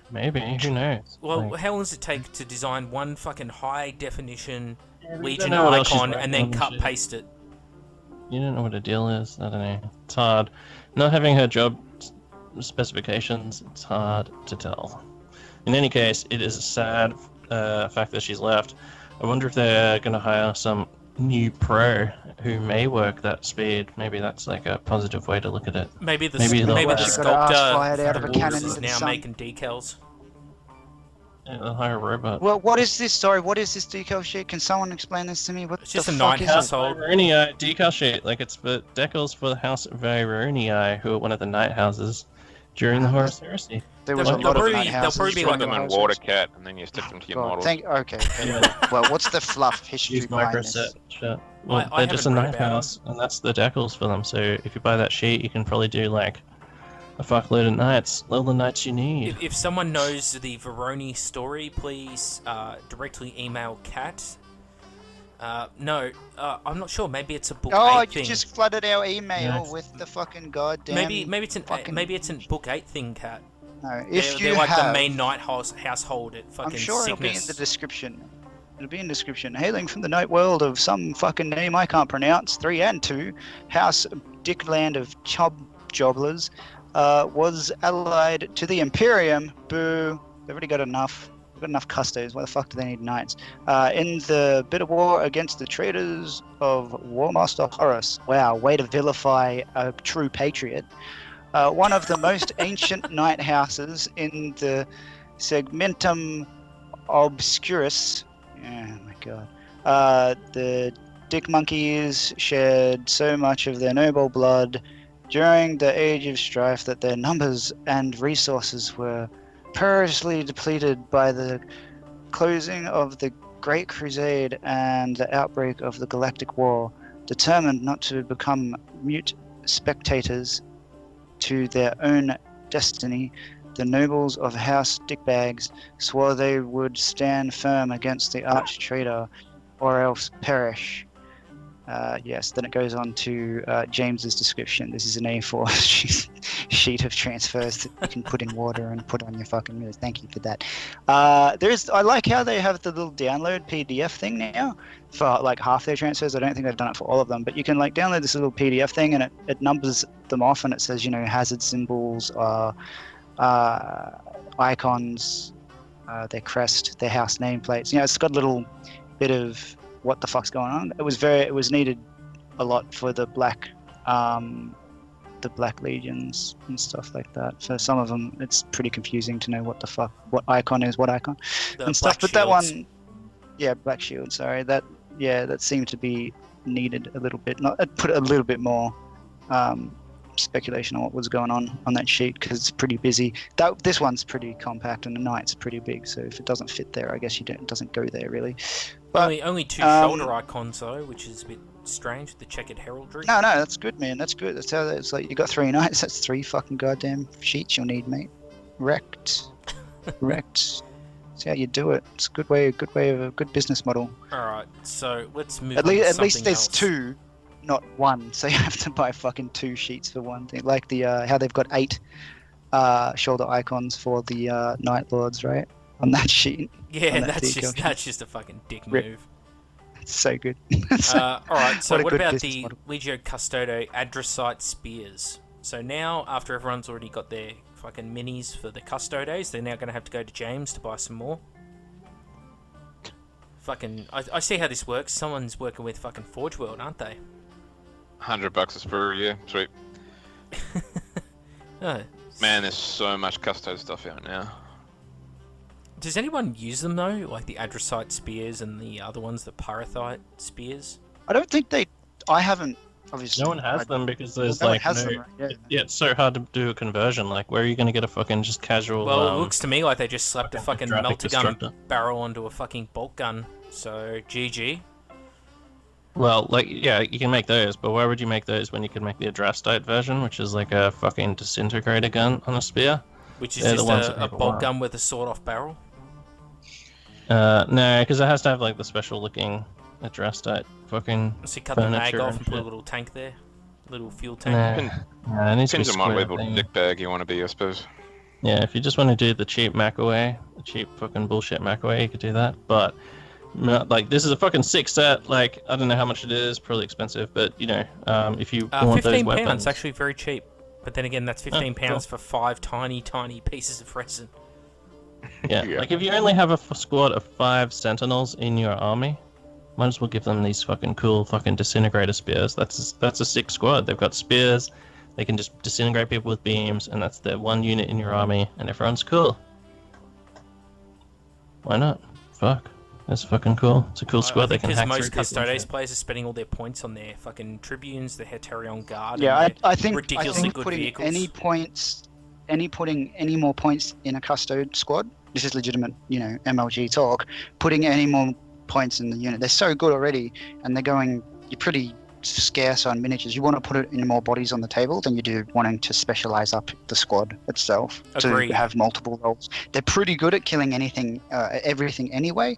maybe who knows? Well, Like, how long does it take to design one fucking high definition we Legion don't know what else she's icon working and then on cut shit. paste it? You don't know what the deal is. I don't know. It's hard. Not having her job specifications, it's hard to tell. In any case, it is a sad fact that she's left. I wonder if they're going to hire some new pro who may work that speed. Maybe that's like a positive way to look at it. Maybe the Maybe they'll- maybe the She got her ass sculptor fired out of a for cannon Wolves is into the now sun. making decals. Yeah, they'll hire a robot. Well, what is this? Sorry, what is this decal shit? Can someone explain this to me? What It's the just a fuck night is house. it? household. Vyrunii decal sheet. Like it's for decals for the House of Vyrunii, who are one of the Night Houses during the Horus Heresy. There was They'll a lot of probably- night they'll houses. probably be Put like them a in water, cat, and then you stick them to your model. Okay. Yeah. Well, what's the fluff history Use behind microset this? shit. Well, I they're just a haven't read night about house, and that's the decals for them. So if you buy that sheet, you can probably do like a fuckload of nights, all the nights you need. If someone knows the Veroni story, please directly email Kat. No, I'm not sure. Maybe it's a book Oh, 8 you thing. just flooded our email Yes. with the fucking goddamn. Maybe it's fucking- an book 8 thing, Kat. No, if They're you like have, the main night household at fucking I'm sure Cygnus. it'll be in the description. It'll be in the description. Hailing from the night world of some fucking name I can't pronounce, 3 and 2, House Dickland of Jobblers, was allied to the Imperium. Boo. They've already got enough. We've got enough custodes. Why the fuck do they need knights? In the bitter war against the traitors of Warmaster Horus. Wow, way to vilify a true patriot. One of the most ancient knight houses in the Segmentum Obscurus. Oh my god. The Dick Monkeys shared so much of their noble blood during the Age of Strife that their numbers and resources were perilously depleted by the closing of the Great Crusade and the outbreak of the Galactic War. Determined not to become mute spectators to their own destiny, the nobles of House Dickbags swore they would stand firm against the arch traitor or else perish. Yes, then it goes on to James's description. This is an A4 sheet of transfers that you can put in water and put on your fucking mirrors. Thank you for that. I like how they have the little download PDF thing now for like half their transfers. I don't think they've done it for all of them, but you can like download this little PDF thing and it numbers them off and it says, you know, hazard symbols, icons, their crest, their house nameplates. You know, it's got a little bit of what the fuck's going on. It was needed a lot for the black legions and stuff like that. For some of them it's pretty confusing to know what the fuck, what icon is what icon and stuff, but that one, yeah, black shield, sorry, that seemed to be needed a little bit. Not put a little bit more speculation on what was going on that sheet, because it's pretty busy. This one's pretty compact and the knight's pretty big, so if it doesn't fit there, I guess it doesn't go there really. But only two shoulder icons though, which is a bit strange with the checkered heraldry. No, that's good, man. That's good. That's how it's like. You got 3 knights. That's 3 fucking goddamn sheets you'll need, mate. Wrecked. That's how you do it. It's a good way of a good business model. All right, so let's move. At least there's else. 2, not 1. So you have to buy fucking 2 sheets for one thing. Like the how they've got 8 shoulder icons for the Night Lords, right? On that sheet. Yeah, that's just a fucking dick move. It's so good. Alright, so what about the model. Legio Custodo Adrosite Spears? So now, after everyone's already got their fucking minis for the Custodes, they're now going to have to go to James to buy some more. Fucking, I see how this works. Someone's working with fucking Forge World, aren't they? $100 a sprue, yeah, sweet. Oh. Man, there's so much custode stuff out now. Does anyone use them though? Like the Adrosite Spears and the other ones, the Pyrothite Spears? I don't think I haven't, obviously. No one has them because there's no one like has them, right? Yeah. it's so hard to do a conversion. Like, where are you going to get a fucking just casual? Well, it looks to me like they just slapped a fucking Graphic melter gun destructor. barrel onto a fucking bolt gun. So GG. Well, like, yeah, you can make those, but why would you make those when you could make the Adrastite version, which is like a fucking disintegrator gun on a spear? Which is They're the ones just that a people bolt want. gun with a sawed-off barrel. No, because it has to have like the special looking Adrastite fucking. So you cut the mag furniture off and and put a shit. little tank there. Little fuel tank. Nah, it needs to be Depends on what square level thing. dick bag you want to be, I suppose. Yeah, if you just want to do the cheap Mac away, the cheap fucking bullshit Mac away, you could do that. But like, this is a fucking 6 set. Like, I don't know how much it is, probably expensive. But you know, if you want those £15, weapons, actually very cheap. But then again, that's £15 cool. for 5 tiny pieces of resin. yeah, Yeah. like if you only have a squad of 5 Sentinels in your army, might as well give them these fucking cool fucking disintegrator spears. That's a 6 squad. They've got spears. They can just disintegrate people with beams, and that's their 1 unit in your army, and everyone's cool. Why not? Fuck. That's fucking cool. It's a cool squad. They can Because hack most through people and Custodes shit. players are spending all their points on their fucking Tribunes, the Heterion Guard, Yeah, and I their think ridiculously good putting vehicles. putting any more points in a custode squad. This is legitimate, you know, MLG talk. Putting any more points in the unit, they're so good already, and you're pretty scarce on miniatures. You want to put it in more bodies on the table than you do wanting to specialize up the squad itself Agreed. to have multiple roles. They're pretty good at killing everything anyway.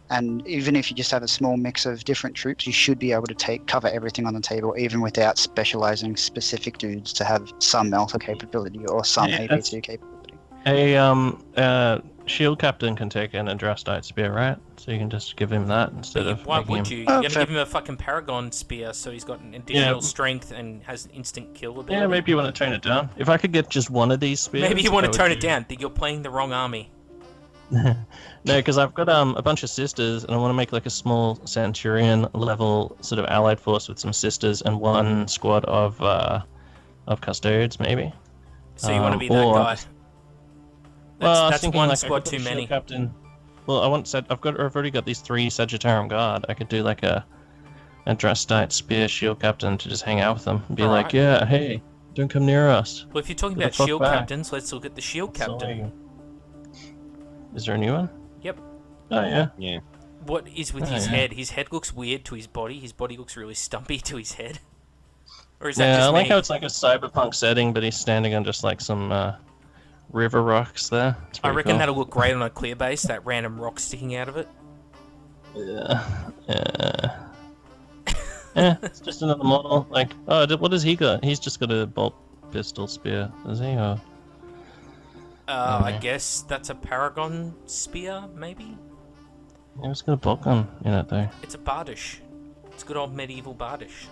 And even if you just have a small mix of different troops, you should be able to cover everything on the table, even without specializing specific dudes to have some melter capability or some Yeah, AV2 capability. A shield captain can take an Adrastite spear, right? So you can just give him that instead of Why making would him... you? You're going to fair. give him a fucking Paragon Spear so he's got an additional strength and has an instant kill ability? Yeah, maybe you want to tone it down. If I could get just one of these spears... Maybe you want I to would tone do- it down. That you're playing the wrong army. No, because I've got a bunch of sisters, and I want to make like a small Centurion level sort of allied force with some sisters and one squad of custodians, maybe. So you want to be that or- guy? Well, I was That's thinking, one like, I squad could put too a shield many. Captain. Well, I've already got these 3 Sagittarium Guard. I could do like a Drastite Spear Shield Captain to just hang out with them and be Alright. like, yeah, hey, don't come near us. Well, if you're talking Get the about fuck shield back. captains, let's look at the shield captain. Sorry. Is there a new one? Yep. Oh yeah. Yeah. What is with Oh, his yeah. head? His head looks weird to his body. His body looks really stumpy to his head. Or is that Yeah, I just like me? how it's like a cyberpunk setting, but he's standing on just like some river rocks there. It's I pretty reckon cool. that'll look great on a clear base. That random rock sticking out of it. Yeah. It's just another model. Like, what has he got? He's just got a bolt pistol spear, does he? Or... I Yeah. guess that's a Paragon spear, maybe. Yeah, he's got a bolt gun in it though. It's a Bardish. It's good old medieval Bardish.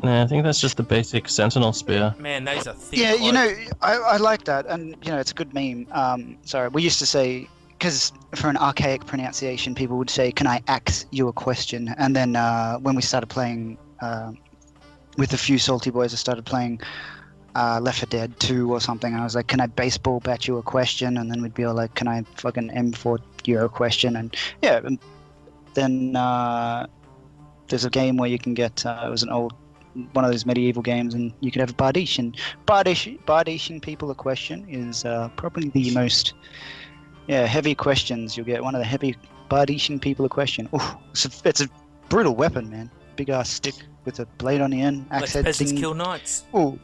Nah, I think that's just the basic Sentinel spear. Man, that is a thick Yeah, you cloak. know, I like that, and you know, it's a good meme. Sorry, we used to say, because for an archaic pronunciation, people would say, "Can I ask you a question?" And then when we started playing with a few salty boys, I started playing Left 4 Dead 2 or something. And I was like, "Can I baseball bat you a question?" And then we'd be all like, "Can I fucking M4 you a question?" And yeah, and then there's a game where you can get it was an old one of those medieval games, and you could have a Bardish, and Bardishing people a question is probably the most heavy questions you'll get. One of the heavy Bardishing people a question. Ooh, it's a brutal weapon, man. Big ass stick with a blade on the end, axe Let's head peasants thing. kill knights. Ooh,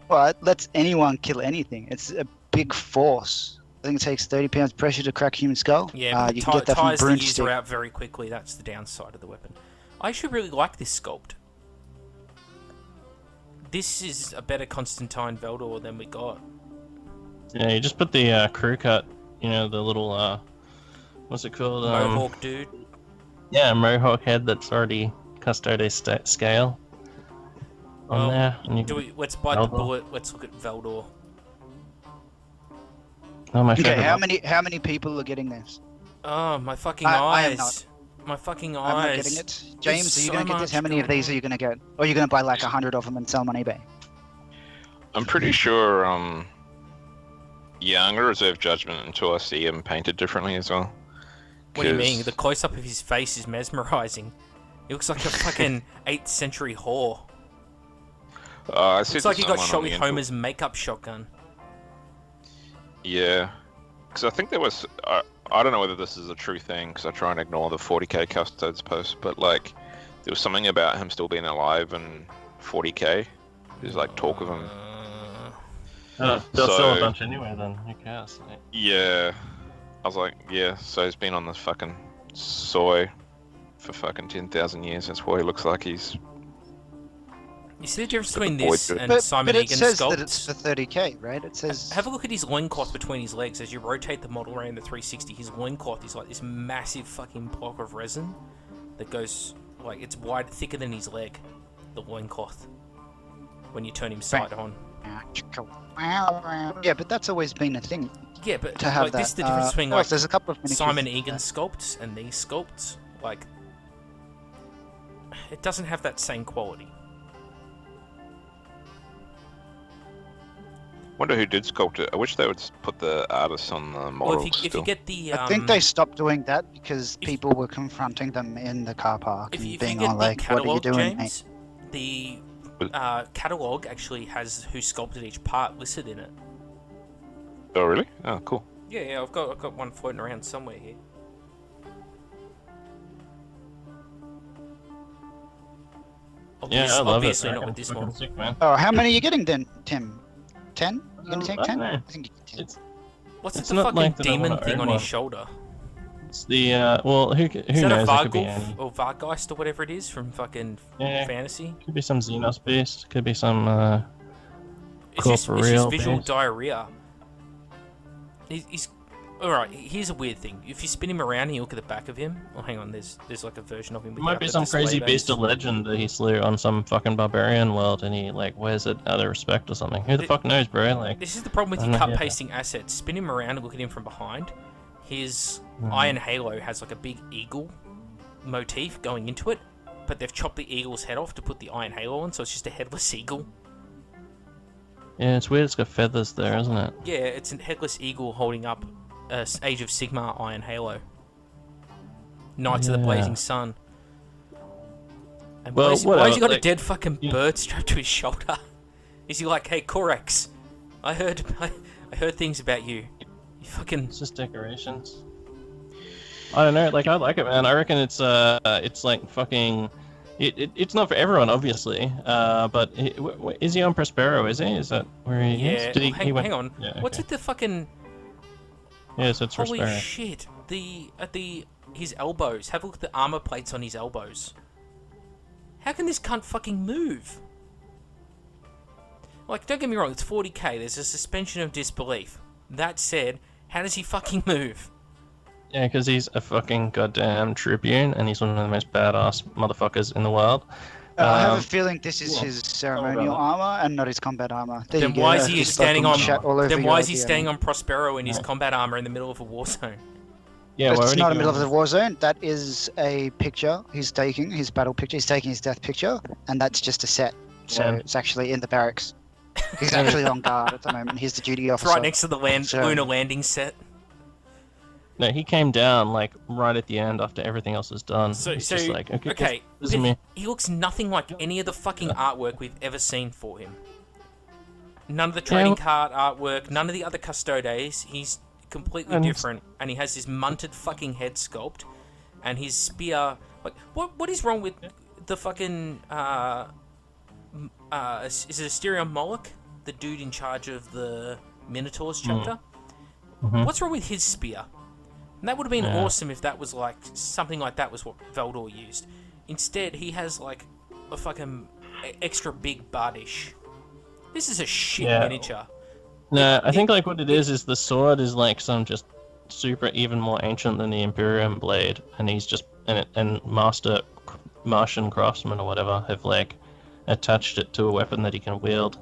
well, it lets anyone kill anything. It's a big force. I think it takes 30 pounds pressure to crack a human skull. Yeah, but you it can get that from a tires the broomstick. user out very quickly. That's the downside of the weapon. I actually really like this sculpt. This is a better Constantine Veldor than we got. Yeah, you just put the crew cut, you know, the little what's it called? Mohawk dude. Yeah, Mohawk head that's already Custodes scale on Well, there. And you Let's bite the Veldor. bullet. Let's look at Veldor. Oh, my Okay, favorite. how many people are getting this? Oh, my fucking I am eyes. not. My fucking I'm not eyes. getting it. James, are you so going to get this? much How many of going these on. are you going to get? Or are you going to buy like 100 of them and sell them on eBay? I'm pretty sure. Yeah, I'm gonna reserve judgment until I see him painted differently as well. What do you 'Cause- mean? The close-up of his face is mesmerizing. He looks like a fucking 8th century whore. I said Looks to like he got someone shot on with the info- Homer's makeup shotgun. Yeah, because I think there was. I don't know whether this is a true thing, because I try and ignore the 40k Custodes post, but like, there was something about him still being alive in 40k. There's like talk of him. They'll sell a So- bunch anyway. Then who cares? Like, Yeah, I was like, yeah. So he's been on this fucking soy for fucking 10,000 years. That's why he looks like he's. You see the difference But the between boy this did. and Simon it Egan says sculpts? that it's for 30k, right? It says. Have a look at his loincloth between his legs as you rotate the model around the 360. His loincloth is like this massive fucking block of resin that goes like it's wide, thicker than his leg. The loincloth. When you turn him side on. Yeah, but that's always been a thing Yeah, but to have like that. this is the difference between like there's a couple of miniatures Simon of Egan that. sculpts and these sculpts. Like, it doesn't have that same quality. Wonder who did sculpt it. I wish they would put the artists on the Well, model if you still. get the I think they stopped doing that because people were confronting them in the car park if and you being get all the like, "What are you catalog, doing, mate?" James, the catalog actually has who sculpted each part listed in it. Oh really? Oh cool. Yeah, I've got one floating around somewhere here. yeah, I love it. Obviously I not reckon with this it's fucking one. sick, man. Oh, how many are you getting then, Tim? 10? You gonna take I 10? don't know. I think you get 10. It's What's It's the not fucking like that I demon wanna thing own on one. his shoulder? It's the well, who Is that knows? a It could be Vargulf any. or Vargeist or whatever it is from fucking Yeah. fantasy? Could be some Xenos beast. Could be some It's just corporeal visual beast. diarrhea. He's Alright, here's a weird thing. If you spin him around and you look at the back of him... Oh, hang on, there's like a version of him It with might be the some crazy display beast base. of legend that he slew on some fucking barbarian world, and he like wears it out of respect or something. Who the fuck knows, bro? Like, This is the problem with I your don't know, cut yeah. pasting assets. Spin him around and look at him from behind. His Iron Halo has like a big eagle motif going into it, but they've chopped the eagle's head off to put the Iron Halo on, so it's just a headless eagle. yeah, it's weird. It's got feathers there, isn't it? Yeah, it's a headless eagle holding up a Age of Sigmar Iron Halo. Knights of the Yeah. Blazing Sun. And Well, why has he whatever, got a like, dead fucking yeah. bird strapped to his shoulder? Is he like, hey, Corex, I heard things about you. You fucking... It's just decorations. I don't know. Like, I like it, man. I reckon it's like fucking. It's not for everyone, obviously. But is he on Prospero? Is he? Is that where he Yeah, is? Did he, hang, went... hang on. Yeah, What's okay. with the fucking... Yeah, so it's Holy Prospero. shit. His elbows. Have a look at the armor plates on his elbows. How can this cunt fucking move? Like, don't get me wrong, it's 40k. There's a suspension of disbelief. That said, how does he fucking move? Yeah, because he's a fucking goddamn tribune, and he's one of the most badass motherfuckers in the world. I have a Um, feeling this is yeah. his ceremonial Oh, armor and not his combat armor. There Then you go. why is That's he just standing fucking on? chat all over Then your why is he idea, standing man. on Prospero in his Yeah. combat armor in the middle of a war zone? Yeah, It's not in the middle of the war zone. That is a picture he's taking, his battle picture. He's taking his death picture, and that's just a set. So Yeah. it's actually in the barracks. He's actually on guard at the moment. He's the duty It's officer. right next to the So- lunar landing set. No, he came down like right at the end after everything else was done. So, It's so just like, okay, okay, this is but me. he looks nothing like any of the fucking artwork we've ever seen for him. None of the trading card artwork, none of the other custodes. He's completely And- different, and he has this munted fucking head sculpt, and his spear. Like, what is wrong with the fucking is it Asterion Moloch, the dude in charge of the Minotaurs chapter? Mhm. What's wrong with his spear? And that would have been Yeah. awesome if that was like something like that was what Veldor used. Instead, he has like a fucking extra big bardish. This is a shit Yeah. miniature. No, I think like what it is the sword is like some just super even more ancient than the Imperium blade, and he's just and master Martian craftsmen or whatever have like attached it to a weapon that he can wield.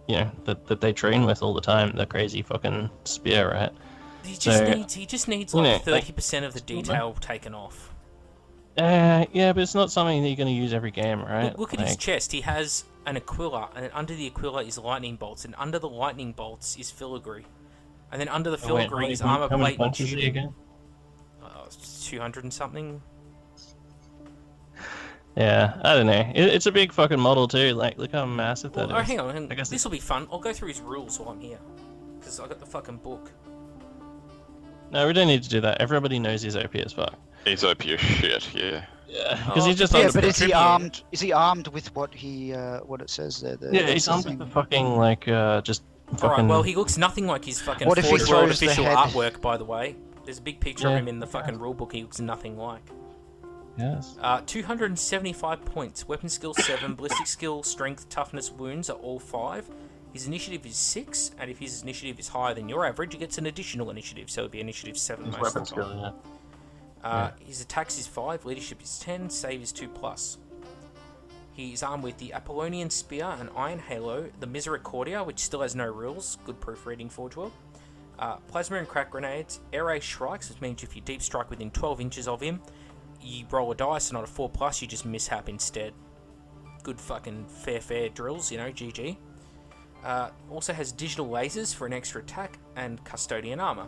You know, that they train with all the time. The crazy fucking spear, right? He So, just needs you know, like like- 30% of the detail taken off. Yeah, but it's not something that you're gonna use every game, right? Look at his Like, chest. He has an Aquila, and under the Aquila is lightning bolts, and under the lightning bolts is filigree. And then under the oh, wait, filigree is how many- armor how many plate and punches is he tubing. again? 200 and something. Yeah, I don't know. It's a big fucking model too. Like, look how massive that Well, is. hang on. I guess This will be fun. I'll go through his rules while I'm here. Because I got the fucking book. No, we don't need to do that. Everybody knows he's OP as fuck. He's OP as shit, yeah. Yeah, Oh, because he's just yeah, on Yeah, the but is he Tribune. armed? Is he armed with what he what it says there? Yeah, he's on with the fucking like just fucking. Alright, well, he looks nothing like his fucking What if he Forge World throws the official head? artwork, by the way. There's a big picture of Yeah. him in the fucking rulebook. He looks nothing like. Yes. 275 points. Weapon skill 7, ballistic skill, strength, toughness, wounds are all 5. His initiative is 6, and if his initiative is higher than your average, he gets an additional initiative, so it'll be initiative 7 His most weapon of the time. skill, yeah. His attacks is 5, leadership is 10, save is 2+. He's armed with the Apollonian Spear and Iron Halo, the Misericordia, which still has no rules, good proofreading Forge World, Plasma and Crack Grenades, Air Race Strikes, which means if you deep strike within 12 inches of him, you roll a dice, and on a 4+, you just mishap instead. Good fucking fair drills, you know, GG. Also has digital lasers for an extra attack, and Custodian Armor.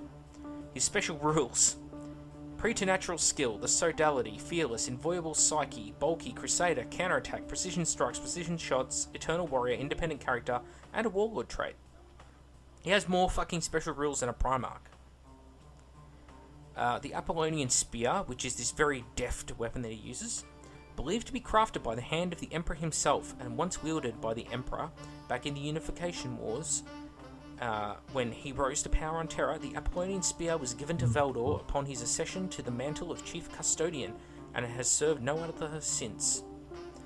His special rules: Preternatural Skill, the Sodality, Fearless, Inviolable Psyche, Bulky, Crusader, Counterattack, Precision Strikes, Precision Shots, Eternal Warrior, Independent Character, and a Warlord trait. He has more fucking special rules than a Primarch. The Apollonian Spear, which is this very deft weapon that he uses, believed to be crafted by the hand of the Emperor himself, and once wielded by the Emperor back in the Unification Wars. When he rose to power on Terra, the Apollonian Spear was given to Veldor upon his accession to the mantle of Chief Custodian, and it has served no other since.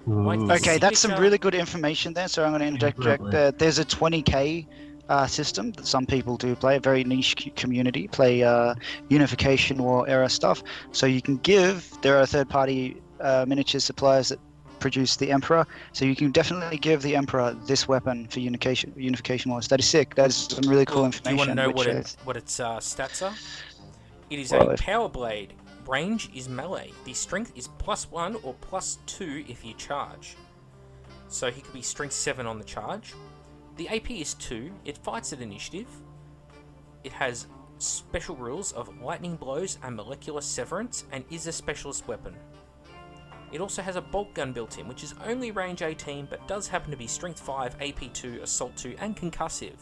Like the Okay, that's some signature- really good information there. So I'm going to interject. Lovely. There's a 20k system that some people do play, a very niche community, play Unification War era stuff. So you can there are third-party miniature suppliers that produce the Emperor, so you can definitely give the Emperor this weapon for Unification Wars. That is sick. That is some really cool information. Do you want to know what its stats are? It is a power blade. Range is melee. The strength is +1 or +2 if you charge. So he could be strength 7 on the charge. The AP is 2. It fights at initiative. It has special rules of lightning blows and molecular severance, and is a specialist weapon. It also has a bolt gun built in, which is only range 18, but does happen to be strength 5, AP 2, assault 2, and concussive.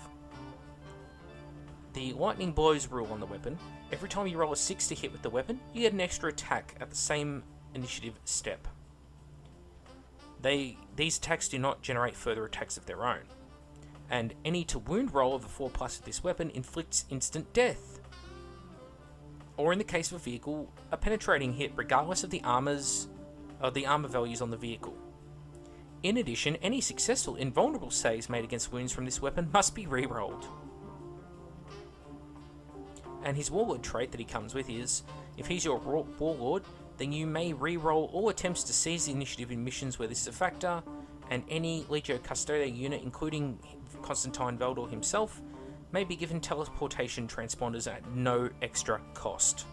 The lightning blows rule on the weapon: every time you roll a 6 to hit with the weapon, you get an extra attack at the same initiative step. These attacks do not generate further attacks of their own. And any to wound roll of the 4+ of this weapon inflicts instant death. Or in the case of a vehicle, a penetrating hit regardless of the armor values on the vehicle. In addition, any successful invulnerable saves made against wounds from this weapon must be re-rolled. And his Warlord trait that he comes with is, if he's your Warlord, then you may re-roll all attempts to seize the initiative in missions where this is a factor, and any Legio Custodia unit, including Constantine Veldor himself, may be given teleportation transponders at no extra cost.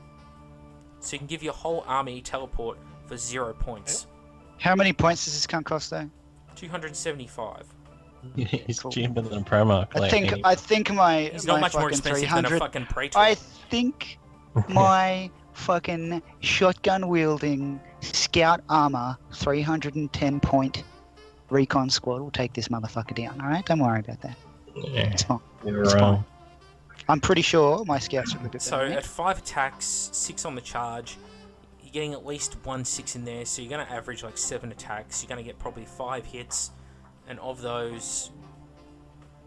So you can give your whole army teleport for 0 points. How many points does this cunt cost though? 275. He's Cool. cheaper than Primarch. I think my He's not my much more fucking expensive 300. than a fucking Praetor. I think my fucking shotgun wielding scout armor 310 point recon squad will take this motherfucker down. All right, don't worry about that. Yeah, It's fine. you're It's wrong. fine. I'm pretty sure my scouts are a bit So better than at 5 attacks, 6 on the charge, you're getting at least 1 6 in there, so you're going to average like 7 attacks. You're going to get probably 5 hits, and of those,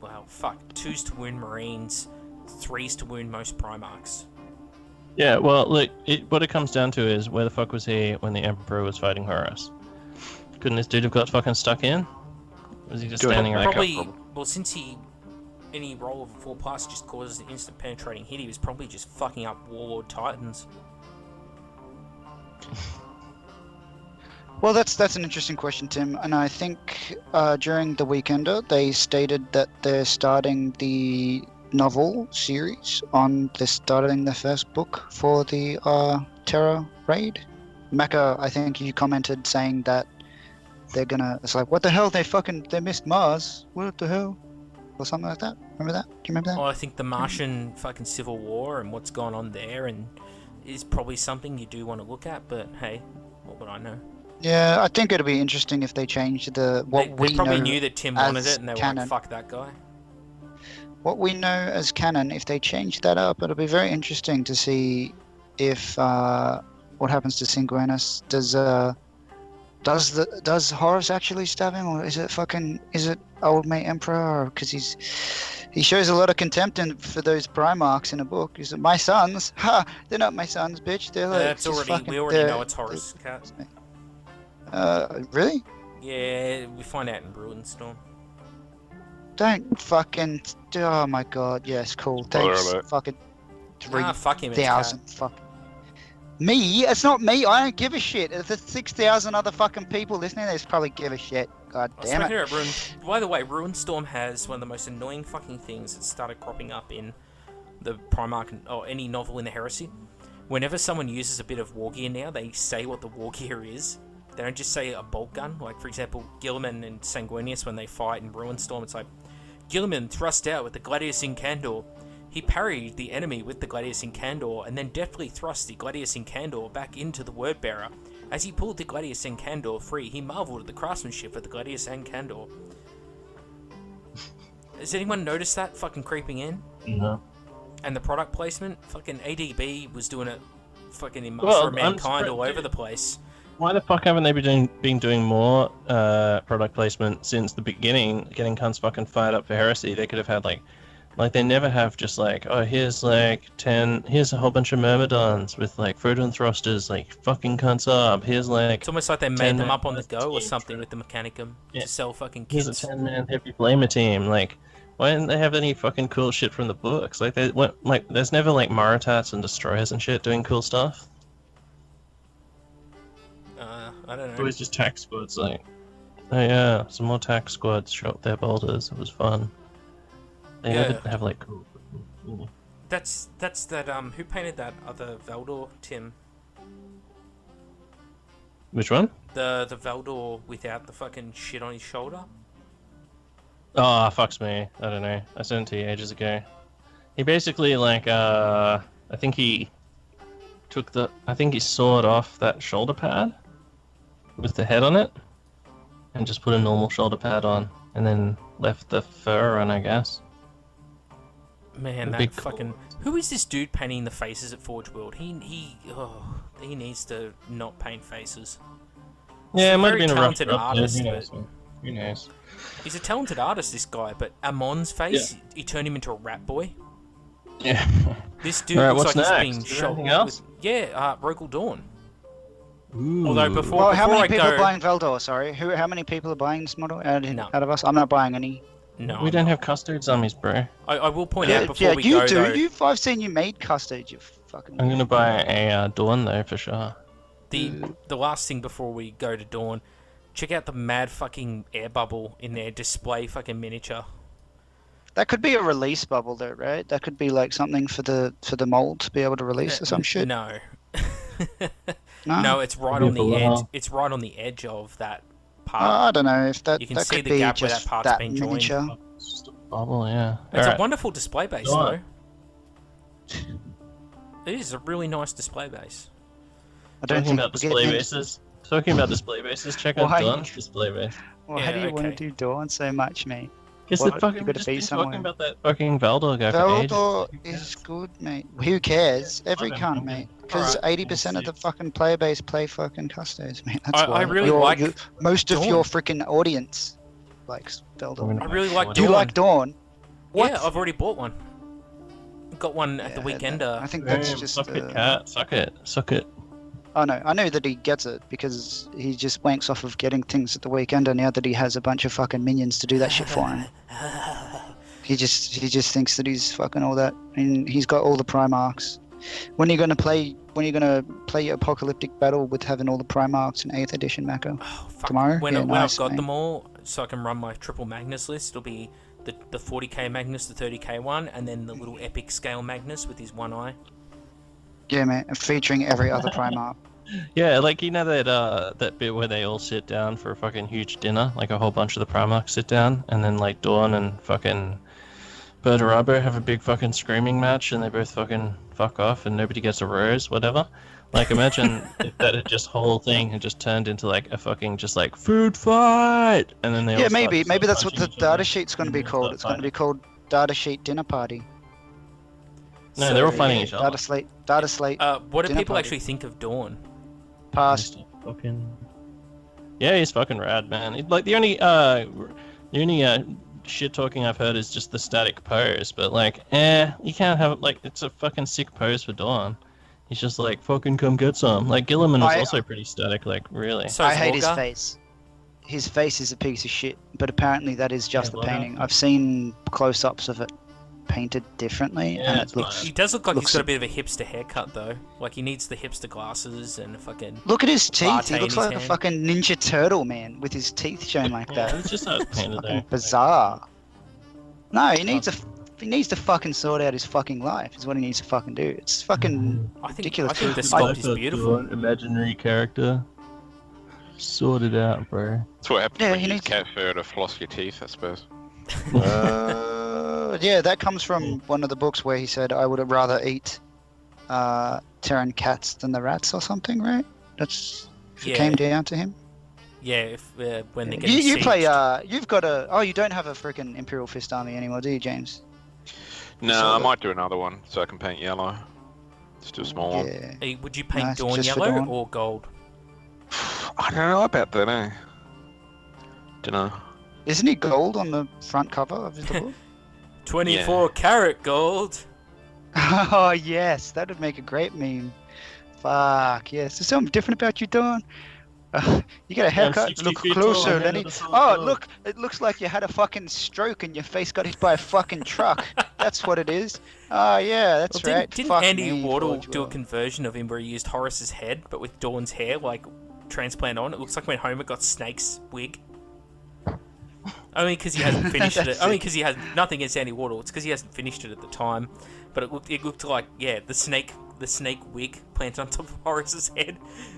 well, fuck, 2s to wound Marines, 3s to wound most Primarchs. Yeah, well, look, what it comes down to is, where the fuck was he when the Emperor was fighting Horus? Couldn't this dude have got fucking stuck in? Was he just Good. standing around? Probably, well, since any roll of a 4+ just causes an instant penetrating hit, he was probably just fucking up Warlord Titans. Well, that's an interesting question, Tim. And I think during the Weekender, they stated that they're starting the novel series they're starting the first book for the Terror Raid. Mecca, I think you commented saying that they're gonna. It's like, what the hell? They missed Mars. What the hell? Or something like that. Remember that? Do you remember that? Well, I think the Martian fucking Civil War and what's gone on there and is probably something you do want to look at, but hey, what would I know? Yeah, I think it'd be interesting if they changed They probably knew that Tim wanted as it and they were canon. like, fuck that guy. What we know as canon, if they change that up, it'll be very interesting to see if what happens to Sanguinus. Does Horus actually stab him, or is it old mate Emperor? Because he shows a lot of contempt for those Primarchs in a book. Is it my sons? Ha! They're not my sons, bitch. They're like We already know it's Horus, Cat. Really? Yeah, we find out in Ruinstorm. Don't fucking. Oh my god. Yes, cool. Thanks. alert. Fucking Fuck him, it's 3,000. Cat. Fuck. Me? It's not me. I don't give a shit. If there's 6,000 other fucking people listening, they just probably give a shit. God damn it. By the way, Ruinstorm has one of the most annoying fucking things that started cropping up in the Primarch or any novel in the Heresy. Whenever someone uses a bit of war gear now, they say what the war gear is. They don't just say a bolt gun. Like, for example, Guilliman and Sanguinius, when they fight in Ruinstorm, it's like, Guilliman thrust out with the Gladius Incandor. He parried the enemy with the Gladius Incandor and then deftly thrust the Gladius Incandor back into the Wordbearer. As he pulled the Gladius Incandor free, he marveled at the craftsmanship of the Gladius Incandor. Has anyone noticed that fucking creeping in? No. And the product placement? Fucking ADB was doing it fucking in Master of Mankind all over the place. Why the fuck haven't they been doing more product placement since the beginning, getting cunts fucking fired up for Heresy? They could have had like they never have just like, oh, here's like 10, here's a whole bunch of Myrmidons with like Photon thrusters, like fucking cunts up. Here's like, It's almost like they made 10 them up on the go or team. something with the Mechanicum Yeah. to sell fucking here's kits. a 10-man heavy flamer team. Like, Why didn't they have any fucking cool shit from the books? Like, there's never like Moritats and Destroyers and shit doing cool stuff. I don't It's know. always just tax squads, like, oh yeah, some more tax squads show up their boulders. It was fun. They Yeah. never have like cool. That's that who painted that other Veldor, Tim? Which one? The Veldor without the fucking shit on his shoulder? Oh, fucks me. I don't know. I sent it to you ages ago. He basically like I think he sawed off that shoulder pad with the head on it and just put a normal shoulder pad on and then left the fur on, I guess. Man, A that big fucking... Who is this dude painting the faces at Forge World? He needs to not paint faces. Yeah, He's it might have very been a rough talented job, artist, who knows, but- man. Who knows? He's a talented artist, this guy, but Amon's face, he turned him into a rat boy. Yeah. This dude Alright, looks what's like next? he's Is been there shot anything else? with... Yeah, Rogal Dawn. Ooh. Although before, Well, how before many I people go... are buying Veldor? Sorry, how many people are buying this model out No. of us? I'm not buying any. No, We don't have custard zombies, bro. I will point out before Yeah, we you go, do. though, I've seen you made custard. You fucking. I'm gonna buy a Dawn though for sure. the last thing before we go to Dawn, check out the mad fucking air bubble in their display fucking miniature. That could be a release bubble, though, right? That could be like something for the mold to be able to release or some shit. No. No? No, it's right Maybe on the a edge. little. It's right on the edge of that part. I don't know if that You can that see could the be gap where just that part's that been joined. miniature. It's just a bubble, yeah. It's Alright. a wonderful display base, Go on. though. It is a really nice display base. I don't Talking think about we're display getting- bases. Talking about display bases, check out Why? Dawn's display base. Well, Yeah, how do you want okay. to do Dawn so much, mate? Because What? the fucking You we gotta just be been somewhere. talking about that fucking Valdor guy for ages. Veldor is good, mate. Who cares? Every Okay, cunt, okay. mate. Because Alright. 80% of the fucking player base play fucking custos, mate. That's I why. really like most of Dawn. your freaking audience likes Veldor. I really like Do you Dawn. like Dawn? What? Yeah, I've already bought one. Got one at the Yeah, weekend. I think that's Damn, just. suck it, cat. Suck it. Suck it. Oh no, I know that he gets it because he just wanks off of getting things at the weekend, and now that he has a bunch of fucking minions to do that shit for him, he just thinks that he's fucking all that, and he's got all the Primarchs. When are you gonna play your apocalyptic battle with having all the Primarchs in 8th edition, Mako? Oh, fuck. Tomorrow? When, Yeah, when nice, I've got mate. them all, so I can run my triple Magnus list, it'll be the 40k Magnus, the 30k one, and then the little epic scale Magnus with his one eye. Yeah, man, featuring every other Primarch. Yeah, like you know that bit where they all sit down for a fucking huge dinner, like a whole bunch of the Primarchs sit down, and then like Dawn and fucking Bertarabo have a big fucking screaming match, and they both fucking fuck off, and nobody gets a rose, whatever. Like imagine if that had just whole thing had just turned into like a fucking just like food fight, and then they all Yeah, start maybe that's what the punching each other, data sheet's going to be and then called. start It's going to be fighting. called Data Sheet Dinner Party. No, they're all So, fighting each other. Data Slate. What do Dinner people party. actually think of Dawn? Past. Fucking. Yeah, he's fucking rad, man. Like the only shit talking I've heard is just the static pose, but like, you can't have like it's a fucking sick pose for Dawn. He's just like fucking come get some. Like Gilliman was I- also pretty static, like really. So I is hate his Olga. face. His face is a piece of shit, but apparently that is just Yeah, the well, painting. I've seen close-ups of it painted differently, Yeah, and it's it looks. He does look like Looks he's got a- a bit of a hipster haircut though. Like he needs the hipster glasses and a fucking. Look at his teeth. latte He in looks his like a hand. fucking Ninja Turtle, man, with his teeth shown like Yeah, that. it's just how it's painted Fucking though. bizarre. No, he needs to fucking sort out his fucking life. Is what he needs to fucking do. It's fucking. I think Ridiculous. I think the I- sculpt is beautiful. Imaginary character. Sort it out, bro. That's what happens Yeah, when he you use needs- cat fur to floss your teeth, I suppose. Yeah, that comes from one of the books where he said, "I would have rather eat Terran cats than the rats" or something, right? That's if it Yeah. came down to him. Yeah, if when they get You play. You've got a. Oh, you don't have a freaking Imperial Fist army anymore, do you, James? No, So I the- might do another one so I can paint yellow. Just do a small one. Yeah. Hey, would you paint Nice, Dawn just for yellow Dawn. or gold? I don't know about that, eh? Don't know. Isn't he gold on the front cover of the book? 24 karat gold. Oh yes, that would make a great meme. Fuck yes. There's something different about you, Dawn. You get a haircut? 60 Look feet tall, closer, I'm Lenny. not a solid Oh, dog. look! It looks like you had a fucking stroke and your face got hit by a fucking truck. That's what it is. Oh, yeah, that's Well, right. didn't Fuck Andy me, Wardle Forge do a World. conversion of him where he used Horace's head, but with Dawn's hair, like, transplant on? It looks like when Homer got Snake's wig. Only because he hasn't finished it. That's Only it. because he has nothing against Andy Wardle. It's because he hasn't finished it at the time. But it looked like, yeah, the snake wig planted on top of Horace's head.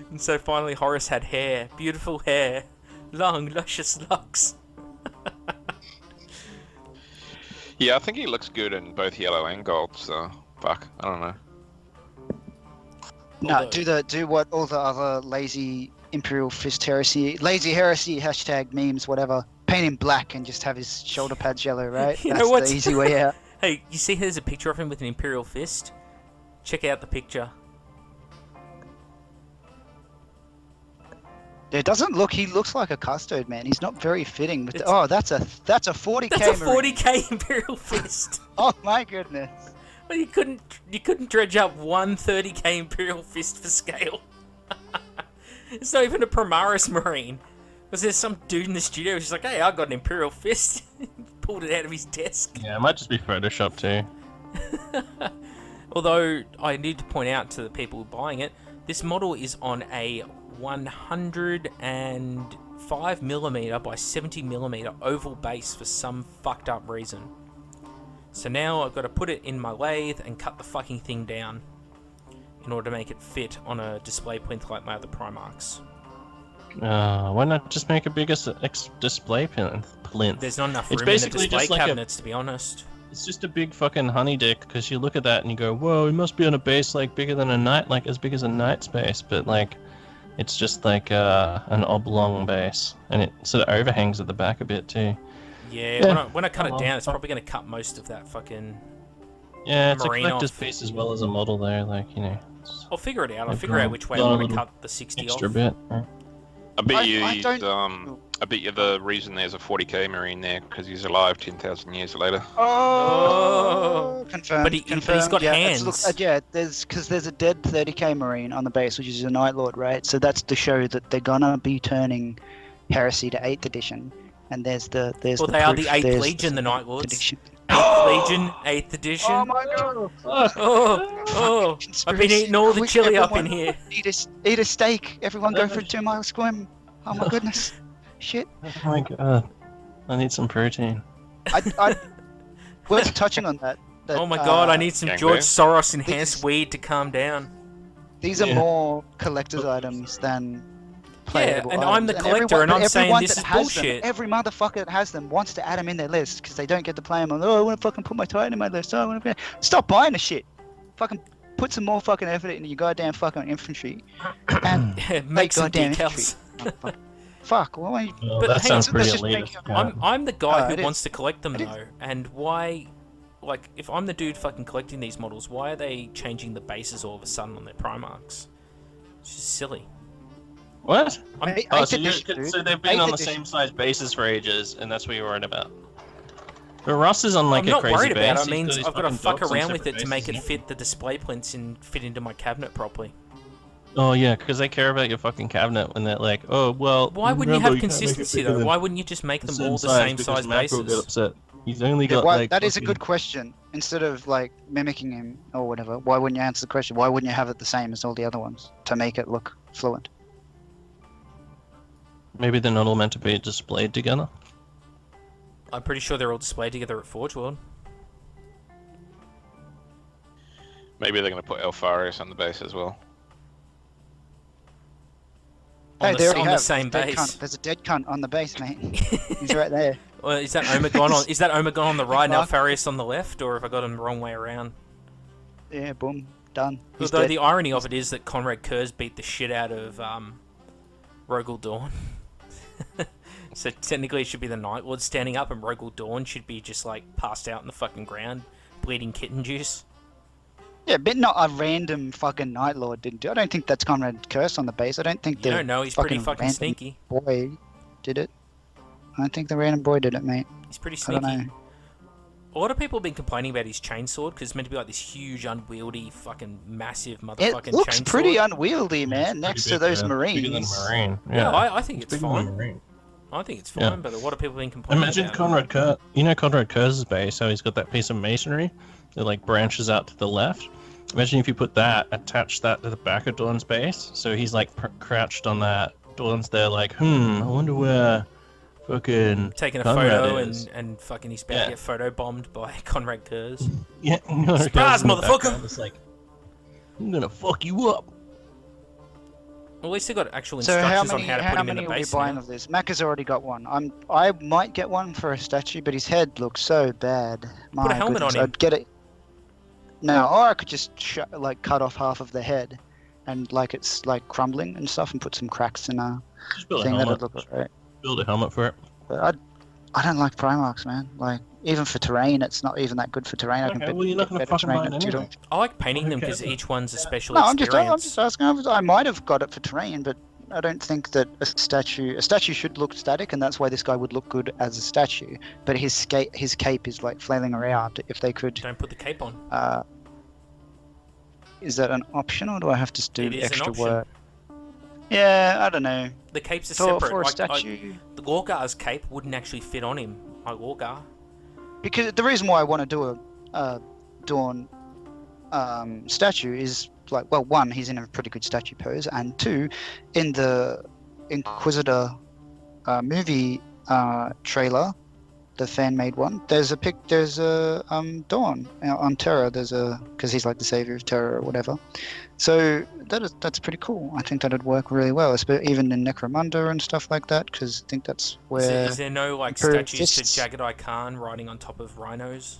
And so finally Horace had hair, beautiful hair, long luscious locks. Yeah, I think he looks good in both yellow and gold. So fuck, I don't know. No, Although- do what all the other lazy Imperial Fist heresy, lazy heresy hashtag memes, whatever. Paint him black and just have his shoulder pads yellow, right? You know That's what's- the easy way out. Hey, you see there's a picture of him with an Imperial fist? Check out the picture. It doesn't look. He looks like a custode man. He's not very fitting. With It's- oh, that's a 40k. That's a Marine. 40k Imperial fist. Oh my goodness. Well, you couldn't dredge up one 30k Imperial fist for scale. It's not even a Primaris Marine. Was there some dude in the studio who's just like, hey, I got an Imperial fist. Pulled it out of his desk. Yeah, it might just be Photoshop too. Although, I need to point out to the people buying it, this model is on a 105mm by 70mm oval base for some fucked up reason. So now I've got to put it in my lathe and cut the fucking thing down in order to make it fit on a display plinth like my other Primarchs. Why not just make a bigger display plinth? There's not enough It's room in the basically display just like a- cabinets, to be honest. It's just a big fucking honey dick, because you look at that and you go, whoa, it must be on a base like bigger than a knight, like as big as a knight's base, but like, it's just like an oblong base, and it sort of overhangs at the back a bit too. Yeah, Yeah. when I cut it Oh, down, it's well. probably going to cut most of that fucking... Yeah, it's Marine a collector's off. piece as well as a model there, like, you know, it's I'll figure it out. I'll They've figure out gone- which way I gone a want to little cut the 60 extra off. bit. Right? I bet you. I don't- I bet you the reason there's a 40k Marine there because he's alive 10,000 years later. Oh, confirmed. But he's confirmed. got yeah, hands. yeah, there's a dead 30k Marine on the base, which is a Night Lord, right? So that's to show that they're gonna be turning Heresy to 8th edition, and there's Well, the they are proof, the 8th there's Legion, the Night Lords. edition. 8th Legion, 8th edition. Oh my god! Oh, I've been Conspiracy. eating all the Quick, chili up in everyone, here. Eat a steak. Everyone go for a 2-mile swim. Oh my goodness. Shit. Oh my god, I need some protein. I worth touching on that. Oh my god, I need some Gangbang. George Soros enhanced These- weed to calm down. These are Yeah. more collector's items than playable and items. I'm the collector, everyone- and I'm but saying everyone this that is has them, bullshit. every motherfucker that has them wants to add them in their list because they don't get to play them. Oh, I want to fucking put my Titan in my list. Oh, I want to stop buying the shit. Fucking put some more fucking effort into your goddamn fucking infantry. And Make some goddamn decals. infantry. Fuck. Why don't you? Well, But that hang sounds on, pretty let's just make- elitist. I'm the guy it who is. wants to collect them It is. though, and why? Like, if I'm the dude fucking collecting these models, why are they changing the bases all of a sudden on their Primarchs? It's just silly. What? Eighth Oh, so, edition, dude. so they've been Eighth on the edition. same size bases for ages, and that's what you're worried about. But Ross is on like I'm a not crazy worried base. about it. I he's mean, got his I've got to fucking fuck dogs on around with separate it to make bases, it fit the display plinths and fit into my cabinet properly. Oh yeah, because they care about your fucking cabinet when they're like, oh well. Why wouldn't you remember, have can't make it consistency bigger though? than Why wouldn't you just make the them all the same because size Mac will get bases? upset. He's only Yeah, got why, like. that is a fucking- good question. Instead of like mimicking him or whatever, why wouldn't you answer the question? Why wouldn't you have it the same as all the other ones to make it look fluent? Maybe they're not all meant to be displayed together. I'm pretty sure they're all displayed together at Forge World. Maybe they're going to put Alfarius on the base as well. On, They the, already on the have. same There's a dead base. cunt. There's a dead cunt on the base, mate. He's right there. Well, is that Omegon on? Is that Omegon on the right and Mark. Alfarius on the left, or have I got him the wrong way around? Yeah, boom, done. He's Although dead. the irony of it is that Conrad Kurz beat the shit out of Rogel Dawn. So technically it should be the Night Lord standing up, and Rogel Dawn should be just like passed out in the fucking ground, bleeding kitten juice. Yeah, but not a random fucking Night Lord didn't do it. I don't think that's Conrad Curse on the base. I don't think You the don't know, he's pretty fucking random sneaky. boy did it. I don't think the random boy did it, mate. He's pretty I don't sneaky. know. A lot of people have been complaining about his chainsword because it's meant to be like this huge, unwieldy, fucking massive It motherfucking looks chainsaw. pretty unwieldy, It's man, pretty next big, to those man. Marines. Bigger than a Marine. Yeah, Yeah, I think it's bigger than a fine. Marine. I think it's fine, Yeah. but a lot of people have been complaining Imagine about Conrad Kurz. You know Conrad Kurz's base, how he's got that piece of masonry that like branches out to the left. Imagine if you put that, attach that to the back of Dawn's base, so he's like crouched on that. Dawn's there like, I wonder where fucking taking a Conrad photo is. and fucking he's about Yeah. to get photo bombed by Conrad Kurz. Yeah, Surprise, motherfucker! It's like, I'm gonna fuck you up. Well, at least they got actual So instructions on how to put him in many the are we base buying now. of this? Mac has already got one. I might get one for a statue, but his head looks so bad. My Put a helmet goodness, on him. I'd get it. No, or I could just like cut off half of the head, and like it's like crumbling and stuff, and put some cracks in a Just build a thing. helmet. That'd look alright. Build a helmet for it. But I don't like Primarchs, man. Like even for terrain, it's not even that good for terrain. I Okay, can well, you're not gonna better fucking terrain buy it than Tudor. anyway. I like painting them Okay. because each one's a special No, I'm experience. just asking. I might have got it for terrain, but I don't think that a statue should look static, and that's why this guy would look good as a statue. But his cape is like flailing around. If they could, Don't put the cape on. is that an option, or do I have to do It is an extra option. work? Yeah, I don't know. The capes are For separate. a Like, statue, the Gorgar's cape wouldn't actually fit on him. Like Gorgar. because the reason why I want to do a Dawn statue is like, well, one, he's in a pretty good statue pose, and two, in the Inquisitor movie trailer, the fan-made one, there's a Dawn on Terra. Because he's like the savior of Terra or whatever. So that's pretty cool. I think that'd work really well, even in Necromunda and stuff like that, because I think that's where. Is there no like Emperor statues to exists. Jagged-Eye Khan riding on top of rhinos?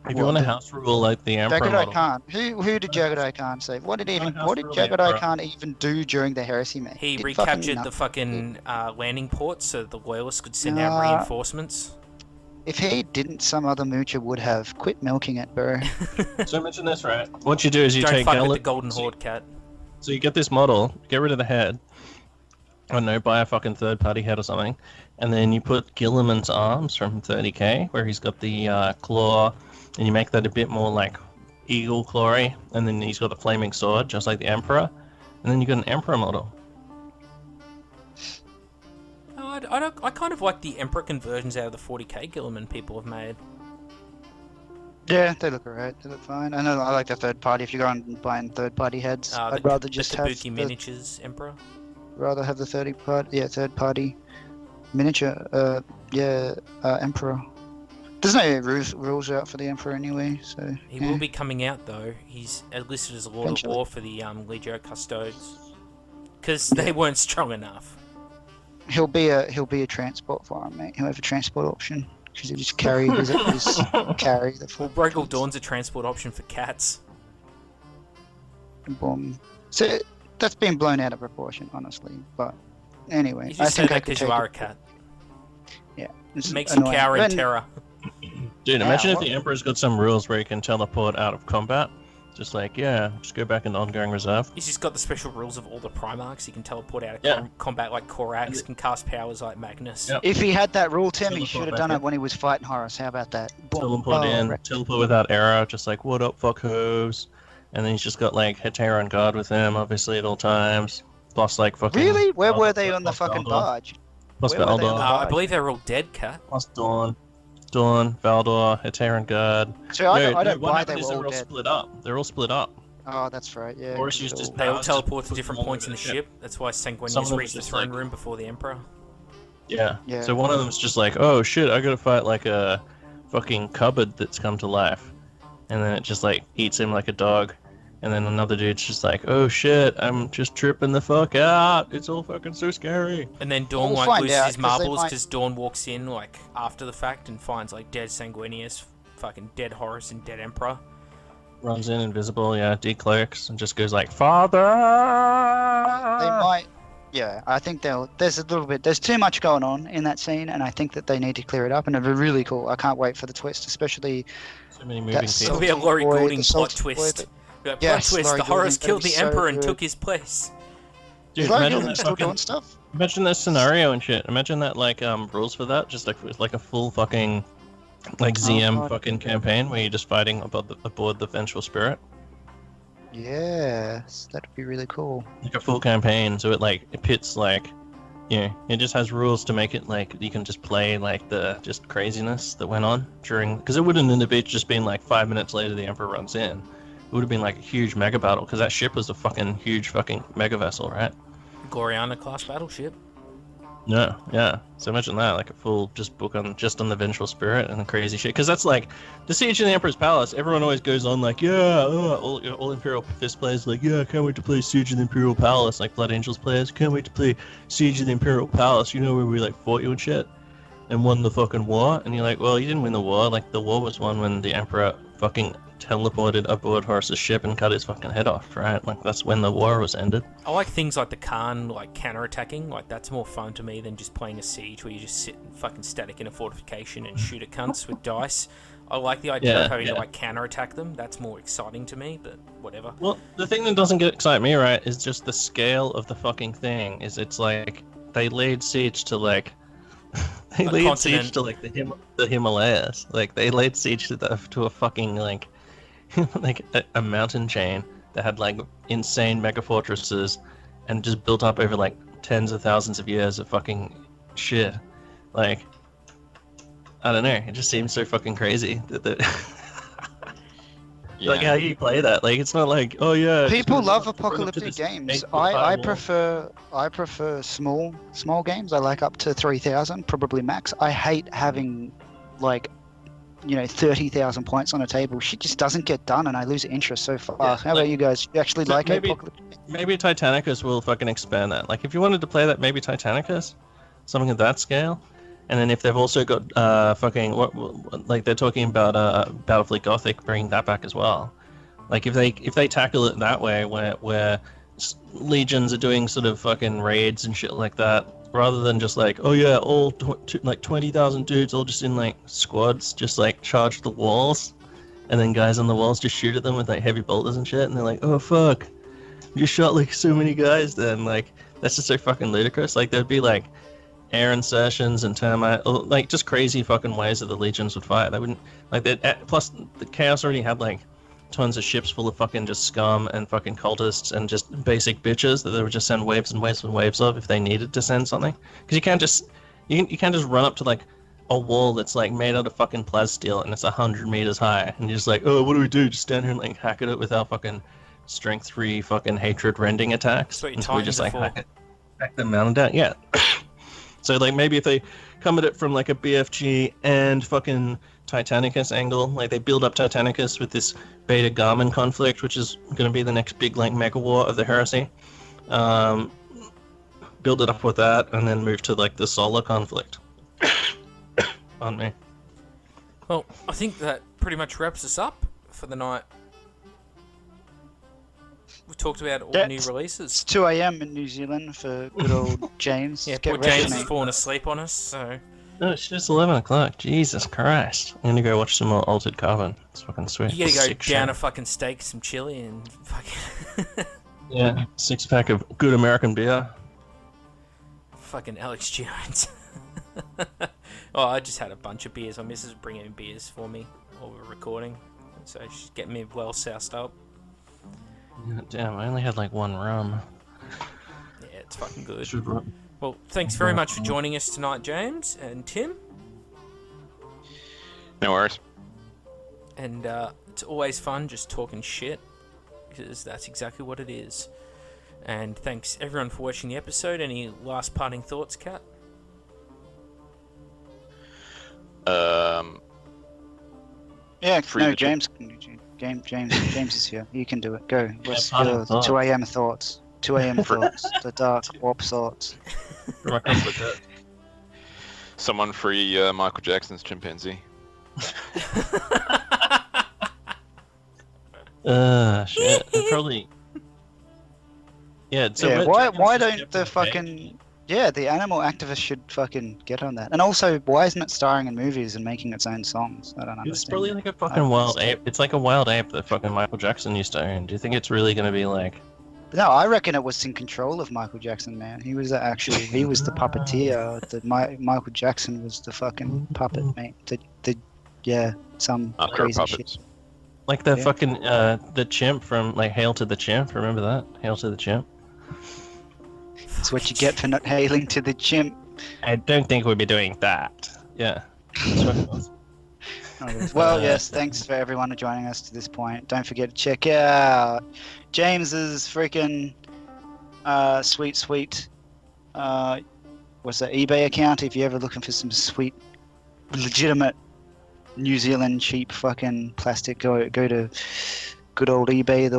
If you want a house rule like the Emperor Jagged-Eye model, Khan. Who did Jagged-Eye Khan save? What did House Rule, yeah, Jagged-Eye bro. Khan even do during the heresy, man? He Did recaptured the nothing. fucking landing ports so the loyalists could send out Nah. reinforcements. If he didn't, some other moocher would have. Quit milking it, bro. so mention this, right? What you do is you Don't take fuck with the Gallop. Golden Horde cat. So you get this model, get rid of the head. I don't know, buy a fucking third-party head or something, and then you put Gilliman's arms from 30k, where he's got the claw, and you make that a bit more like eagle clawy, and then he's got the flaming sword, just like the Emperor, and then you got an Emperor model. Oh, I kind of like the Emperor conversions out of the 40k Gilliman people have made. Yeah, they look alright. They look fine. I know I like the third party. If you go on buying third party heads, I'd rather just the have Tabuki miniatures Emperor. the third party miniature. Emperor. There's no rules out for the Emperor anyway, so. He yeah. will be coming out though. He's listed as a Lord Eventually. of War for the Legio Custodes, because they weren't strong enough. He'll be a transport for him, mate. He'll have a transport option because he'll just carry carry the full. Well, Brogel Dawn's a transport option for cats. Boom. So that's been blown out of proportion, honestly. But anyway, You I just say think I that could because you take are a it. cat. Yeah, it's It makes you annoying. cower in And- terror. Dude, imagine if what? the Emperor's got some rules where he can teleport out of combat. Just like, yeah, just go back into ongoing reserve. He's just got the special rules of all the Primarchs. He can teleport out of Yeah. combat like Korax, can cast powers like Magnus. Yep. If he had that rule, Tim, he Teleport should have back done in. it when he was fighting Horus. How about that? Boom. Teleport Oh, in, right. teleport without arrow, just like, what up, fuckos? And then he's just got like Hetera on guard with him, obviously, at all times. Plus, like, fucking. Really? Where were Valdor- they on the plus fucking Valdor, barge? Plus Where were they on Valdor, the I barge? believe they're all dead, cat. plus Dawn, Valdor, Hetera on guard. So I No, don't what buy happened they is were they all were all dead. split up. They're all split up. Oh, that's right. Yeah. Horus because used it his all- They all powers to teleport to put different them all points in over the the ship. That's why Some Sanguinius of them reached the just, throne like- room before the Emperor. Yeah. Yeah. So one of them's just like, oh shit, I gotta fight like a fucking cupboard that's come to life. And then it just like eats him like a dog. And then another dude's just like, oh shit, I'm just tripping the fuck out. It's all fucking so scary. And then Dawn We'll like find loses out, his 'cause they marbles might- because Dawn walks in like after the fact and finds like dead Sanguinius, fucking dead Horus and dead Emperor. Runs in invisible, yeah, decloaks, and just goes like, Father! They might. Yeah, I think there's too much going on in that scene, and I think that they need to clear it up, and it'll be really cool. I can't wait for the twist, especially So many moving That's It'll pieces. be a Laurie Boy, the Goulding plot Celtic boy twist. that- Be like, Yes, plot twist, Laurie the Horus Goulding, killed that'd the be so Emperor and good. took his place. Dude, Is Laurie imagine Goulding that, still doing fucking, stuff? imagine that scenario and shit. Imagine that, like, rules for that, just like a full fucking Like ZM God. fucking campaign where you're just fighting aboard the vengeful spirit. Yes, that'd be really cool. Like a full campaign, so it pits like, it just has rules to make it like you can just play like the just craziness that went on during, because it wouldn't have been just been like 5 minutes later the Emperor runs in. It would have been like a huge mega battle, because that ship was a fucking huge fucking mega vessel, right? Gloriana class battleship. No, yeah. So imagine that, like a full just book on the vengeful spirit and the crazy shit. Because that's like the Siege of the Emperor's Palace. Everyone always goes on like, yeah, all Imperial Fist players like, yeah, I can't wait to play Siege of the Imperial Palace. Like Blood Angels players, can't wait to play Siege of the Imperial Palace. You know, where we like fought you and shit, and won the fucking war. And you're like, well, you didn't win the war. Like the war was won when the Emperor fucking teleported aboard Horus's ship and cut his fucking head off, right? Like that's when the war was ended. I like things like the Khan, like counter-attacking. Like that's more fun to me than just playing a siege where you just sit fucking static in a fortification and shoot at cunts with dice. I like the idea of having to like counter-attack them. That's more exciting to me, but whatever. Well, the thing that doesn't excite me, right, is just the scale of the fucking thing. It's like they laid siege to like siege to like the Himalayas. Like they laid siege to a fucking like like a mountain chain that had like insane mega fortresses and just built up over like tens of thousands of years of fucking shit. Like, I don't know, it just seems so fucking crazy that like how you play that. Like it's not like, oh yeah, people love apocalyptic games. I prefer small games. I like up to 3,000 probably max. I hate having like 30,000 points on a table. Shit just doesn't get done, and I lose interest so fast. How about you guys? You actually like apocalyptic? Maybe Titanicus will fucking expand that. Like if you wanted to play that, maybe Titanicus, something of that scale. And then if they've also got like they're talking about Battlefleet Gothic, bringing that back as well. Like if they tackle it that way, where legions are doing sort of fucking raids and shit like that, rather than just like, oh yeah, all like 20,000 dudes all just in like squads, just like charge the walls, and then guys on the walls just shoot at them with like heavy bolters and shit, and they're like, oh fuck, you shot like so many guys. Then like that's just so fucking ludicrous. Like there'd be like air insertions and termite, like just crazy fucking ways that the legions would fight. They wouldn't like that. Plus the Chaos already had like tons of ships full of fucking just scum and fucking cultists and just basic bitches that they would just send waves and waves and waves of if they needed to send something. Because you can't just run up to like a wall that's like made out of fucking plasteel and it's 100 meters high and you're just like, oh, what do we do? Just stand here and like hack at it with our fucking strength 3 fucking hatred rending attacks. So we just like hack the mountain down. Yeah. So like maybe if they come at it from like a BFG and fucking Titanicus angle, like they build up Titanicus with this Beta Garmin conflict, which is going to be the next big like mega war of the heresy. Build it up with that, and then move to like the solar conflict. On me. Well, I think that pretty much wraps us up for the night. We talked about all the new releases. It's 2 a.m. in New Zealand for good old James. Yeah, poor James has fallen asleep on us, so... No, it's just 11 o'clock. Jesus Christ. I'm gonna go watch some more Altered Carbon. It's fucking sweet. You gotta go down a fucking steak, some chili, and fucking... Yeah, 6-pack of good American beer. Fucking Alex Jones. Oh, I just had a bunch of beers. My missus was bringing in beers for me while we were recording. So she's getting me well soused up. Damn, I only had like one rum. Yeah, it's fucking good. Well, thanks very much for joining us tonight, James and Tim. No worries. And it's always fun just talking shit, because that's exactly what it is. And thanks everyone for watching the episode. Any last parting thoughts, Kat? Yeah, no, James is here. You can do it. Go. What's your 2 a.m. thoughts? 2 a.m. thoughts. The dark warp thoughts. Someone free Michael Jackson's chimpanzee. Shit. Probably. Yeah. So yeah. Why don't the fucking the animal activists should fucking get on that? And also, why isn't it starring in movies and making its own songs? I don't understand. It's probably like a fucking wild ape. It's like a wild ape that fucking Michael Jackson used to own. Do you think it's really gonna be like? No, I reckon it was in control of Michael Jackson, man. He was the puppeteer. Michael Jackson was the fucking puppet, mate. yeah, some There are crazy shit. puppets. Like the Yeah. fucking the chimp from like Hail to the Chimp. Remember that? Hail to the Chimp. That's what you get for not hailing to the chimp. I don't think we'll be doing that. Yeah. That's what it was. Well, yes, thanks for everyone for joining us to this point. Don't forget to check out James's freaking sweet what's that, eBay account if you're ever looking for some sweet, legitimate New Zealand cheap fucking plastic. Go to good old eBay.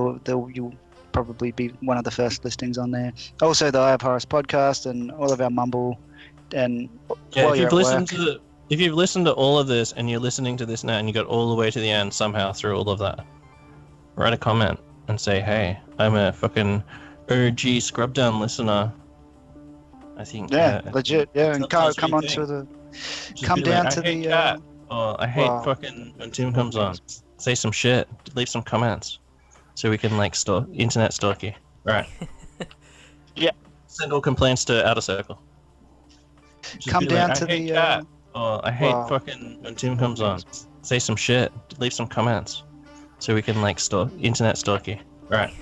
You'll probably be one of the first listings on there. Also, the Eye of Horus podcast and all of our mumble. And Yeah, while if you're you've at listened work, to if you've listened to all of this and you're listening to this now and you got all the way to the end somehow through all of that, write a comment and say, "Hey, I'm a fucking OG Scrubdown listener." I think. yeah, legit, yeah, and that's come what on you to think. the Just come be like, down "I to hate the Cat," or I hate wow. fucking when Tim comes on. Say some shit. Leave some comments so we can like internet stalk you. Right. Yeah. Send all complaints to Outer Circle. Just Come be like, down "I to hate the Cat," or I hate wow. fucking when Tim comes on. Say some shit. Leave some comments so we can like internet stalk you. Right.